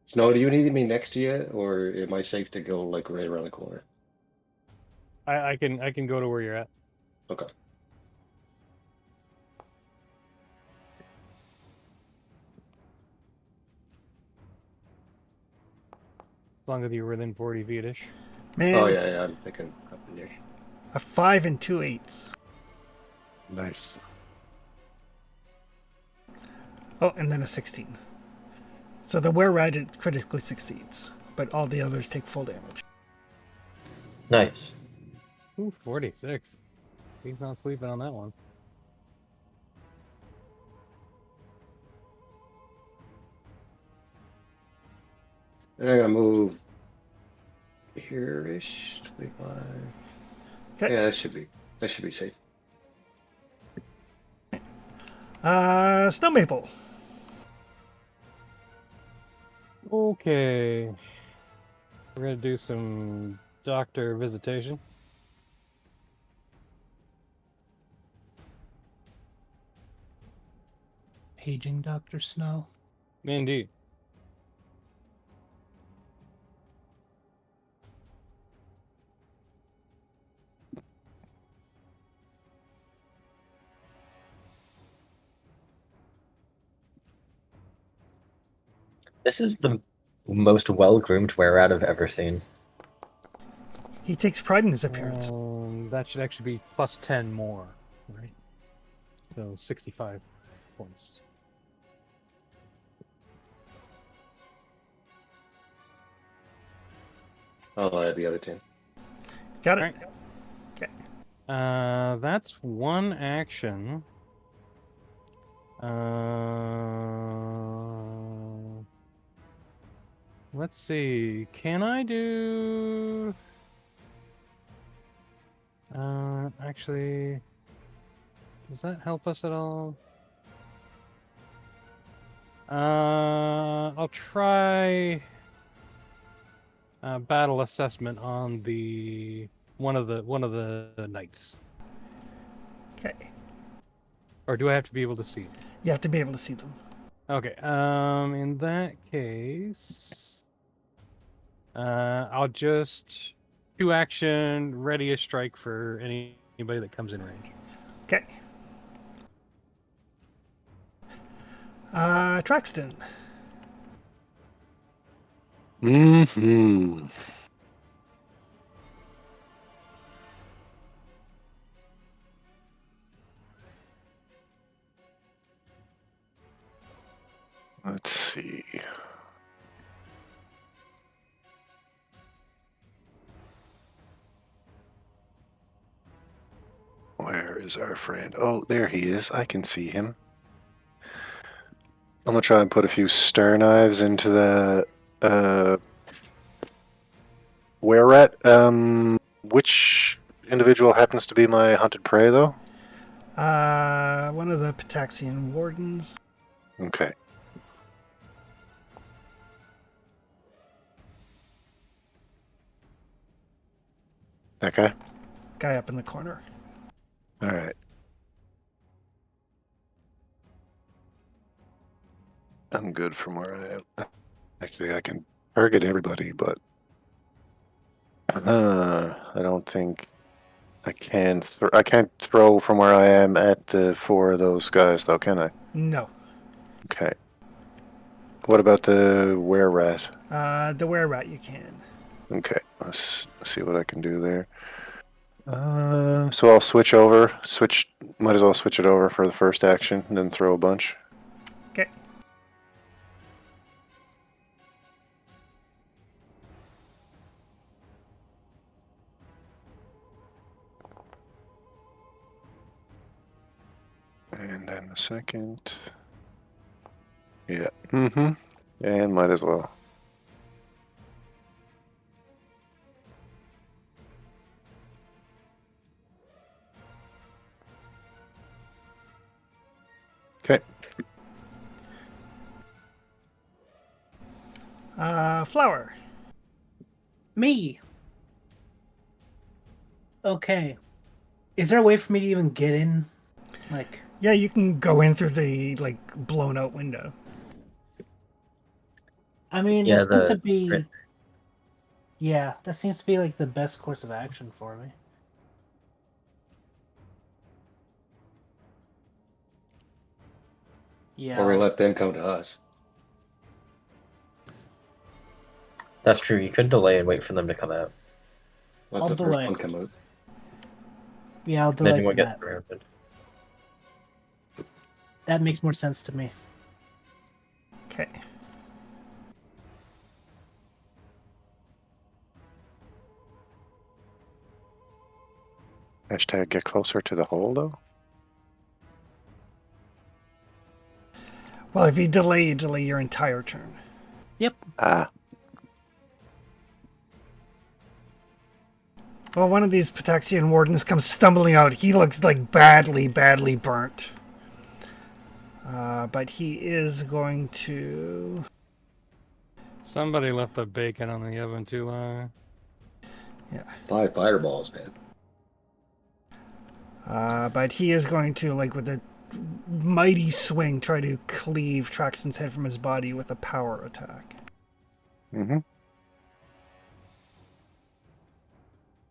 Snow, do you need me next to you, or am I safe to go like right around the corner? I can go to where you're at. Okay. As long as you're within 40 feet-ish. Man, Oh yeah, I'm thinking up in there. a 5 and 2 8s. Nice. Oh, and then a 16. So the were-rat critically succeeds, but all the others take full damage. Nice. Ooh, 46. He's not sleeping on that one. And I'm gonna move here-ish, 25. Okay. Yeah, that should be safe. Snow Maple. Okay. We're gonna do some doctor visitation. Paging Dr. Snow. Indeed. This is the most well-groomed were-rat I've ever seen. He takes pride in his appearance. That should actually be plus 10 more, right? So 65 points. I'll add the other 10. Got it. Right. Okay. That's one action. Let's see. Can I do? Actually, does that help us at all? I'll try battle assessment on the one of the knights. Okay. Or do I have to be able to see? You have to be able to see them. Okay. In that case, I'll just 2-action, ready a strike for anybody that comes in range. Okay. Traxton. Mm-hmm. Let's see. Where is our friend? Oh, there he is. I can see him. I'm gonna try and put a few star knives into the were-rat. Which individual happens to be my hunted prey, though? One of the Pataxian wardens. Okay. That guy? Guy up in the corner. All right. I'm good from where I am. Actually, I can target everybody, but I don't think I can. I can't throw from where I am at the 4 of those guys, though, can I? No. Okay. What about the were-rat? The were-rat you can. Okay, let's see what I can do there. So I'll switch over. Might as well switch it over for the first action, and then throw a bunch. Okay. And then the second. Yeah. Mm-hmm. And might as well. Okay. Flower. Me. Okay. Is there a way for me to even get in? Like, Yeah, you can go in through the blown out window. I mean, Yeah, that seems to the be. Yeah, that seems to be like the best course of action for me. Yeah. Or we let them come to us. that's true. You could delay and wait for them to come out. Let I'll the delay. first one come out. Yeah, I'll Then delay you won't to get that. surrounded. That makes more sense to me. Okay. Hashtag get closer to the hole, though. Well, if you delay your entire turn. Yep. Ah. Well, one of these Pataxian wardens comes stumbling out. He looks like badly burnt. But he is going to... Somebody left the bacon on the oven too long. Yeah. 5 fireballs, man. But he is going to, with a mighty swing, try to cleave Traxton's head from his body with a power attack. Mm-hmm.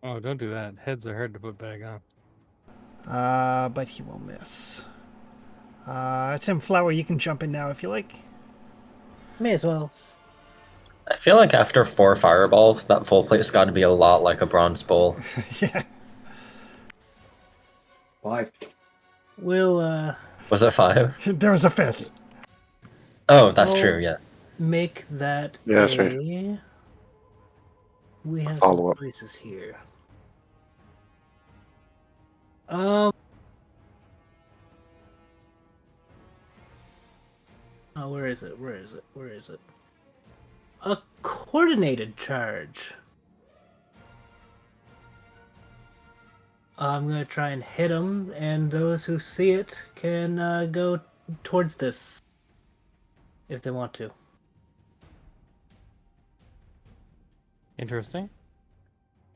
Oh, don't do that. Heads are hard to put back on. But he will miss. It's him, Flower. You can jump in now if you like. May as well. I feel like after 4 fireballs, that full plate's got to be a lot like a bronze bowl. Yeah. 5. We'll Was it 5? There was a 5th. Oh, that's I'll true. Yeah. make that Yeah, that's right. We have some Follow up. choices here. Oh, where is it? Where is it? Where is it? A coordinated charge. I'm gonna try and hit him, and those who see it can go towards this if they want to. Interesting.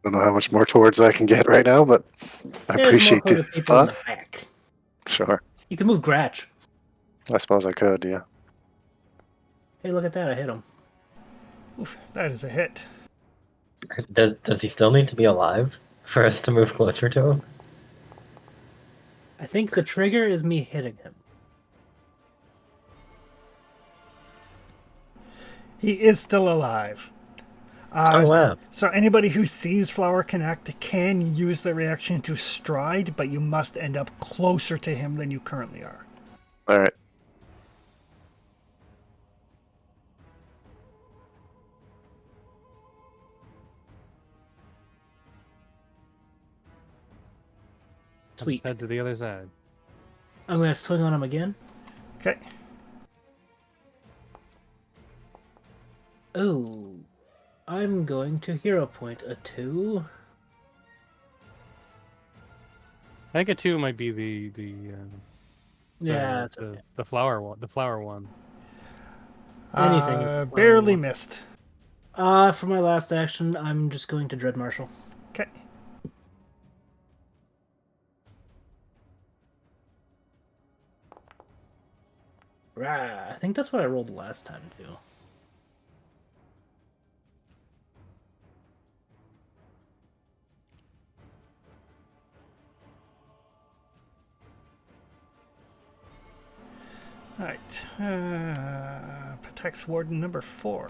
I don't know how much more towards I can get right now, but I There's more appreciate the towards the people in thought. the back. Sure. You can move Gratch. I suppose I could, yeah. Hey, look at that! I hit him. Oof, that is a hit. Does he still need to be alive for us to move closer to him? I think the trigger is me hitting him. He is still alive. Oh wow. So anybody who sees Flower Connect can use the reaction to stride, but you must end up closer to him than you currently are. All right. Sweet. Head to the other side. I'm gonna swing on him again. Okay. Oh, I'm going to hero point a 2. I think a 2 might be Yeah, that's the, okay. the flower one. The flower one. Anything is a Barely one. missed. For my last action, I'm just going to Dread Marshal. Okay. Rah, I think that's what I rolled last time too. All right. Protects Warden number 4.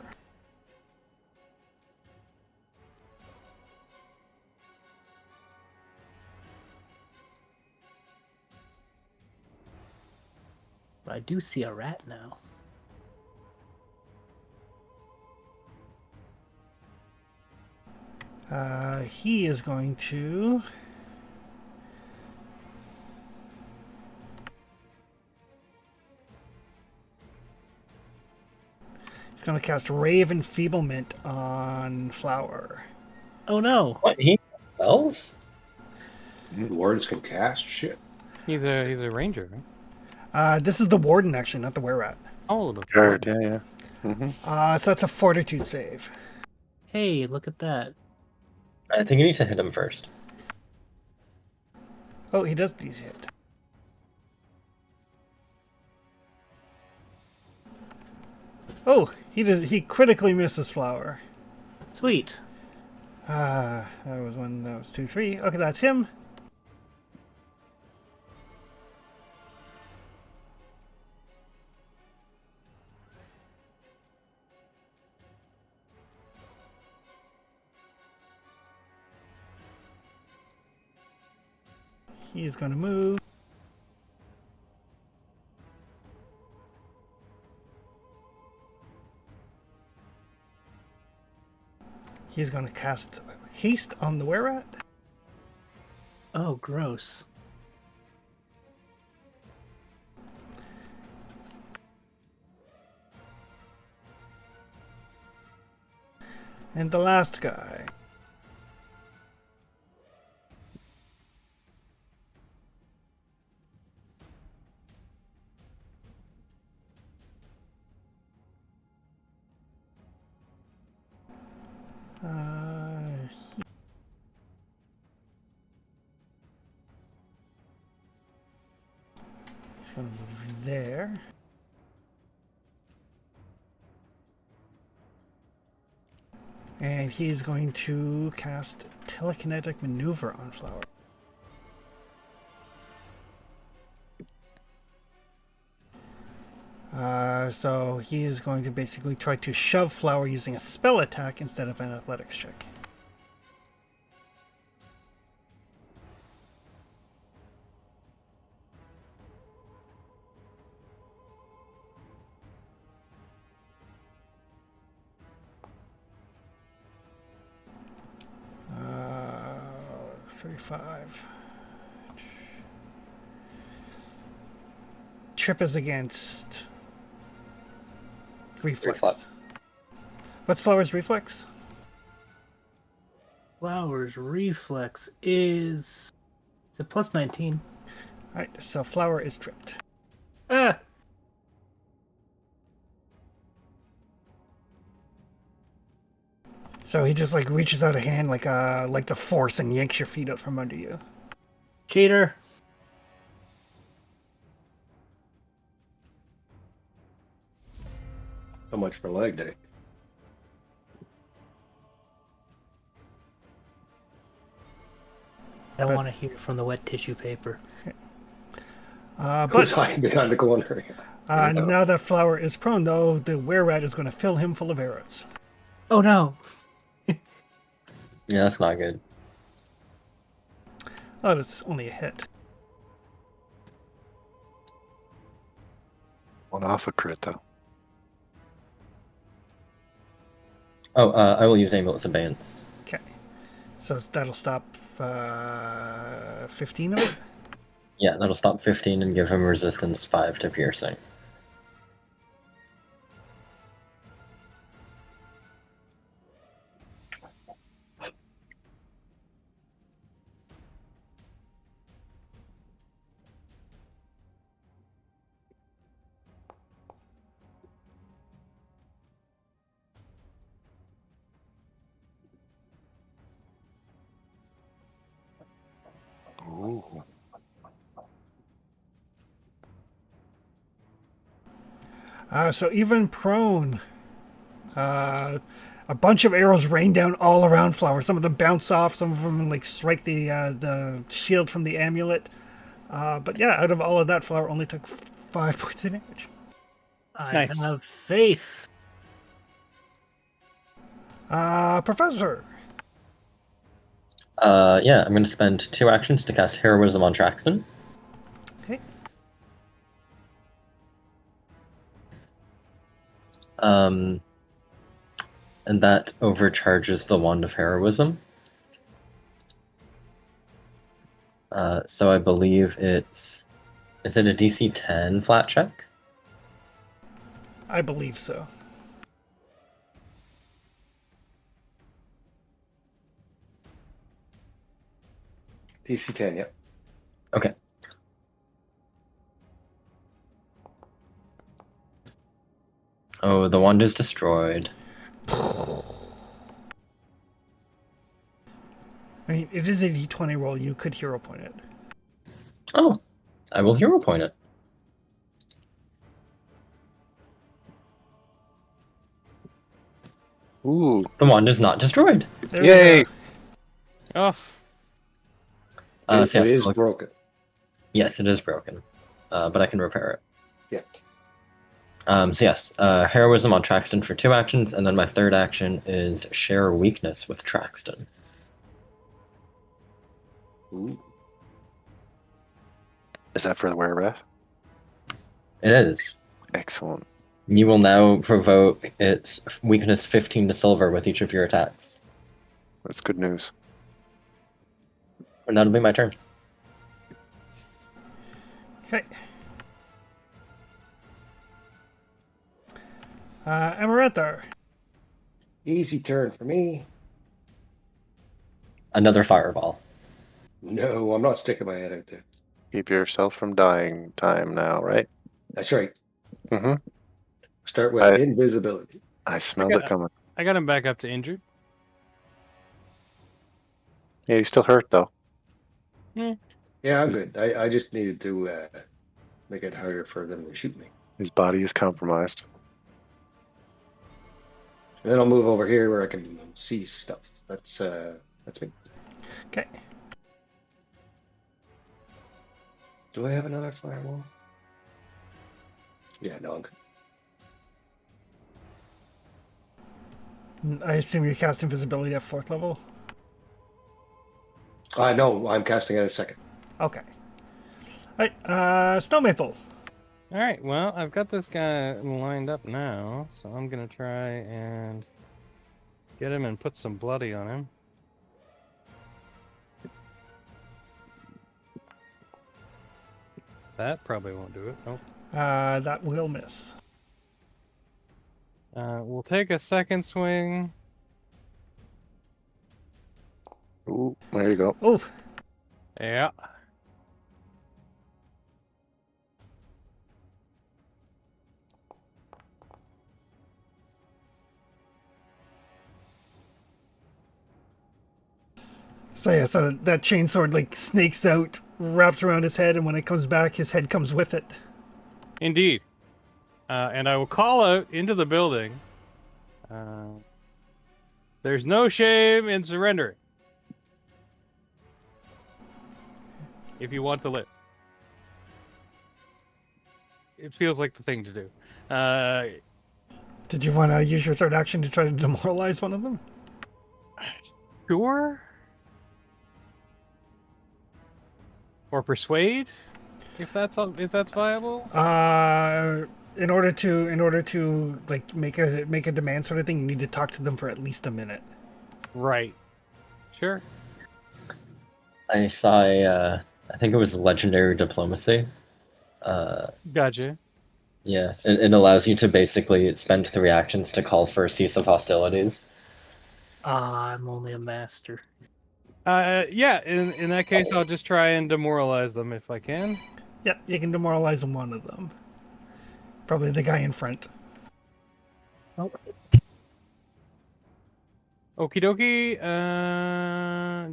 But I do see a rat now. He is going to... He's going to cast Ray of Enfeeblement on Flower. Oh no! What, he spells? Wards can cast shit. He's a ranger, right? This is the Warden, actually, not the Were-Rat. Oh, the Guard, yeah. Mm-hmm. So that's a Fortitude save. Hey, look at that. I think you need to hit him first. Oh, he does need hit. Oh, he critically misses Flower. Sweet. That was 1, that was 2, 3. Okay, that's him. He's going to move. He's going to cast Haste on the Were-Rat. Oh, gross. And the last guy. He's going to move there. And he's going to cast Telekinetic Maneuver on Flower. So he is going to basically try to shove Flower using a spell attack instead of an athletics check. 35. Trip is against reflex. Reflex. What's Flower's reflex? Flower's reflex is a plus 19. All right, so Flower is tripped. Ah! So he just like reaches out a hand like the Force and yanks your feet out from under you. Cheater! So much for leg day. I want to hear from the wet tissue paper. But Who's hiding behind the corner? now that Flower is prone, though, the were-rat is going to fill him full of arrows. Oh no! Yeah, that's not good. Oh, that's only a hit. One off a crit, though. Oh, I will use Amulet's Abeyance. Okay. So that'll stop 15 of it? Yeah, that'll stop 15 and give him resistance 5 to piercing. Ooh. So even prone, a bunch of arrows rain down all around Flower. Some of them bounce off. Some of them like strike the shield from the amulet. But yeah, out of all of that, Flower only took 5 points of damage. I Nice. have faith. Professor. Yeah, I'm going to spend 2 actions to cast Heroism on Traxton. Okay. And that overcharges the Wand of Heroism. So I believe is it a DC 10 flat check? I believe so. DC 10, yep. Okay. Oh, the wand is destroyed. I mean, it is a d20 roll. You could hero point it. Oh, I will hero point it. Ooh. The wand is not destroyed. There we Yay! go. Oh, It So yes, is broken. yes, it is broken, but I can repair it. Yeah. So yes, Heroism on Traxton for 2 actions, and then my third action is Share Weakness with Traxton. Ooh. Is that for the were-rat? It is. Excellent. You will now provoke its weakness 15 to silver with each of your attacks. That's good news. And that'll be my turn. Okay. Amaranthar. Easy turn for me. Another fireball. No, I'm not sticking my head out there. Keep yourself from dying time now, right? That's right. Mm-hmm. Start with I- invisibility. I smelled it coming. I got him back up to injured. Yeah, he's still hurt, though. Yeah, I'm good. I just needed to make it harder for them to shoot me. His body is compromised. And then I'll move over here where I can see stuff. That's me. Okay. Do I have another firewall? Yeah, no, I'm good. I assume you cast invisibility at 4th level. No, I'm casting it a second. Okay. All right. Snow Maple. All right, well, I've got this guy lined up now, so I'm gonna try and get him and put some bloody on him. That probably won't do it. Nope. That will miss. We'll take a second swing. Ooh, there you go. Oh, Yeah. so yeah, so that chainsword like snakes out, wraps around his head, and when it comes back, his head comes with it. Indeed. And I will call out into the building. There's no shame in surrendering. If you want to live. It feels like the thing to do. Did you want to use your third action to try to demoralize one of them? Sure. Or persuade, if that's viable. In order to like make a demand sort of thing, you need to talk to them for at least a minute. Right. Sure. I saw I think it was legendary diplomacy. Gotcha. Yeah, it allows you to basically spend 3 actions to call for a cease of hostilities. I'm only a master. Yeah. In that case, I'll just try and demoralize them if I can. Yeah, you can demoralize one of them. Probably the guy in front. Oh, Okie dokie.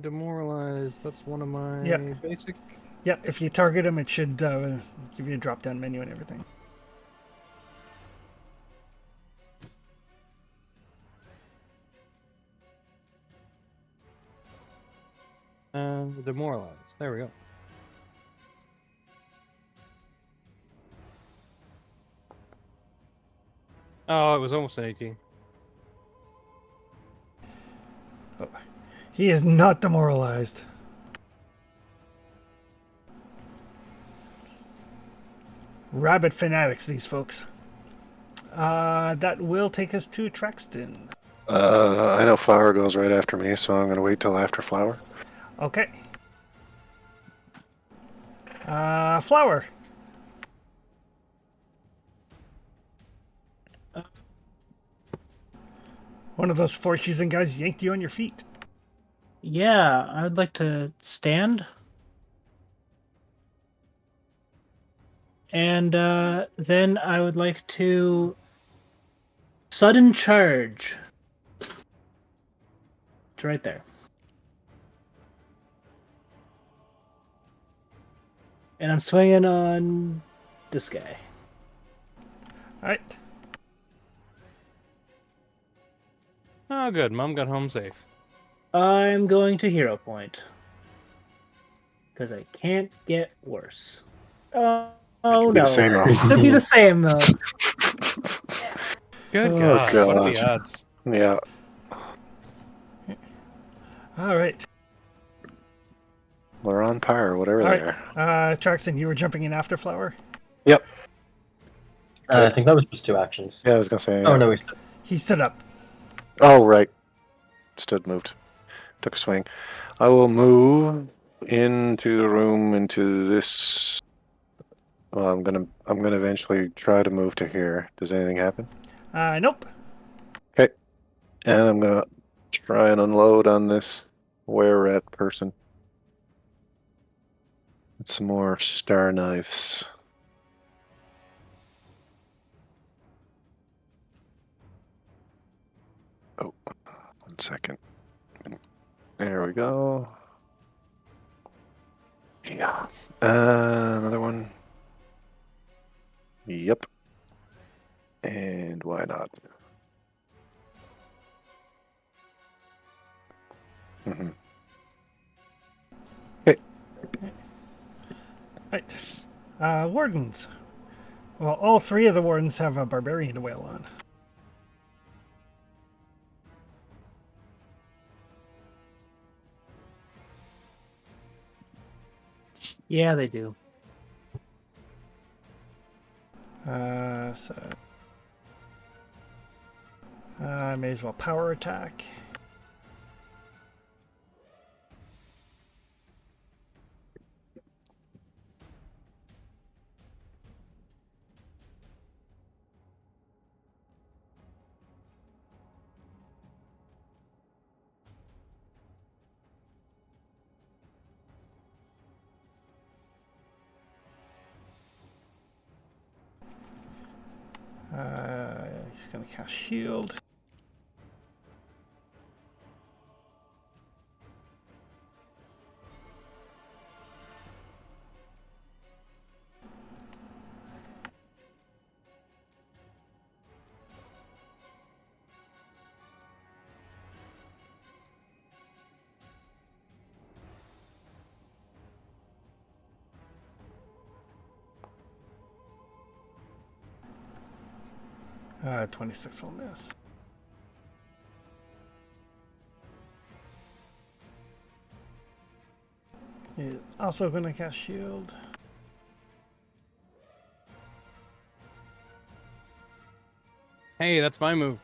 Demoralize. That's one of my Yeah. basic. Yeah, if you target him, it should give you a drop-down menu and everything. Demoralize. There we go. Oh, it was almost an 18. He is not demoralized. Rabbit fanatics, these folks. That will take us to Traxton. I know Flower goes right after me, so I'm going to wait till after Flower. Okay. Flower. One of those force-using guys yanked you on your feet. yeah, I would like to stand. And then I would like to sudden charge. It's right there. And I'm swinging on this guy. All right. Oh, good. Mom got home safe. I'm going to hero point. Because I can't get worse. Oh Be no. the same, though. Could be the same though. Good Oh, God. What are God. the odds? Yeah. All right. We're on par, whatever All they right. are. Traxton, you were jumping in after Flower? Yep. I think that was just 2 actions. Yeah, I was going to say. Oh Yeah. no, He stood up. Oh, right. Stood, moved. Took a swing. I will move into the room, into this. Well, I'm gonna eventually try to move to here. Does anything happen? Nope. Okay. And I'm gonna try and unload on this were-rat person. With some more star knives. Oh, 1 second. There we go. Yeah. Another one. Yep. And why not? Mm-hmm. Okay. Right. Wardens. Well, all 3 of the wardens have a barbarian to wail on. Yeah, they do. So I may as well power attack. He's going to cast shield. Uh, 26 will miss. He's also going to cast shield. Hey, that's my move.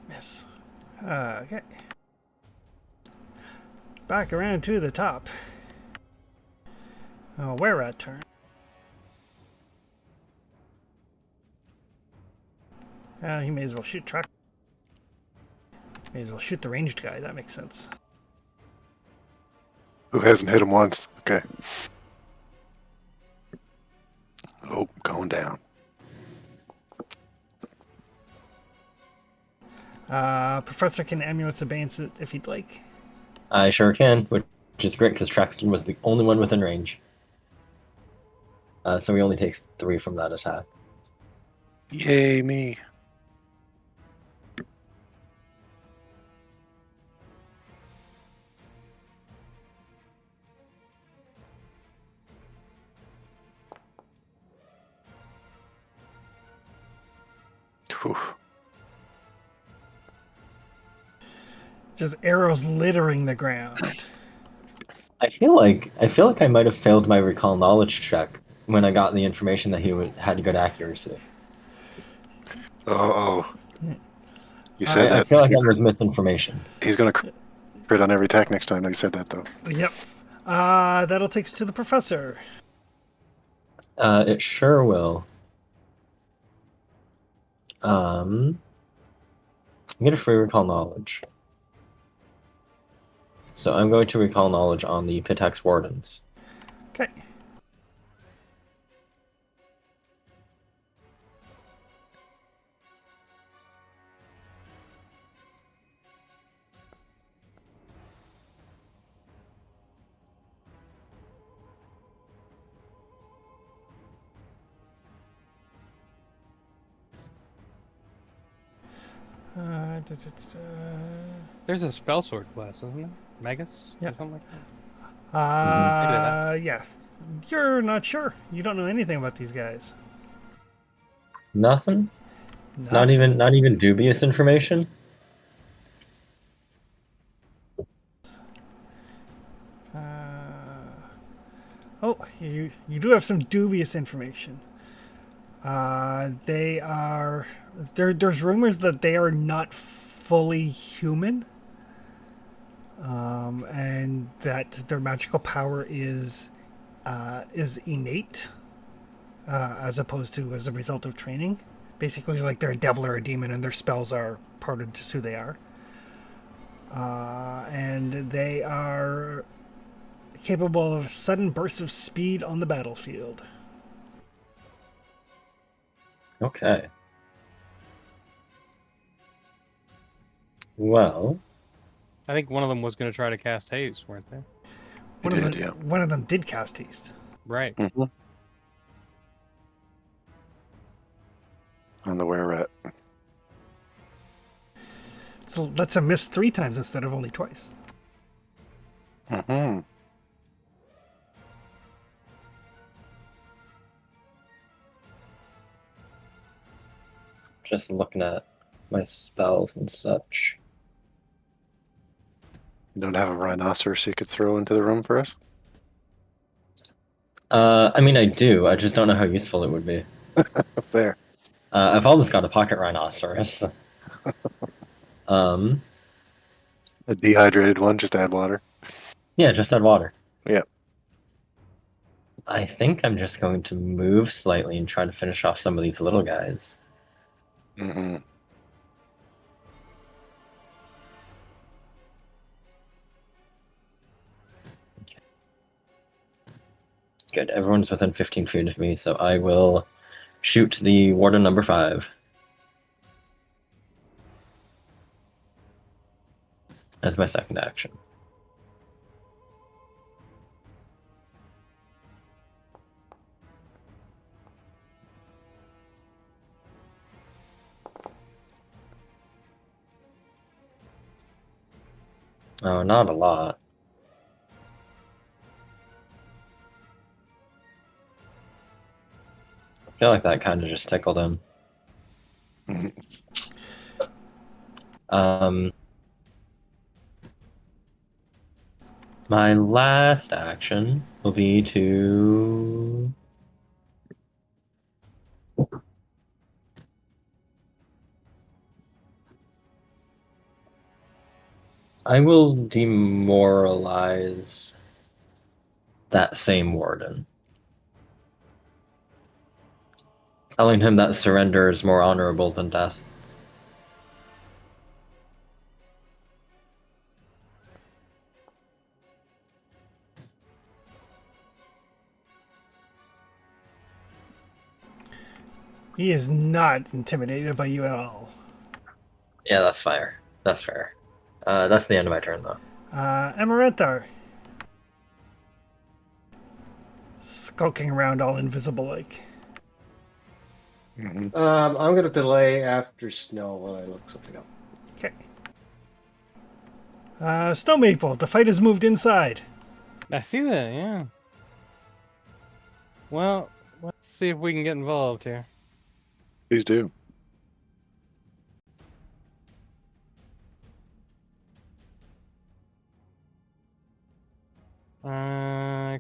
Miss. Okay. Back around to the top. Oh, we're at turn. He may as well shoot track. May as well shoot the ranged guy. That makes sense. Who hasn't hit him once? Okay. Oh, going down. Professor can Amulets Abeyance it if he'd like. I sure can, which is great because Traxton was the only one within range. So he only takes 3 from that attack. Yay, me. Whew. Just arrows littering the ground. I feel like I might have failed my recall knowledge check when I got the information that he had good accuracy. Oh. You said I that. feel like that was misinformation. He's going to crit on every attack next time. No, you said that, though. Yep. That'll take us to the professor. It sure will. Get a free recall knowledge. So I'm going to recall knowledge on the Pitax Wardens. Okay. There's a spell sword class, isn't there? Magus? Yeah. Or something like that? Yeah. You're not sure. You don't know anything about these guys. Nothing? Not Nothing. even dubious information? Oh, you do have some dubious information. There's rumors that they are not fully human, and that their magical power is innate, as opposed to as a result of training. Basically, like they're a devil or a demon, and their spells are part of just who they are. And they are capable of sudden bursts of speed on the battlefield. Okay. Well, I think one of them was going to try to cast haste, weren't they? One of them did cast haste. Right. Mm-hmm. On the were-rat. So that's a miss 3 times instead of only twice. Mm-hmm. just looking at my spells and such. You don't have a rhinoceros you could throw into the room for us? I mean, I do. I just don't know how useful it would be. Fair. I've always got a pocket rhinoceros. A dehydrated one, just add water. Yeah, just add water. Yeah. I think I'm just going to move slightly and try to finish off some of these little guys. Mm-hmm. Good. Everyone's within 15 feet of me, so I will shoot the warden number 5 as my second action. Oh, not a lot. I feel like that kind of just tickled him. My last action will be to... I will demoralize that same warden, telling him that surrender is more honorable than death. He is not intimidated by you at all. Yeah, that's fair. That's fair. That's the end of my turn, though. Amaranthar. Skulking around all invisible like. Mhm. I'm going to delay after snow while I look something up. Okay. Snow Maple, the fight has moved inside. I see that, yeah. Well, let's see if we can get involved here. Please do.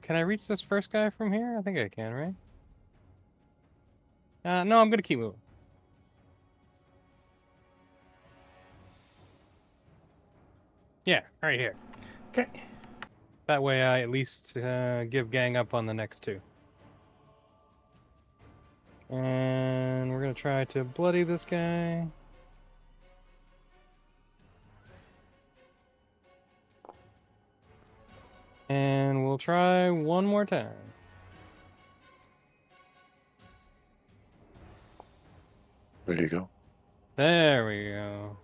Can I reach this first guy from here? I think I can, right? No, I'm gonna keep moving. Yeah, right here. Okay. That way I at least give gang up on the next two. And we're gonna try to bloody this guy. And we'll try one more time. There you go. There we go.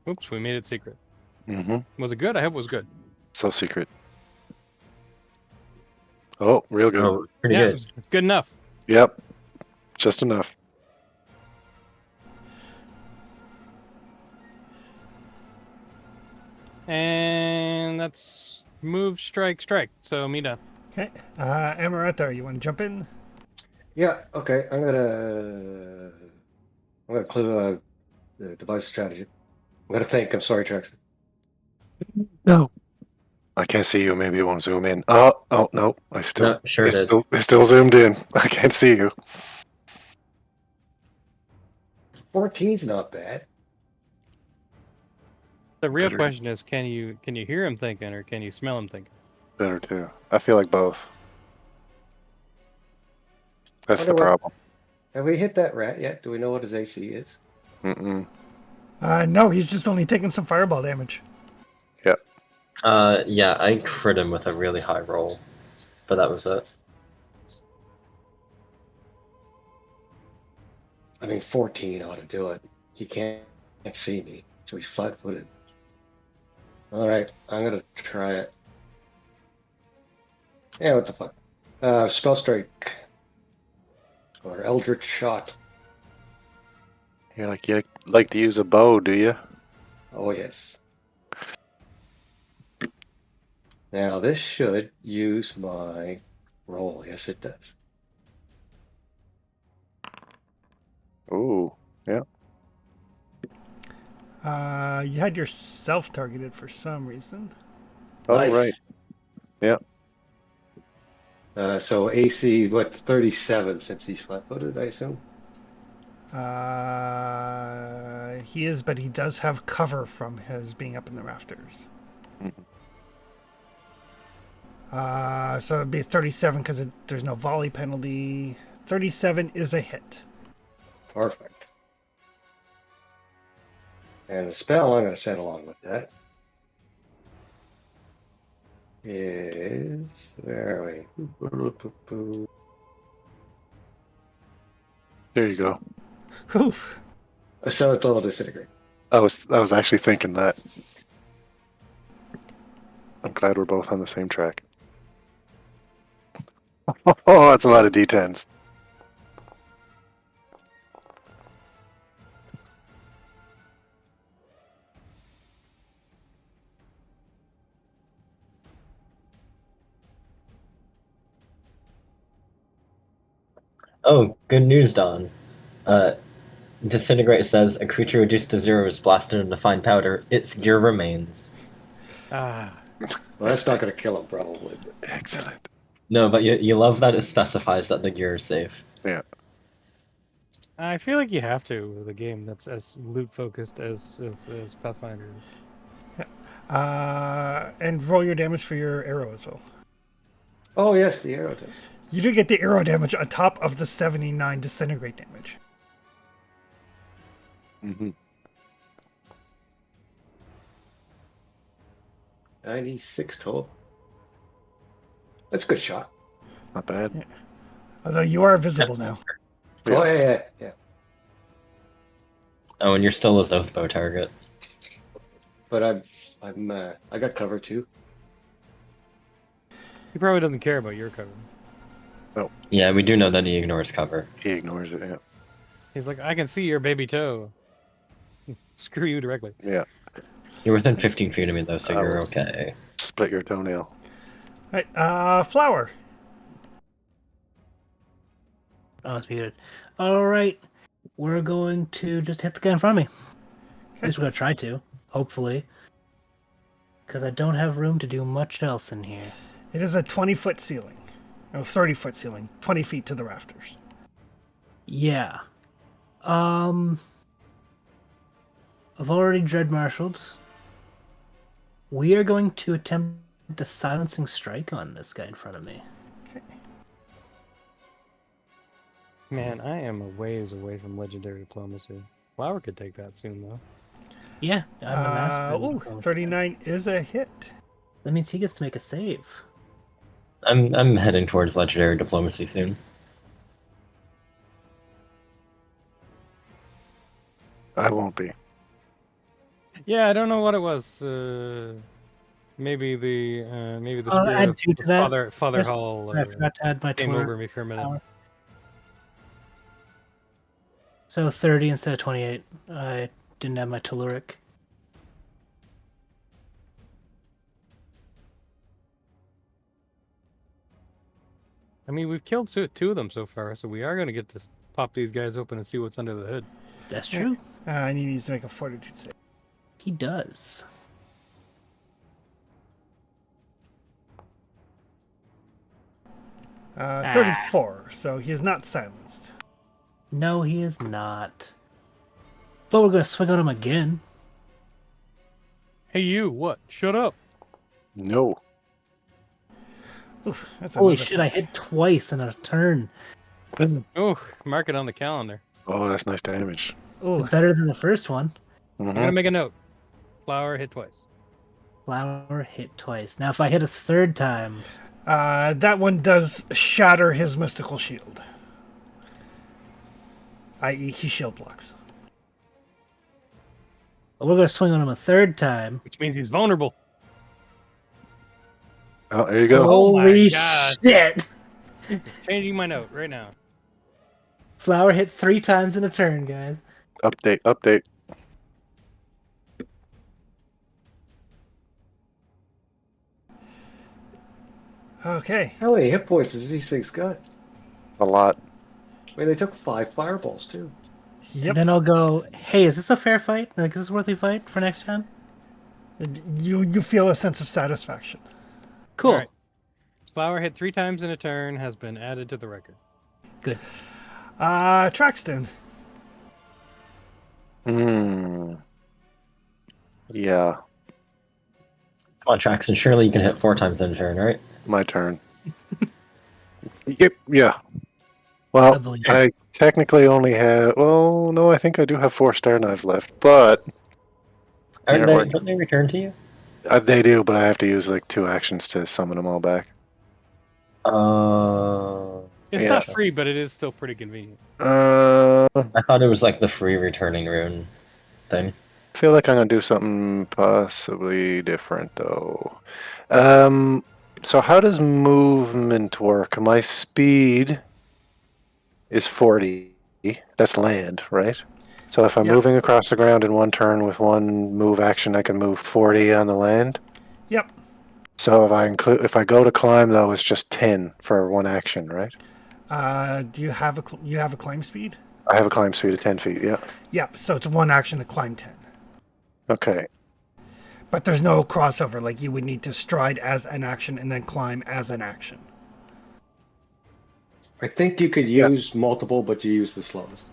Oops, we made it secret. Mm-hmm. Was it good? I hope it was good. So secret. Oh, real good. Oh, pretty Yeah, good. it was good enough. Yep. Just enough. And that's move, strike, strike. So me done. Okay. Amaranthar, you want to jump in? Yeah, okay. I'm gonna clue the device strategy. I'm gonna think. I'm sorry, Trax. No. I can't see you. Maybe it won't zoom in. Oh no. No, sure it is. It's still zoomed in. I can't see you. 14's not bad. The real Better. question is, can you hear him thinking, or can you smell him thinking? Better too. I feel like both. That's the Wonder what- problem. Have we hit that rat yet? Do we know what his AC is? Mm-mm. No, he's just only taking some fireball damage. Yeah, I crit him with a really high roll, but that was it. I mean, 14 ought to do it. He can't see me, so he's flat-footed. All right, I'm gonna try it. Yeah, what the fuck? Spell strike or Eldritch shot. You like to use a bow, do you? Oh yes. Now this should use my roll. Yes, it does. Ooh. Yeah. You had yourself targeted for some reason. Oh Nice. right. Yeah. So AC, what, 37 since he's flat-footed, I assume? He is, but he does have cover from his being up in the rafters. So it'd be 37 because there's no volley penalty. 37 is a hit. Perfect. And the spell, I'm going to set along with that. is where are we? There you go. Oof. A 7th level disintegrate. I was actually thinking that. I'm glad we're both on the same track. Oh, that's a lot of D10s. Oh, good news, Don. Disintegrate says a creature reduced to 0 is blasted into fine powder. Its gear remains. Ah, Well, that's not going to kill him, probably. But Excellent. No, but you love that it specifies that the gear is safe. Yeah. I feel like you have to with a game that's as loot focused as Pathfinder is. And roll your damage for your arrow as well. oh yes, the arrow does. You do get the arrow damage on top of the 79 disintegrate damage. Mm-hmm. 96 total. That's a good shot. Not bad. Yeah. Although you are visible now. Yeah. Oh yeah. Oh, and you're still a Zothbow target. But I got cover too. He probably doesn't care about your cover. Yeah, we do know that he ignores cover. He ignores it. Yeah. He's like, I can see your baby toe. Screw you directly. Yeah. You're within 15 feet of me, though, so I you're was- okay. Split your toenail. Right, Flower. Oh, it's muted. All right, we're going to just hit the guy in front of me. At least we're gonna try to, hopefully, because I don't have room to do much else in here. It is a 20-foot ceiling. No, 30-foot ceiling. 20 feet to the rafters. Yeah. I've already dread marshaled. We are going to attempt a silencing strike on this guy in front of me. Okay. Man, I am a ways away from legendary diplomacy. Flower could take that soon, though. Yeah, I'm a master. of Ooh, diplomacy. 39 is a hit. That means he gets to make a save. I'm heading towards legendary diplomacy soon. I won't be. Yeah, I don't know what it was. Maybe the spirit add of 2 to that. Father Yes, Hall I forgot to add my came tour over me for a minute. power. So 30 instead of 28. I didn't have my telluric. I mean, we've killed two of them so far, so we are going to get to pop these guys open and see what's under the hood. That's true. And he needs to make a fortitude save. He does. Uh, 34, so he is not silenced. No, he is not. But we're going to swing on him again. Hey, you! What? Shut up! No. Oof, that's Holy another shit, I hit twice in a turn. Oh, mark it on the calendar. Oh, that's nice damage. Ooh, Better than the first one. I'm Mhm. gonna make a note. Flower hit twice. Flower hit twice. Now, if I hit a third time, that one does shatter his mystical shield. I.e., he shield blocks. we're going to swing on him a third time. Which means he's vulnerable. Oh, there you go. Oh my Holy God. shit! Changing my note right now. Flower hit 3 times in a turn, guys. Update. Okay. How many hit points does these things got? A lot. I mean, they took 5 fireballs too. Yep. And then I'll go, hey, is this a fair fight? Like, is this a worthy fight for next time? You feel a sense of satisfaction. Cool. All right. Flower hit 3 times in a turn has been added to the record. Good. Traxton. Yeah, Come on, Traxton. Surely you can hit 4 times in a turn, right? my turn. Yep. Yeah. Well, I believe I technically only have. Well, no, I think I do have 4 star knives left, but Aren't Yeah, they, right. don't they return to you? They do, but I have to use like 2 actions to summon them all back. It's Yeah. not free, but it is still pretty convenient. I thought it was like the free returning rune thing. I feel like I'm gonna do something possibly different though. So how does movement work? My speed is 40. That's land, right? So if I'm Yep. moving across the ground in one turn with one move action, I can move 40 on the land. Yep. So if I go to climb though, it's just 10 for one action, right? Do you have a climb speed? I have a climb speed of 10 feet. Yeah. Yep. So it's one action to climb 10. Okay. But there's no crossover. Like you would need to stride as an action and then climb as an action. I think you could use multiple, but you use the slowest.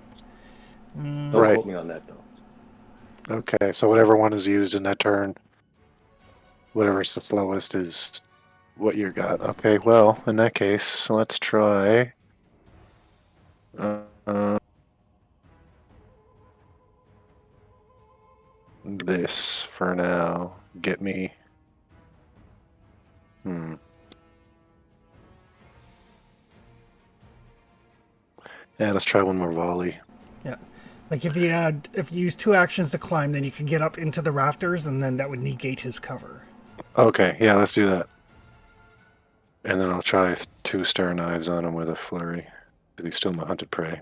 Don't Right. quote me on that though. Okay. So whatever one is used in that turn, whatever's the slowest is what you got. Okay. Well, in that case, let's try. This for now. Get me. Yeah, let's try one more volley. Yeah. Like if you use 2 actions to climb, then you can get up into the rafters, and then that would negate his cover. Okay, yeah, let's do that. And then I'll try 2 star knives on him with a flurry. But he's still my hunted prey.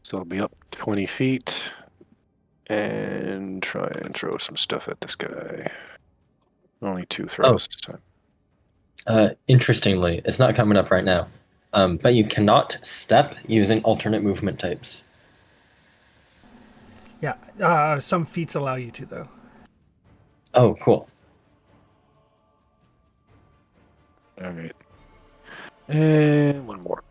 So I'll be up 20 feet and try and throw some stuff at this guy. Only 2 throws this time. Interestingly, it's not coming up right now, but you cannot step using alternate movement types. Yeah. Some feats allow you to, though. Oh, cool. Alright. And one more.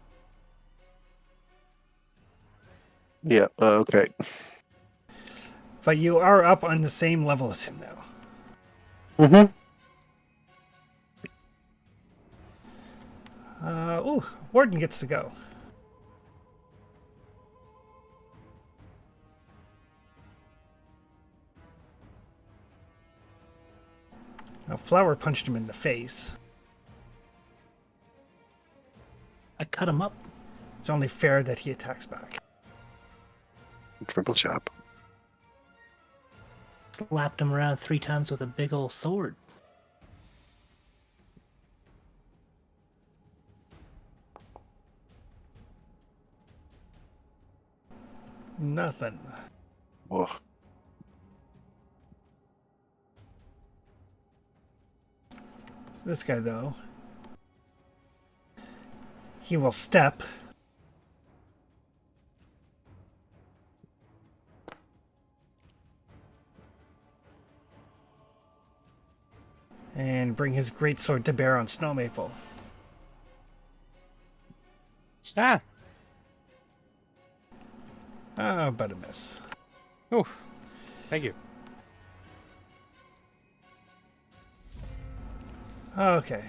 Yeah, okay. But you are up on the same level as him now. Mm-hmm. Warden gets to go. Now, Flower punched him in the face. I cut him up. It's only fair that he attacks back. Triple chop. Slapped him around 3 times with a big old sword. Nothing. Whoa. This guy, though, he will step. And bring his greatsword to bear on Snow Maple. Ah! But a miss. Oof. Thank you. Okay.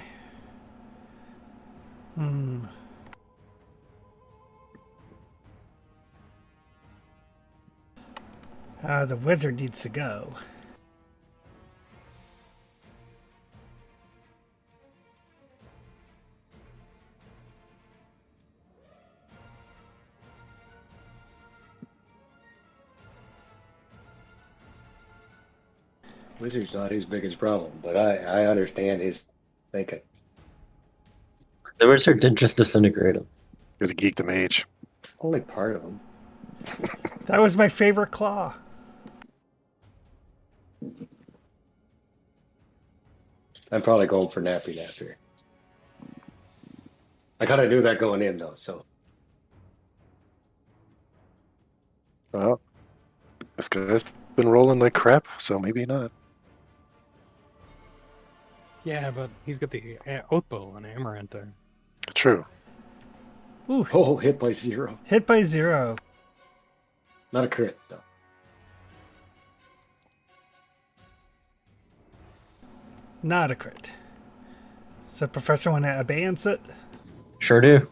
The wizard needs to go. Wizard's not his biggest problem, but I understand his thinking. The wizard did just disintegrate him. You're the geek the mage. Only part of him. That was my favorite claw. I'm probably going for Nappy Napper. I kind of knew that going in, though, so. Well, this guy's been rolling like crap, so maybe not. Yeah, but he's got the oath bow and amaranth there. True. Ooh, Oh, hit by 0. hit by 0. Not a crit, though. Not a crit. So, Professor, want to abeyance it? Sure do.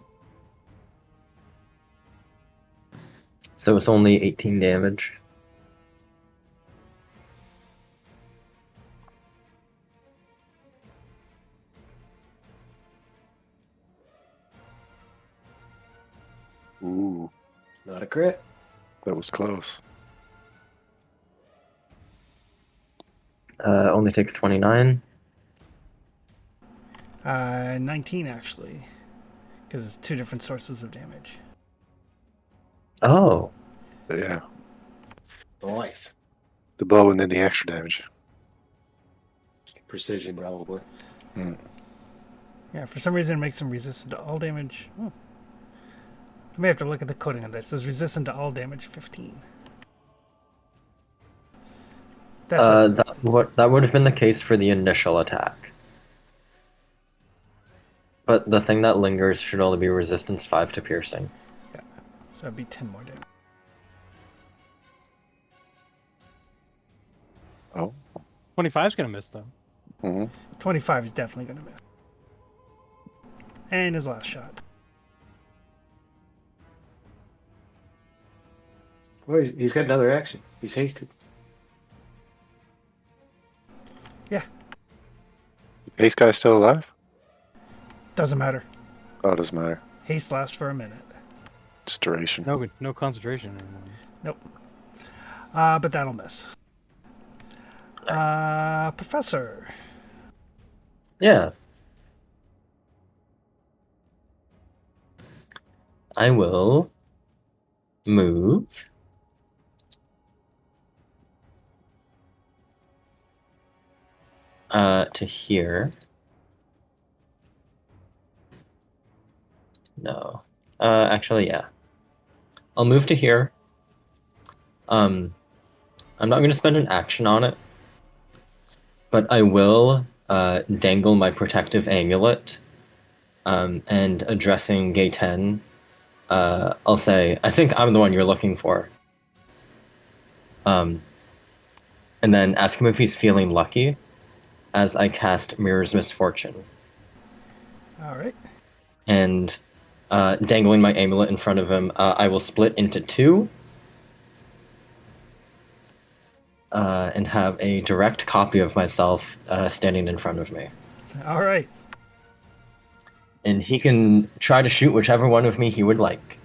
So it's only 18 damage. crit. That was close. Only takes 29. 19 actually, because it's 2 different sources of damage. Oh. But yeah, Nice. the bow and then the extra damage. Precision, probably. Yeah, for some reason it makes them resistant to all damage. Oh. I may have to look at the coding on this. It says resistant to all damage 15. That would have been the case for the initial attack. But the thing that lingers should only be resistance 5 to piercing. Yeah, so that'd be 10 more damage. Oh. 25's gonna miss though. Mm-hmm. 25 is definitely going to miss. And his last shot. Well, he's got another action. He's hasted. Yeah, Ace guy's still alive? doesn't matter. Oh, it doesn't matter. Haste lasts for a minute. Just duration. No concentration anymore. Nope. But that'll miss. Professor. Yeah. I will move to here. No. Actually, yeah. I'll move to here. I'm not going to spend an action on it, but I will dangle my protective amulet, and addressing Gay 10, I'll say, I think I'm the one you're looking for. And then ask him if he's feeling lucky as I cast Mirror's Misfortune. All right. And dangling my amulet in front of him, I will split into 2 and have a direct copy of myself standing in front of me. All right. And he can try to shoot whichever one of me he would like.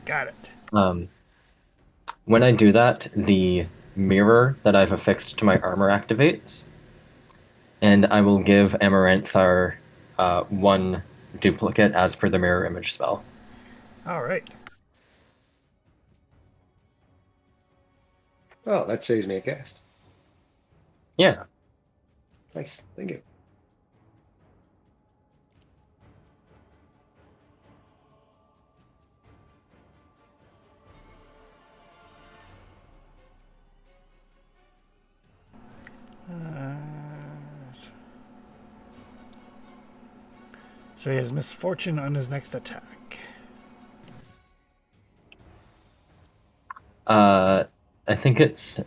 Got it. When I do that, the mirror that I've affixed to my armor activates, and I will give Amaranthar 1 duplicate as per the mirror image spell. All right. Oh, that saves me a cast. Yeah. Nice. Thank you. So he has misfortune on his next attack. I think it's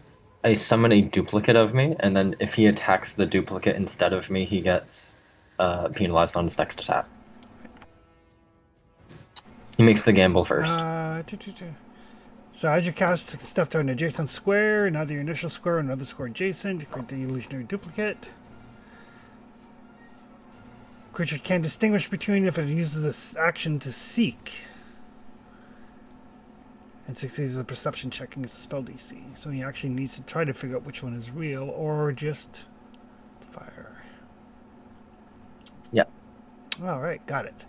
I summon a duplicate of me, and then if he attacks the duplicate instead of me, he gets penalized on his next attack. He makes the gamble first. So as you cast, step to an adjacent square, and either your initial square or another square adjacent, create the illusionary duplicate. Creature can distinguish between if it uses this action to seek and succeeds a perception check against the spell DC. So he actually needs to try to figure out which one is real or just fire. Yeah. All right, got it.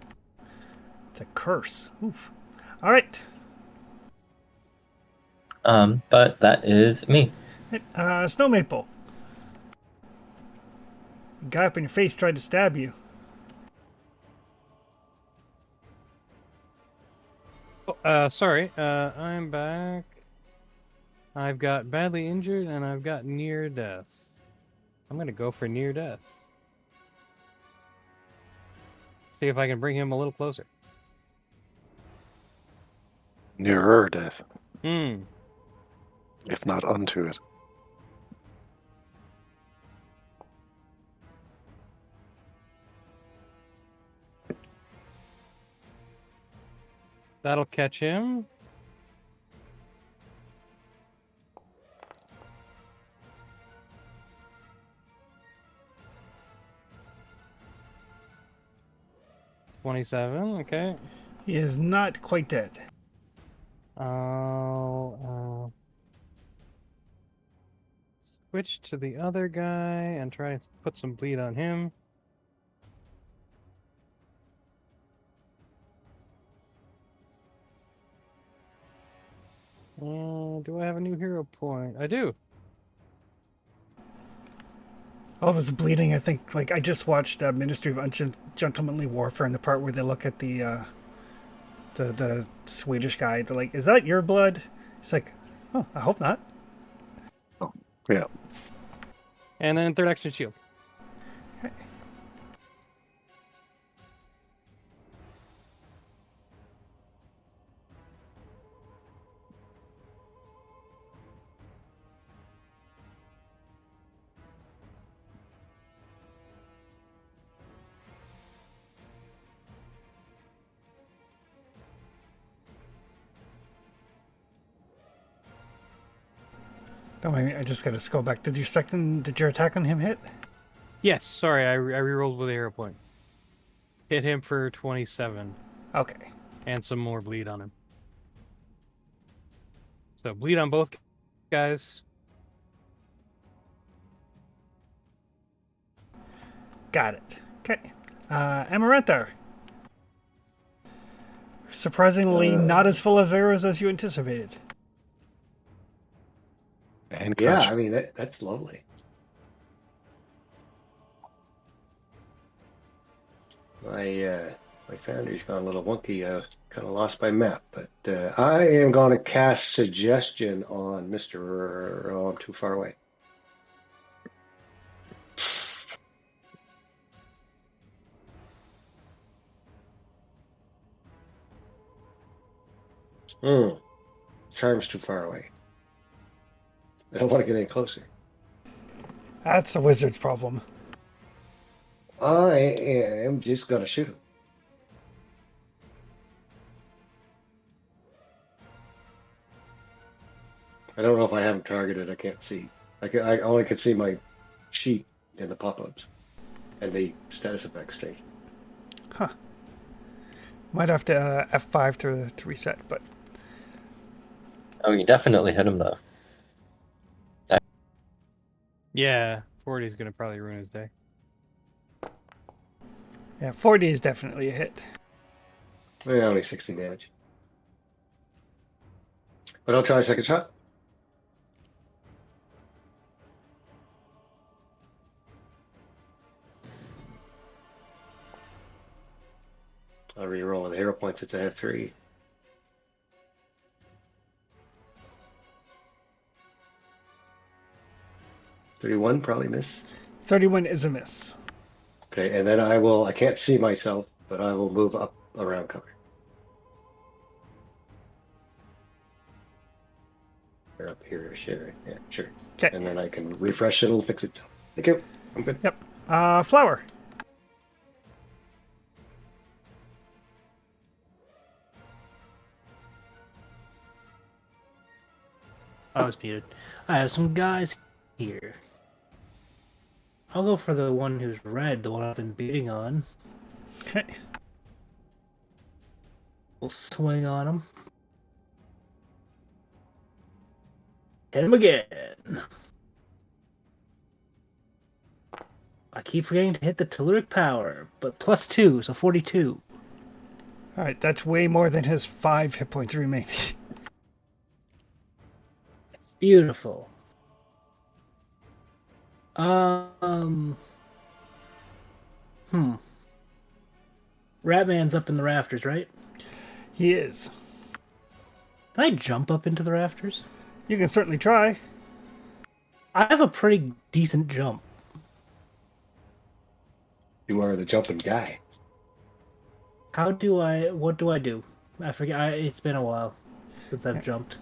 It's a curse. Oof. All right. But that is me. Snow Maple. The guy up in your face tried to stab you. Sorry. I'm back. I've got badly injured and I've got near death. I'm gonna go for near death. See if I can bring him a little closer. Nearer death, Hmm. if not unto it. That'll catch him. $27, okay. He is not quite dead. I'll switch to the other guy and try and put some bleed on him. Do I have a new hero point? I do. All this bleeding, I think, like, I just watched Ministry of Ungentlemanly Warfare, and the part where they look at the Swedish guy. They're like, is that your blood? He's like, oh, I hope not. Oh, yeah. And then third action shield. Okay. Don't mind me, I just gotta scroll back. Did your attack on him hit? Yes, sorry, I rerolled with a hero point. Hit him for 27. Okay. And some more bleed on him. So bleed on both guys. Got it. Okay. Amaranthar. Surprisingly, not as full of arrows as you anticipated. And Yeah, crushed. I mean that's lovely. My founder's gone a little wonky. Kind of lost my map, but I am going to cast suggestion on Mr. Oh, I'm too far away. Charm's too far away. I don't want to get any closer. That's the wizard's problem. I am just going to shoot him. I don't know if I have him targeted. I can't see. I only can see my sheet in the pop-ups and the status effects change. Huh. Might have to F5 to reset, but Oh, you definitely hit him though. Yeah, 40 is going to probably ruin his day. yeah, 40 is definitely a hit. Yeah, only 60 damage. But I'll try a second shot. I'll reroll with hero points since I have 3. $31, probably miss. 31 is a miss. Okay, and then I can't see myself, but I will move up around cover. Or up here, sure. Yeah, sure. Okay. And then I can refresh it, it'll fix itself. Thank you. I'm good. Yep. Flower. I was muted. I have some guys here. I'll go for the one who's red, the one I've been beating on. Okay. We'll swing on him. Hit him again. I keep forgetting to hit the telluric power, but +2, so 42. All right, that's way more than his 5 hit points remaining. Beautiful. Ratman's up in the rafters, right? He is. Can I jump up into the rafters? You can certainly try. I have a pretty decent jump. You are the jumping guy. What do I do? I forget. It's been a while since I've jumped.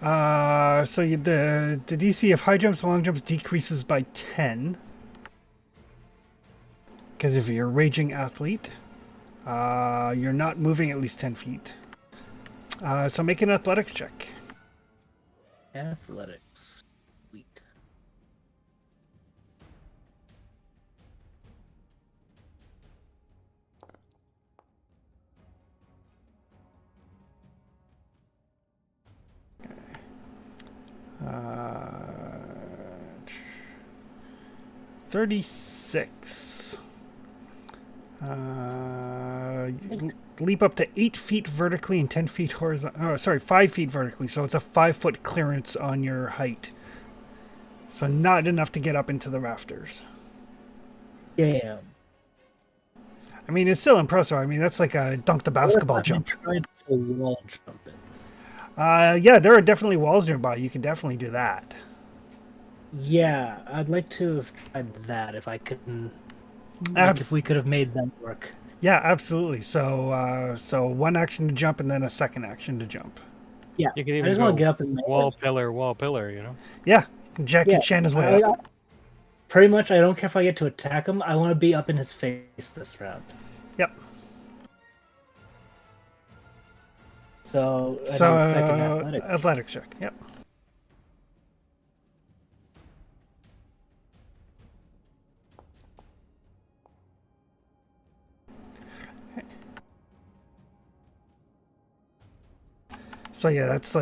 So the DC of high jumps and long jumps decreases by 10. Because if you're a raging athlete, you're not moving at least 10 feet. So make an athletics check. Athletics. Sweet. 36. Leap up to 8 feet vertically and 10 feet horizontal. Oh, sorry, 5 feet vertically. So it's a 5-foot clearance on your height. So not enough to get up into the rafters. Damn. I mean, it's still impressive. I mean, that's like a dunk the basketball jump. Tried to wall jump it. Yeah, there are definitely walls nearby. You can definitely do that. Yeah, I'd like to have tried that if I couldn't. Like if we could have made that work. Yeah, absolutely. So, so one action to jump and then a second action to jump. Yeah, You can I even just go want to get up and wall, pillar, you know? Yeah, Jackie Yeah, Chan his way up. Pretty much, I don't care if I get to attack him. I want to be up in his face this round. Yep. So, So, second athletics. athletics check. Yep. So yeah, that's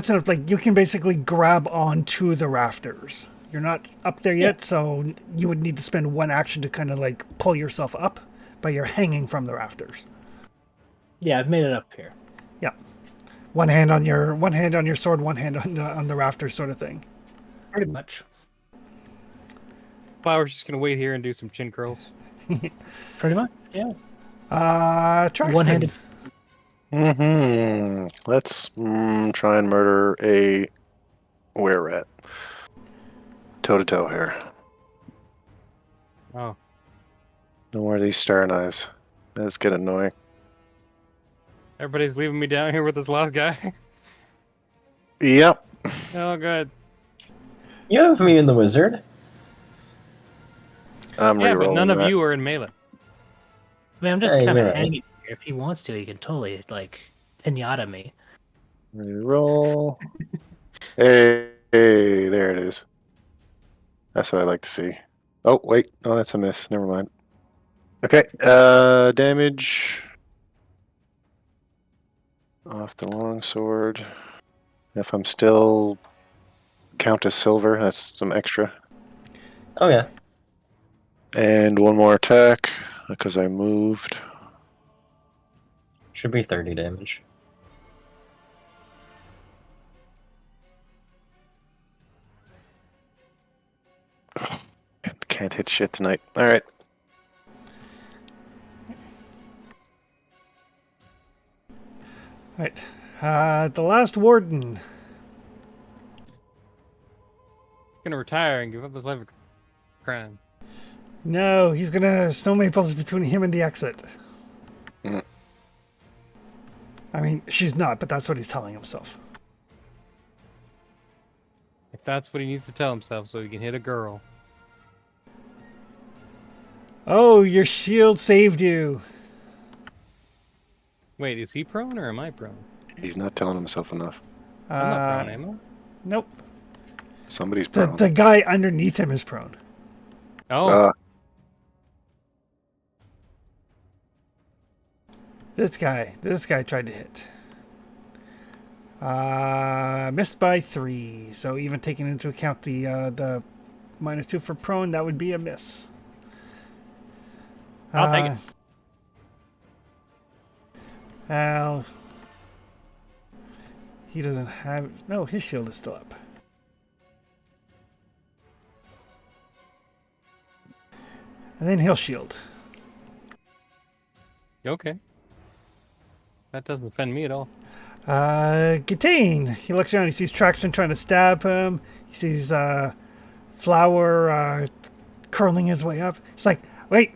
enough. Like you can basically grab onto the rafters. You're not up there yet, so you would need to spend one action to kind of like pull yourself up, but you're hanging from the rafters. Yeah, I've made it up here. Yeah, one hand on your sword, one hand on the rafters, sort of thing. Pretty much. Flower's just gonna wait here and do some chin curls. Pretty much. Yeah. Traxton. One-handed. Let's try and murder a were-rat. Toe-to-toe here. Oh. No more of these star knives. That's getting annoying. Everybody's leaving me down here with this last guy. Yep. Oh, good. You have me in the wizard. I'm Yeah, but re-rolling none of that. you are in melee. I mean, I'm just Hey, kind of you're right. hanging here. If he wants to, he can totally, like, pinata me. Reroll. Hey, there it is. That's what I like to see. Oh, wait. Oh, that's a miss. Never mind. Okay. Damage. Off the longsword. If I'm still count as silver, that's some extra. Oh yeah. And one more attack because I moved. Should be 30 damage. Can't hit shit tonight. All right. Right. The last warden. Gonna retire and give up his life of crime. No, he's gonna snow maples between him and the exit. Mm. I mean, she's not, but that's what he's telling himself. If that's what he needs to tell himself so he can hit a girl. Oh, your shield saved you. Wait, is he prone or am I prone? He's not telling himself enough. I'm not prone, am I? Nope. Somebody's The prone. the guy underneath him is prone. Oh, This guy tried to hit. Missed by 3. So even taking into account the -2 for prone, that would be a miss. I'll take it. Well, he doesn't have. No, his shield is still up. And then he'll shield. Okay. That doesn't offend me at all. Gatane. He looks around. He sees Traxton trying to stab him. He sees Flower curling his way up. He's like, wait.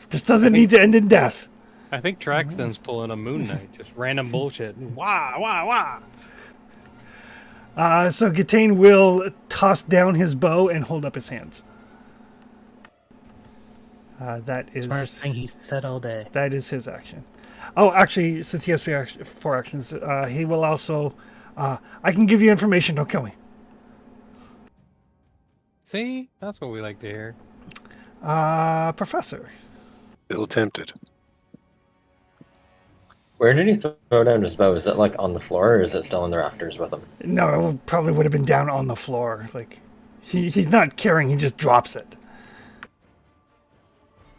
This doesn't need to end in death. I think Traxton's pulling a Moon Knight, just random bullshit. Wah. So Gatane will toss down his bow and hold up his hands. That is Smartest thing he said all day. That is his action. Oh, actually, since he has 4 actions, he will also. I can give you information. Don't kill me. See? That's what we like to hear. Professor. Ill tempted. Where did he throw down his bow? Is it like on the floor, or is it still in the rafters with him? No, it probably would have been down on the floor. Like he's not carrying; he just drops it.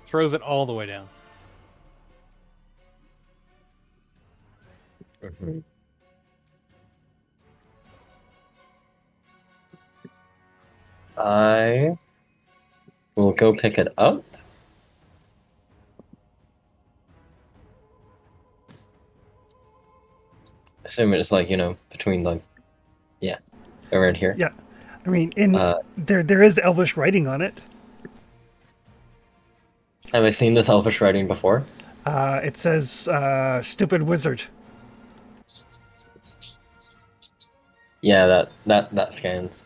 Throws it all the way down. Mhm. I will go pick it up. Assuming it's like, between like, yeah, around here. Yeah, I mean, Uh, there is Elvish writing on it. have I seen this elfish writing before? It says "stupid wizard." Yeah, that scans.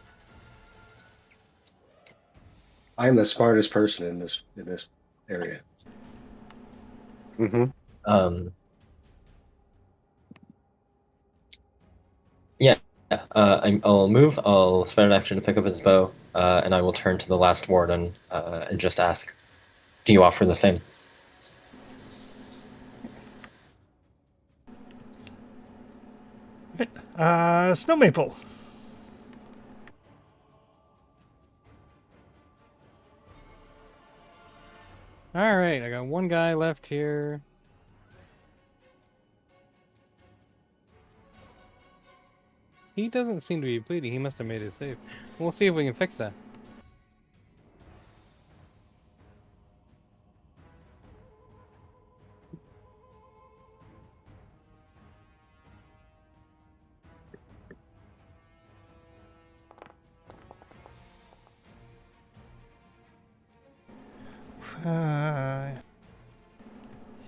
I'm the smartest person in this area. Mm-hmm. Yeah. I'll move. I'll spend an action to pick up his bow, and I will turn to the last warden and just ask, "Do you offer the same?" Snow Maple. All right, I got one guy left here. He doesn't seem to be bleeding. He must have made it safe. We'll see if we can fix that.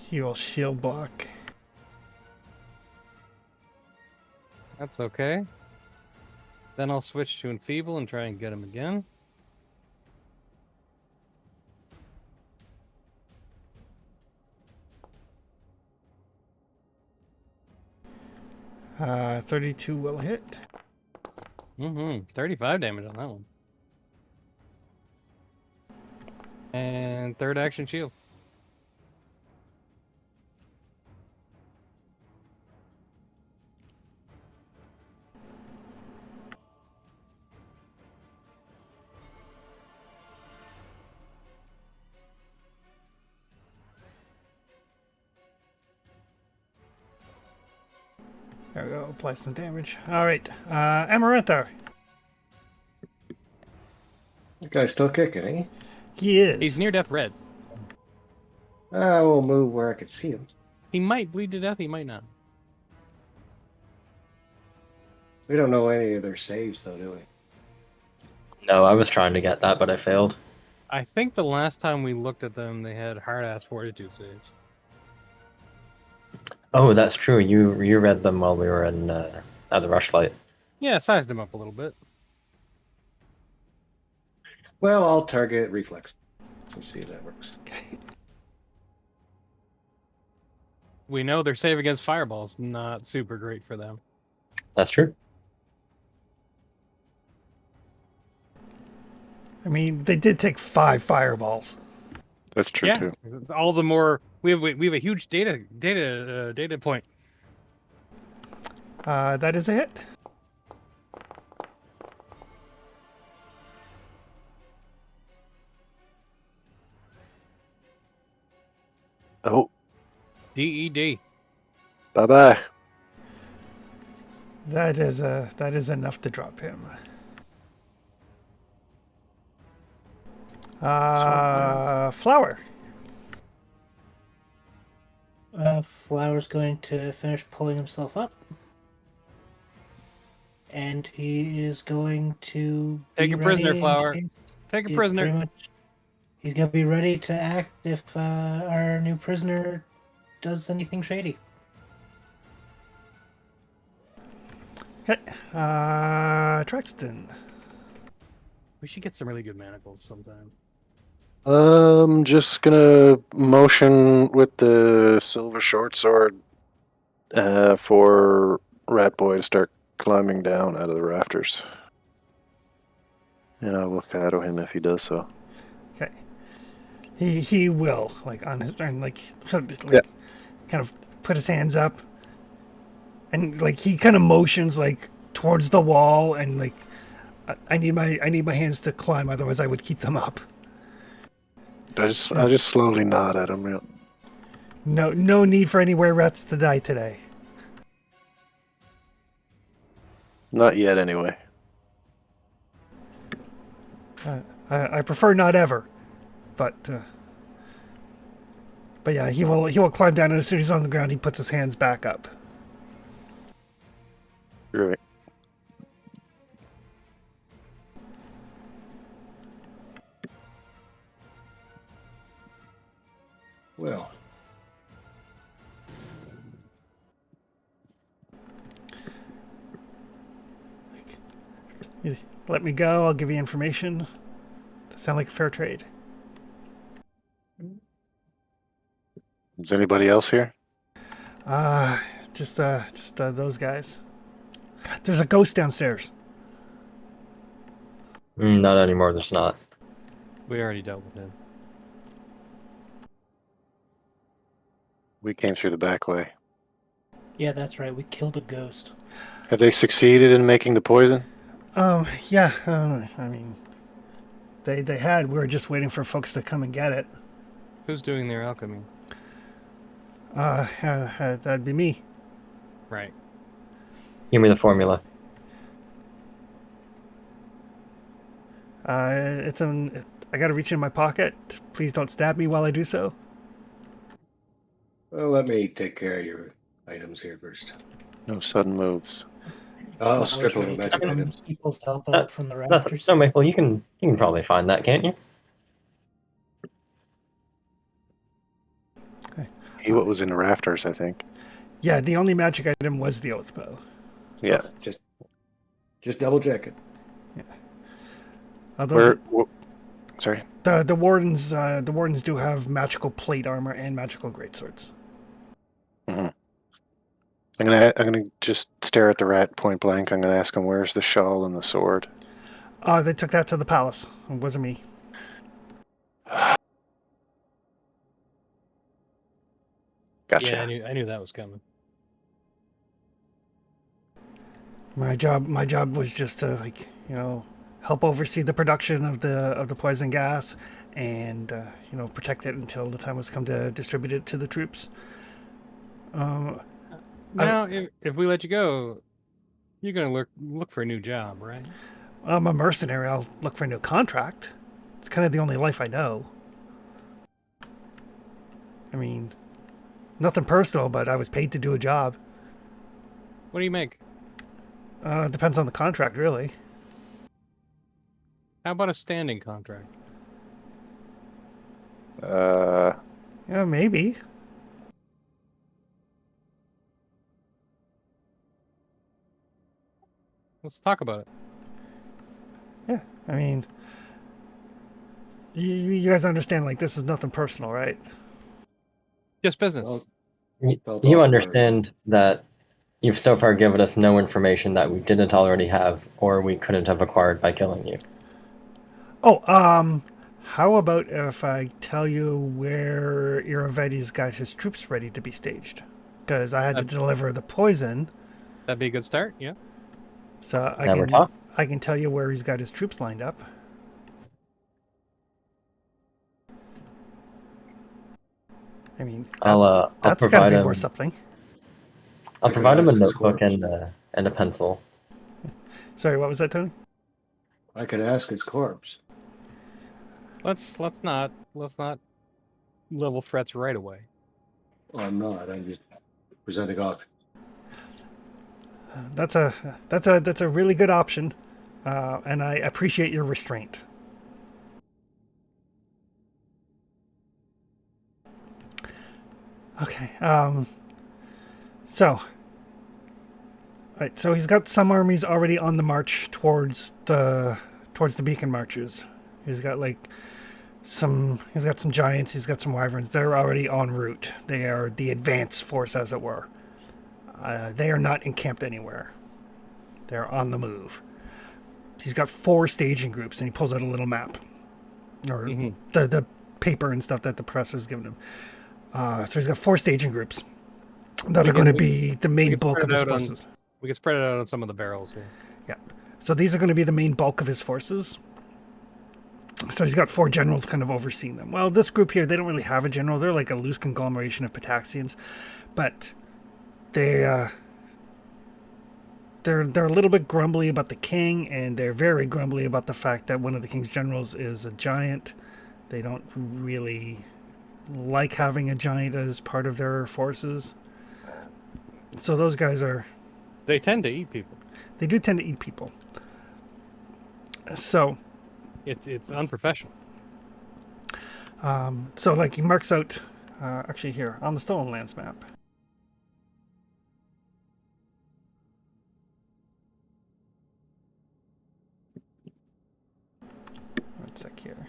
He will shield block. That's okay. Then I'll switch to Enfeeble and try and get him again. Uh, 32 will hit. 35 damage on that one. And third action shield. There we go. Apply some damage. All right. Amaranthar. That guy's still kicking, eh? He is. He's near death red. I will move where I can see him. He might bleed to death, he might not. We don't know any of their saves, though, do we? No, I was trying to get that, but I failed. I think the last time we looked at them, they had hard-ass fortitude saves. Oh, that's true. You read them while we were in the rush fight. Yeah, sized him up a little bit. Well, I'll target reflex. Let's see if that works. We know their save against fireball's not super great for them. That's true. I mean, they did take 5 fireballs. That's true too. It's all the more we have a huge data point. That is a hit. Oh, DED. bye-bye. That is enough to drop him. Flower. Flower's going to finish pulling himself up. And he is going to Take be a prisoner, ready in Flower. case- Take a Yeah, prisoner. pretty much. He's going to be ready to act if our new prisoner does anything shady. Okay. Traxton. We should get some really good manacles sometime. Just gonna motion with the silver short sword for Rat Boy to start climbing down out of the rafters. And I will shadow him if he does so. Okay. He will, like, on his turn, like Yeah. kind of put his hands up, and like he kind of motions like towards the wall, and like I need my hands to climb, otherwise I would keep them up. I just slowly nod at him. Yeah. No need for any were rats to die today. Not yet, anyway. I prefer not ever, but yeah, he will climb down, and as soon as he's on the ground, he puts his hands back up. Right. Well, Let me go. I'll give you information. That sound like a fair trade. Is anybody else here? Just those guys. There's a ghost downstairs. Not anymore. There's not. We already dealt with him. We came through the back way. Yeah, that's right. We killed a ghost. Have they succeeded in making the poison? Yeah. I mean, they had. We were just waiting for folks to come and get it. Who's doing their alchemy? That'd be me. Right. Give me the formula. I gotta reach in my pocket. Please don't stab me while I do so. well, let me take care of your items here first. No sudden moves. I'll Flowers strip over ready to magic come, items. People's help out from the No, rafters. no, Maple, you can probably find that, can't you? What was in the rafters, I think. Yeah, the only magic item was the oath bow. Yeah. Just double check it. Although Sorry. the wardens do have magical plate armor and magical greatswords. Mm-hmm. I'm gonna just stare at the rat point blank. I'm gonna ask him, where's the shawl and the sword? They took that to the palace. It wasn't me. Gotcha. Yeah, I knew that was coming. My job was just to help oversee the production of the poison gas, and protect it until the time was come to distribute it to the troops. Now, if we let you go, you're gonna look for a new job, right? I'm a mercenary. I'll look for a new contract. It's kind of the only life I know. I mean, nothing personal, but I was paid to do a job. What do you make? Depends on the contract, really. How about a standing contract? Yeah, maybe. Let's talk about it. Yeah, I mean, you guys understand, like, this is nothing personal, right? Just business. Well, You understand that you've so far given us no information that we didn't already have, or we couldn't have acquired by killing you. Oh, how about if I tell you where Iravedes got his troops ready to be staged? Because I had to deliver the poison, That'd be a good start. Yeah. so Never talk. I can tell you where he's got his troops lined up. I mean, I'll that's got to provide be him. worth something. I'll provide him a Recognize his notebook corpse. and a pencil. Sorry, what was that, Tony? I could ask his corpse. Let's not level threats right away. Well, I'm not. I'm just presenting options. That's a really good option, and I appreciate your restraint. Okay. So he's got some armies already on the march towards the beacon marches. He's got some giants. He's got some wyverns. They're already en route. They are the advance force, as it were. They are not encamped anywhere. They're on the move. He's got 4 staging groups, and he pulls out a little map, or the paper and stuff that the professor's given him. So he's got 4 staging groups. that We are going to can- be the we main can bulk spread of it his out on- forces. We can spread it out on some of the barrels here. So these are going to be the main bulk of his forces. So he's got 4 generals kind of overseeing them. Well, this group here, they don't really have a general. They're like a loose conglomeration of Pataxians, but they're a little bit grumbly about the king, and they're very grumbly about the fact that one of the king's generals is a giant. They don't really like having a giant as part of their forces. So those guys They tend to eat people. they do tend to eat people. So It's unprofessional. So like he marks out, actually here on the Stolen Lands map. One sec here.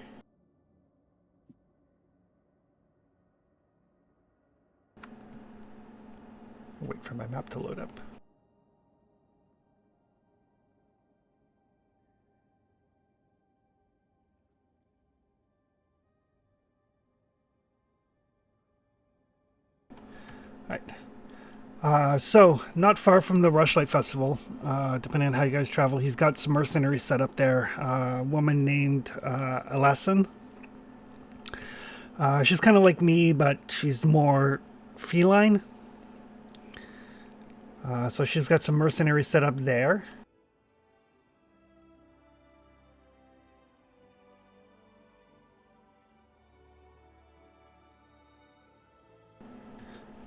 Wait for my map to load up. Right. So, not far from the Rushlight Festival, depending on how you guys travel, he's got some mercenaries set up there. A woman named Elassen. She's kind of like me, but she's more feline. So she's got some mercenaries set up there.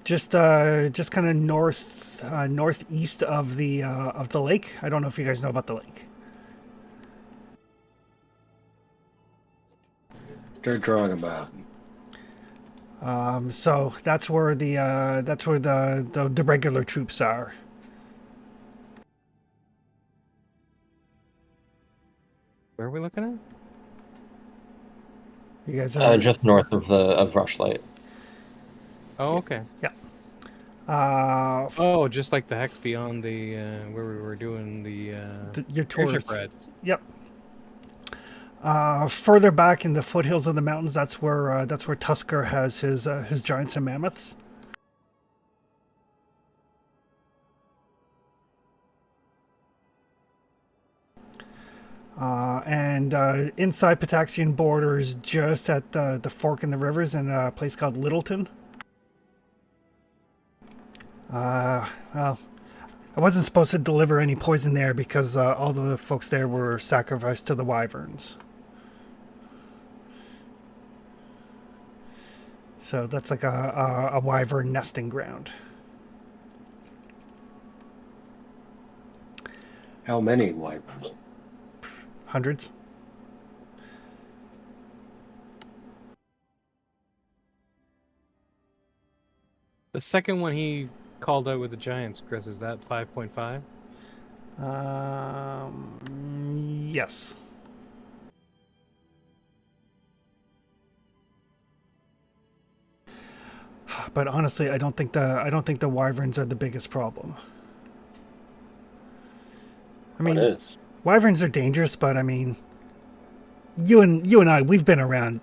Just kind of northeast of the lake. I don't know if you guys know about the lake. Start drawing a map. So that's where the regular troops are. Where are we looking at? You guys Just north of Rushlight. Oh, okay. Oh, just like the hex beyond the where we were doing the your airship tours. rides. Yep. Further back in the foothills of the mountains, that's where Tusker has his giants and mammoths. And inside Pataxian borders, just at the fork in the rivers, in a place called Littleton. Well, I wasn't supposed to deliver any poison there because all the folks there were sacrificed to the wyverns. So that's like a wyvern nesting ground. How many wyverns? Hundreds. The second one he called out with the giants, Chris, is that 5.5? Yes. But honestly, I don't think the wyverns are the biggest problem. I mean, What is? wyverns are dangerous, but I mean, you and I, we've been around.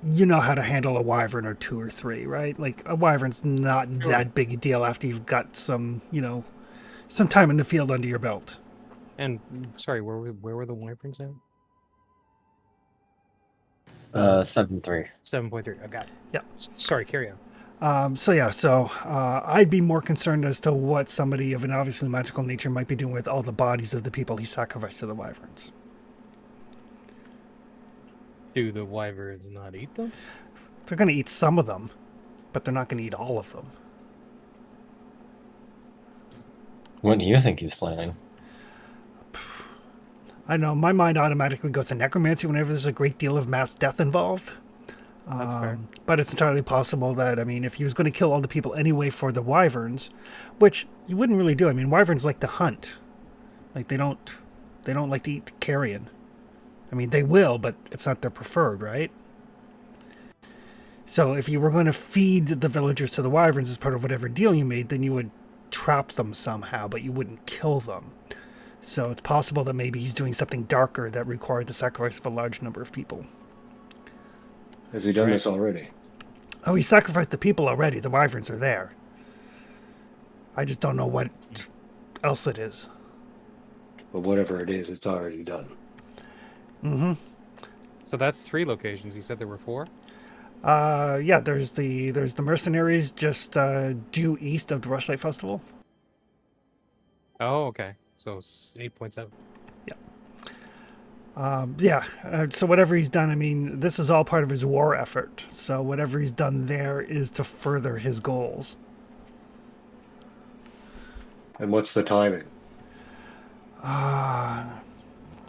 You know how to handle a wyvern or 2 or 3, right? Like a wyvern's not that big a deal after you've got some time in the field under your belt. And sorry, where were the wyverns at? 7.3. 7.3. I got it. Yeah. Sorry, carry on. So I'd be more concerned as to what somebody of an obviously magical nature might be doing with all the bodies of the people he sacrificed to the wyverns. Do the wyverns not eat them? They're going to eat some of them, but they're not going to eat all of them. What do you think he's planning? I know, my mind automatically goes to necromancy whenever there's a great deal of mass death involved. That's fair. But it's entirely possible that, I mean, if he was going to kill all the people anyway for the wyverns, which you wouldn't really do. I mean, wyverns like to hunt. Like, they don't like to eat carrion. I mean, they will, but it's not their preferred, right? So if you were going to feed the villagers to the wyverns as part of whatever deal you made, then you would trap them somehow, but you wouldn't kill them. So it's possible that maybe he's doing something darker that required the sacrifice of a large number of people. Has he done this already? Oh, he sacrificed the people already. The wyverns are there. I just don't know what else it is. But whatever it is, it's already done. Mm-hmm. So that's 3 locations. You said there were 4? Yeah, there's the mercenaries just due east of the Rushlight Festival. Oh, okay. So 8.7. Yeah, so whatever he's done, I mean, this is all part of his war effort. So whatever he's done there is to further his goals. And what's the timing? I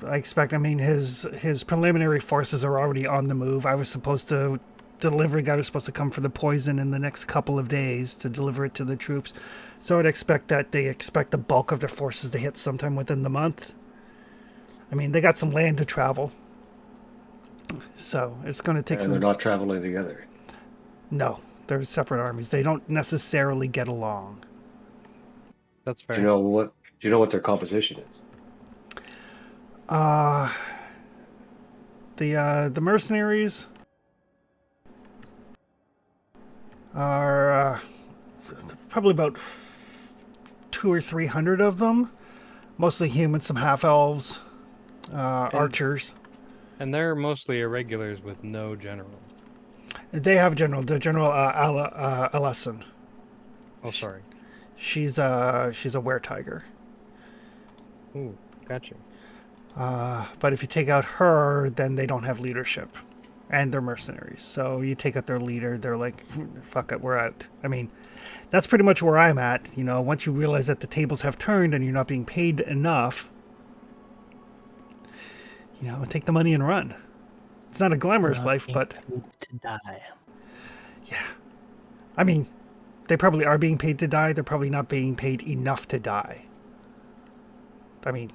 expect, I mean, his preliminary forces are already on the move. I was supposed to, delivery guy was supposed to come for the poison in the next couple of days to deliver it to the troops. So I'd expect that they expect the bulk of their forces to hit sometime within the month. I mean, they got some land to travel. So it's going to take And some... they're not traveling together. No, they're separate armies. They don't necessarily get along. That's fair. Do you know what their composition is? The mercenaries are probably about 200 or 300 of them, mostly humans, some half elves, archers. And they're mostly irregulars with no general. They have the general Ellison. Oh, sorry. She's a were-tiger. Ooh, gotcha. But if you take out her, then they don't have leadership. And they're mercenaries. So you take out their leader, they're like, fuck it, we're out. I mean, that's pretty much where I'm at. You know, once you realize that the tables have turned and you're not being paid enough, you know, take the money and run. It's not a glamorous life, but... To die. Yeah. I mean, they probably are being paid to die. They're probably not being paid enough to die. I mean,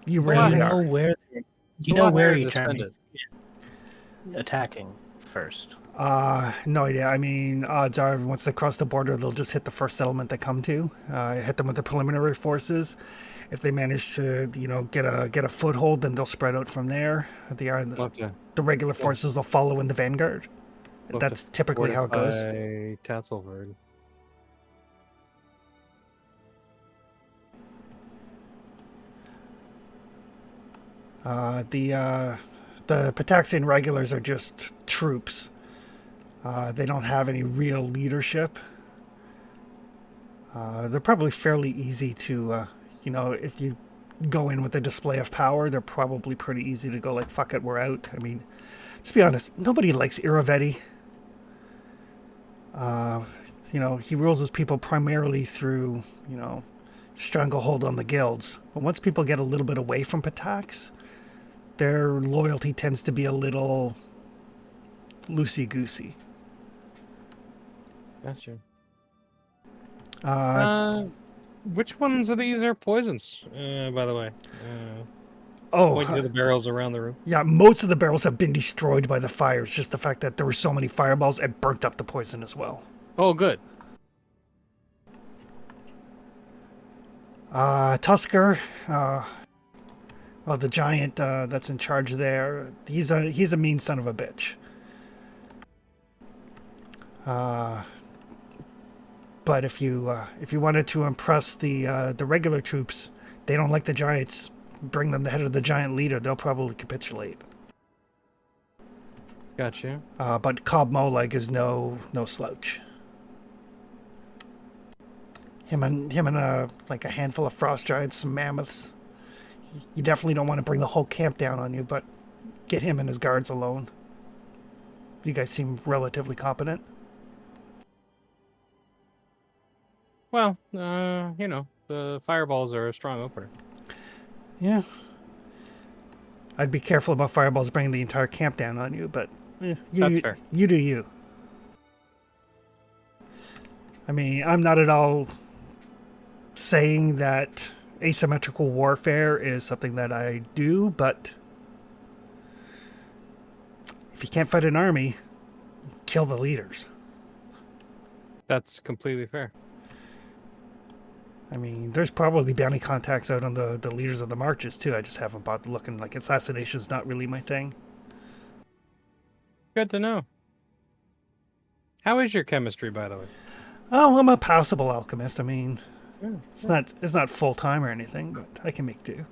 you rarely are. You know where you're trying to attacking first. No idea. I mean, odds are once they cross the border, they'll just hit the first settlement they come to. Hit them with the preliminary forces. If they manage to, you know, get a foothold, then they'll spread out from there. The regular forces will follow in the vanguard. That's typically how it goes. Tatzelverd. The Pataxian regulars are just troops. They don't have any real leadership. They're probably fairly easy to, you know, if you go in with a display of power, they're probably pretty easy to go like, fuck it, we're out. I mean, let's be honest, nobody likes Iravetti. You know, he rules his people primarily through, you know, stranglehold on the guilds. But once people get a little bit away from Patax, their loyalty tends to be a little loosey-goosey. Gotcha. Uh, Which ones of these are poisons, by the way? Pointing to the barrels around the room. Yeah, most of the barrels have been destroyed by the fires. Just the fact that there were so many fireballs, it burnt up the poison as well. Oh, good. Tusker, well, the giant that's in charge there, he's a mean son of a bitch. But if you wanted to impress the regular troops, they don't like the giants. Bring them the head of the giant leader; they'll probably capitulate. Gotcha. But Cobb Moleg is no slouch. Him and like a handful of frost giants, some mammoths. You definitely don't want to bring the whole camp down on you, but get him and his guards alone. You guys seem relatively competent. Well, you know, the fireballs are a strong opener. Yeah. I'd be careful about fireballs bringing the entire camp down on you, but That's fair. You do you. I mean, I'm not at all saying that asymmetrical warfare is something that I do, but if you can't fight an army, kill the leaders. That's completely fair. I mean, there's probably bounty contacts out on the leaders of the marches, too. I just haven't bothered looking. Like, assassination's not really my thing. Good to know. How is your chemistry, by the way? Oh, I'm a passable alchemist. I mean, Yeah, it's not full time or anything, but I can make do.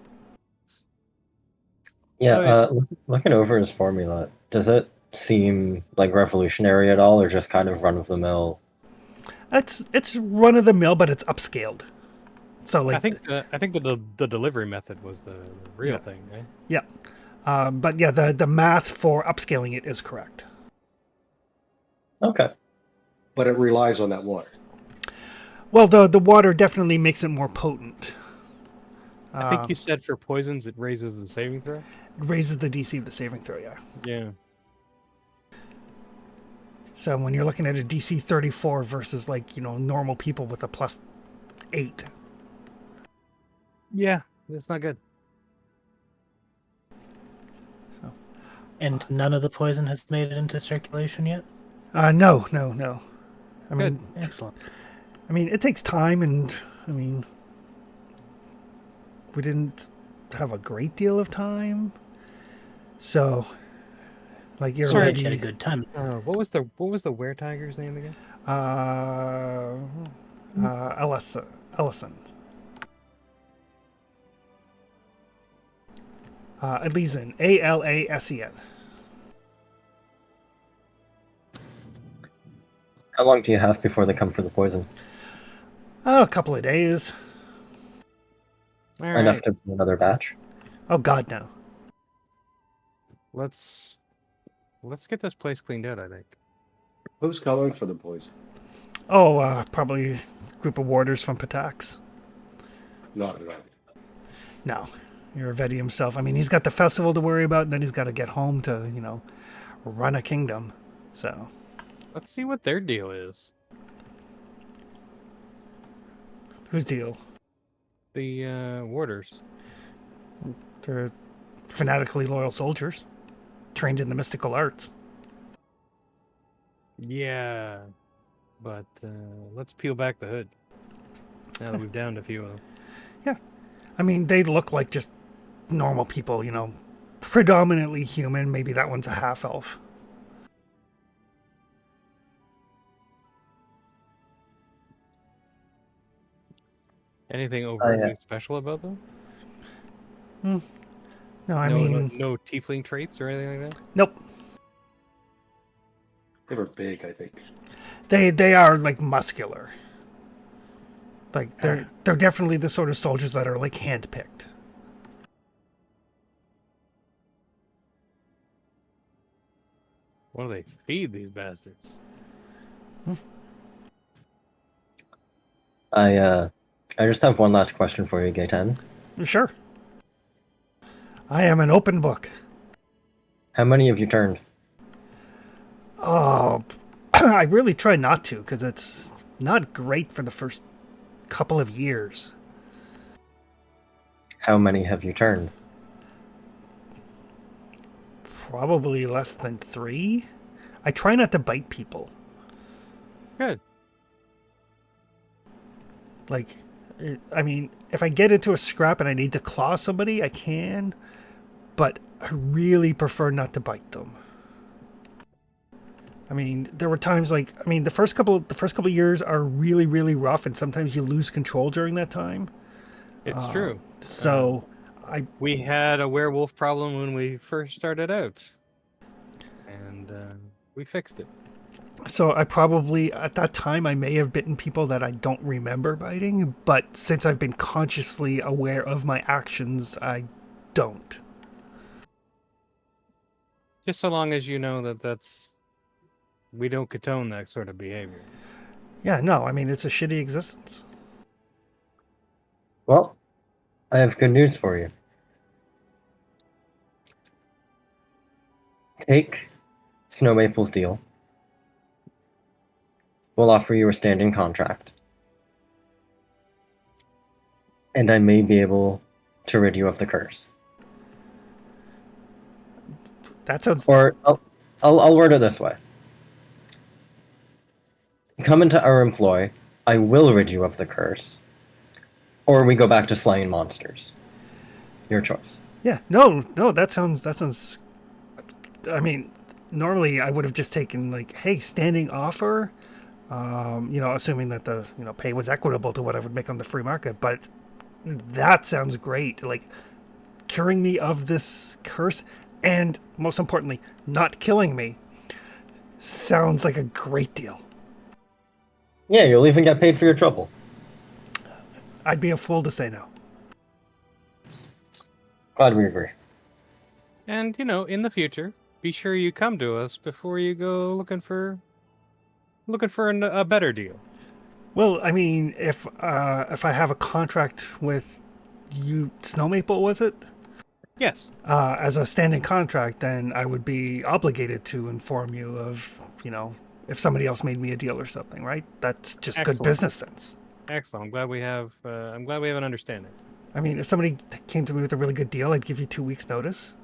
Yeah, Right. looking over his formula, does it seem like revolutionary at all, or just kind of run of the mill? It's run of the mill, but it's upscaled. So like, I think the delivery method was the real Yeah. thing, right? yeah, but yeah, the math for upscaling it is correct. Okay. But it relies on that water. Well, the water definitely makes it more potent. I think you said for poisons it raises the saving throw. Raises the DC of the saving throw. Yeah. Yeah. So when you're looking at a DC 34 versus like normal people with a +8. Yeah, it's not good. And none of the poison has made it into circulation yet? No. I Good. mean, Excellent. it takes time, and we didn't have a great deal of time. So, like you're Sorry, already, you had a good time. What was the were tiger's name again? Ellison. Elysian. Alasen. How long do you have before they come for the poison? A couple of days. All Enough right. to do another batch? Oh God, no. Let's get this place cleaned out, I think. Who's coming for the poison? Oh, probably a group of warders from Patax. Not at all. No, Yuravetti himself. He's got the festival to worry about, and then he's got to get home to, run a kingdom. So, Let's see what their deal is. whose deal? The warders. They're fanatically loyal soldiers, trained in the mystical arts. Yeah, but let's peel back the hood. Now that we've downed a few of them. They look like just normal people, predominantly human. Maybe that one's a half elf. Anything overtly special about them? No, No tiefling traits or anything like that? nope. They were big, I think. They are like muscular. Like they're definitely the sort of soldiers that are like handpicked. What do they feed these bastards? I just have one last question for you, Gaetan. Sure. I am an open book. How many have you turned? Oh, I really try not to, because it's not great for the first couple of years. How many have you turned? Probably less than 3. I try not to bite people. Good. Like, if I get into a scrap and I need to claw somebody, I can, but I really prefer not to bite them. There were times like, the first couple of years are really, really rough, and sometimes you lose control during that time. It's true. So, We had a werewolf problem when we first started out, and we fixed it. So I probably, at that time, I may have bitten people that I don't remember biting, but since I've been consciously aware of my actions, I don't. Just so long as you know we don't condone that sort of behavior. Yeah, no, it's a shitty existence. Well, I have good news for you. Take Snow Maple's deal. We'll offer you a standing contract. And I may be able to rid you of the curse. That sounds... Or I'll word it this way. Come into our employ, I will rid you of the curse. Or we go back to slaying monsters. Your choice. Yeah, no, that sounds... Normally I would have just taken, like, hey, standing offer, Assuming that the pay was equitable to what I would make on the free market. But that sounds great. Like curing me of this curse, and most importantly, not killing me, sounds like a great deal. Yeah, you'll even get paid for your trouble. I'd be a fool to say no. Glad we agree. And in the future, be sure you come to us before you go looking for a better deal. Well, I mean, if I have a contract with you, Snow Maple, was it? Yes. As a standing contract, then I would be obligated to inform you of, if somebody else made me a deal or something, right? That's just Excellent. Good business sense. Excellent. I'm glad we have an understanding. I mean, if somebody came to me with a really good deal, I'd give you 2 weeks' notice.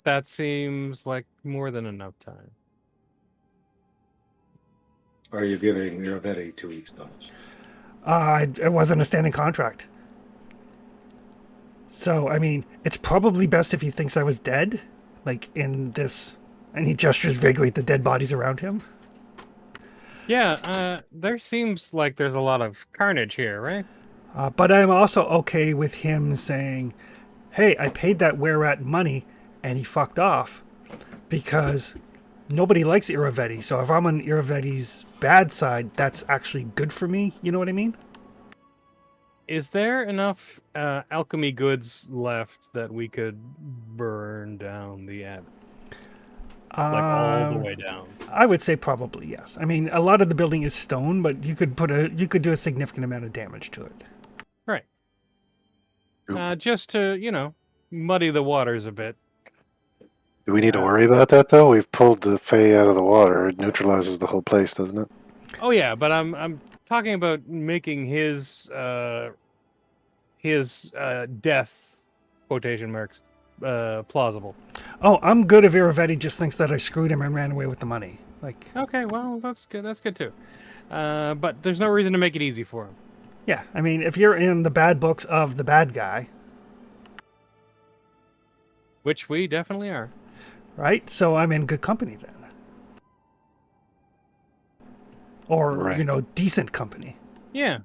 That seems like more than enough time. Are you giving Iravetti 2 weeks notice? It wasn't a standing contract. So, I mean, it's probably best if he thinks I was dead, like in this, and he gestures vaguely at the dead bodies around him. Yeah, there seems like there's a lot of carnage here, right? But I'm also okay with him saying, hey, I paid that were-rat money, and he fucked off, because nobody likes Iravetti, so if I'm on Iravetti's bad side, that's actually good for me, you know what I mean? Is there enough alchemy goods left that we could burn down the Abbey? Like all the way down? I would say probably yes. I mean, a lot of the building is stone, but you could do a significant amount of damage to it. Right. Just to, muddy the waters a bit. Do we need to worry about that, though? We've pulled the Fae out of the water. It neutralizes the whole place, doesn't it? Oh, yeah, but I'm talking about making his death, quotation marks, plausible. Oh, I'm good if Iravetti just thinks that I screwed him and ran away with the money. Like, okay, well, that's good. That's good too. But there's no reason to make it easy for him. Yeah, I mean, if you're in the bad books of the bad guy, which we definitely are, right? So I'm in good company then, or right. Decent company. Yeah.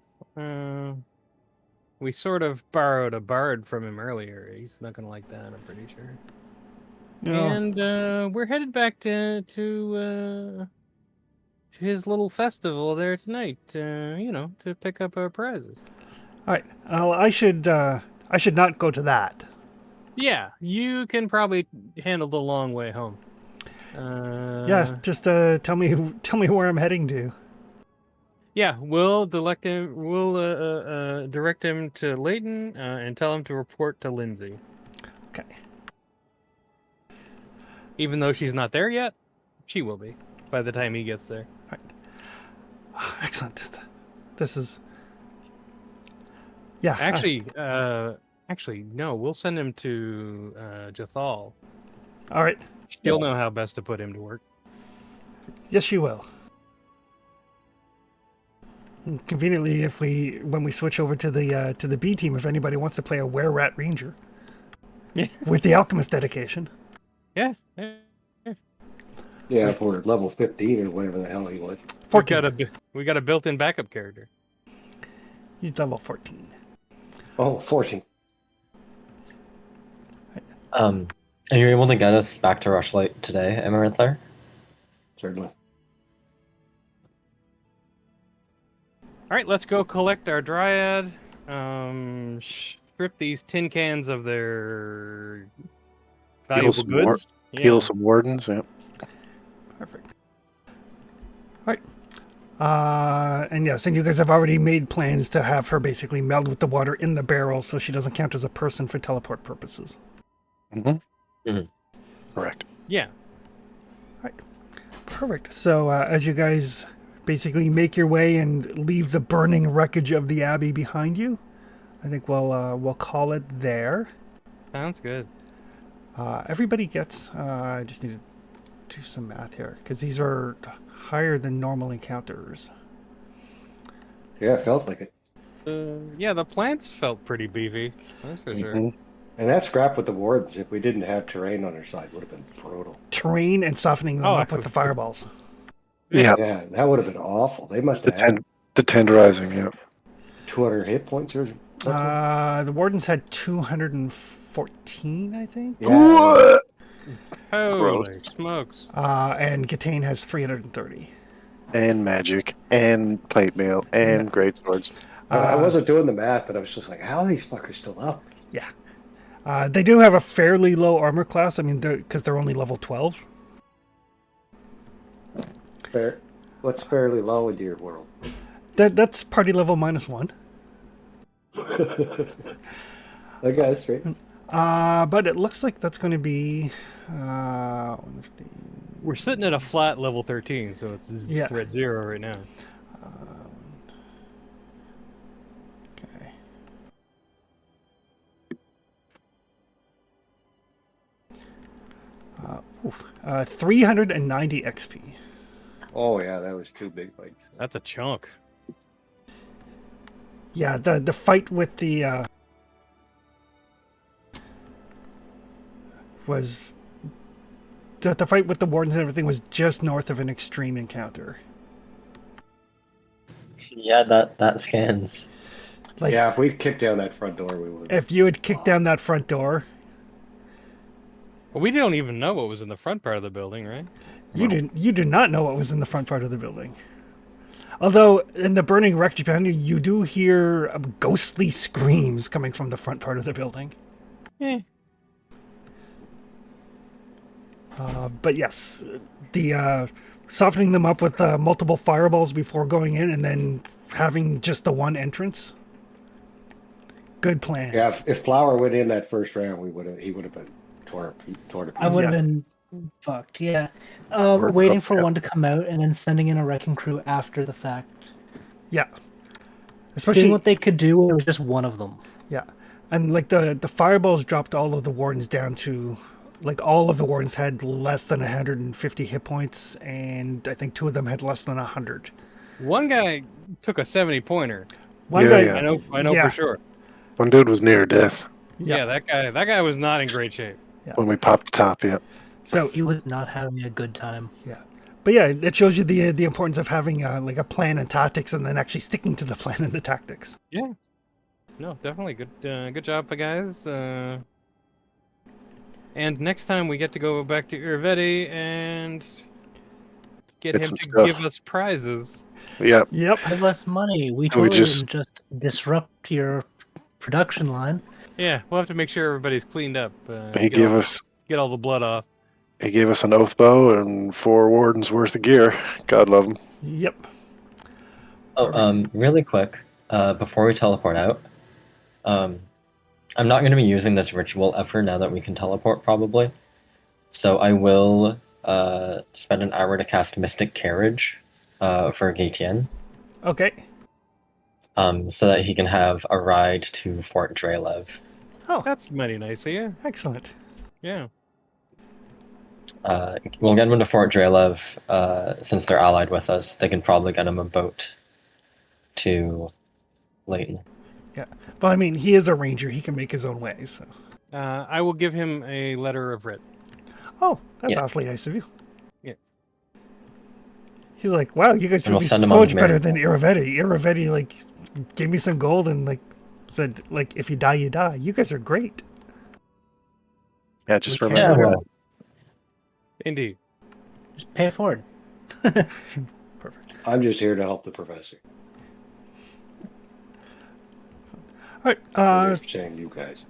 We sort of borrowed a bard from him earlier. He's not gonna like that, I'm pretty sure. And we're headed back to his little festival there tonight. To pick up our prizes. All right. I should not go to that. Yeah, you can probably handle the long way home. Yeah, just tell me where I'm heading to. Yeah, we'll direct him. We'll direct him to Leighton and tell him to report to Lindsay. Okay. Even though she's not there yet, she will be by the time he gets there. All right. Excellent. This is. Yeah. Actually, no. We'll send him to Jathal. All right. She'll know how best to put him to work. Yes, she will. Conveniently, when we switch over to the B team, if anybody wants to play a were-rat ranger, with the alchemist dedication. Yeah. Yeah, for level 15 or whatever the hell he was. 14. We got a built-in backup character. He's level 14. Oh, 14. Are you able to get us back to Rushlight today, Emerithler? Certainly. All right, let's go collect our dryad. Strip these tin cans of their valuable goods. Heal some wardens. Yeah. Perfect. All right. And yes, and you guys have already made plans to have her basically meld with the water in the barrel, so she doesn't count as a person for teleport purposes. Correct. Yeah. All right. Perfect. So as you guys basically make your way and leave the burning wreckage of the Abbey behind you, I think we'll call it there. Sounds good. Everybody gets. I just need to do some math here because these are higher than normal encounters. Yeah, it felt like it. Yeah, the plants felt pretty beefy. That's for sure. And that scrap with the wardens, if we didn't have terrain on our side, would have been brutal. Terrain and softening them up with the fireballs. Yeah, Yeah, that would have been awful. They must the have had the tenderizing. Yeah. 200 hit points or something. The Wardens had 214, I think. Yeah. Holy smokes! And Gatane has 330. And magic, and plate mail, and great swords. I wasn't doing the math, but I was just like, how are these fuckers still up? Yeah. They do have a fairly low armor class. I mean, because they're only level 12. Fair. What's fairly low in your world? That's party level -1. I guess, right? But it looks like that's going to be. We're sitting at a flat level 13, so it's Yeah. we're at 0 right now. Okay. 390 XP. Oh yeah, that was 2 big fights. That's a chunk. Yeah, the fight with the was the fight with the wardens and everything was just north of an extreme encounter. Yeah, that scans. Like, Yeah, if we kicked down that front door, we would. if you had kicked down that front door, Well, we don't even know what was in the front part of the building, right? you do not know what was in the front part of the building. Although in the burning wreckage behind you, you do hear ghostly screams coming from the front part of the building. Eh. But yes, the softening them up with multiple fireballs before going in, and then having just the one entrance. Good plan. Yeah, if Flower went in that first round, he would have been torn to pieces. I would have been fucked. Yeah, waiting for one to come out and then sending in a wrecking crew after the fact. Yeah. Especially Seeing what they could do when it was just one of them. Yeah. And like the fireballs dropped all of the wardens down to, like, all of the wardens had less than 150 hit points, and I think 2 of them had less than 100. One guy took a 70-pointer. One Yeah, guy, yeah. I know Yeah. for sure. One dude was near death Yeah, that guy was not in great shape. when we popped the top. Yeah. So He was not having a good time. yeah, but yeah, it shows you the importance of having like a plan and tactics, and then actually sticking to the plan and the tactics. Yeah. No, definitely good job, guys. And next time we get to go back to Irvedi and get him some to stuff. give us prizes. Yeah. Yep. Give us money. We We totally just- didn't just disrupt your production line. Yeah, we'll have to make sure everybody's cleaned up. He gave us get all the blood off. an oath bow and 4 wardens worth of gear. God love him. Yep. Oh, really quick, before we teleport out, I'm not going to be using this ritual ever now that we can teleport, probably. So I will spend an hour to cast Mystic Carriage for Gatien, Okay. so that he can have a ride to Fort Drelev. Oh, That's mighty nice of you. excellent. Yeah. We'll get him to Fort Drelev. Since they're allied with us, they can probably get him a boat to Leighton. Yeah. Well, I mean, he is a ranger. He can make his own way. So. I will give him a letter of writ. Oh, that's Yeah. awfully nice of you. Yeah. He's like, wow, you guys And would we'll be send him so on much his better merry than Iravetti. Iravetti, like, gave me some gold and, like, said, like, if you die, you die. You guys are great. Yeah, just We remember Yeah, that. well, Indeed. Just pay it forward. Perfect. I'm just here to help the professor. All right. I'm just saying, you guys.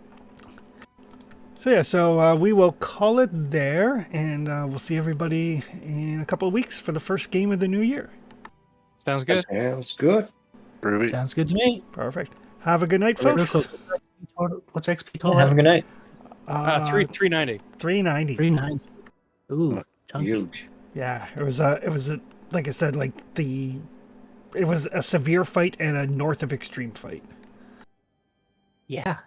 So we will call it there, and we'll see everybody in a couple of weeks for the first game of the new year. Sounds good. Sounds good. Groovy. Sounds good to me. Perfect. Have a good night, Real folks. quick, what's our XP yeah, total? have a good night. 390. 390. 390. Ooh, chunky. Huge. Yeah, it was a like I said, like it was a severe fight and a north of extreme fight. Yeah.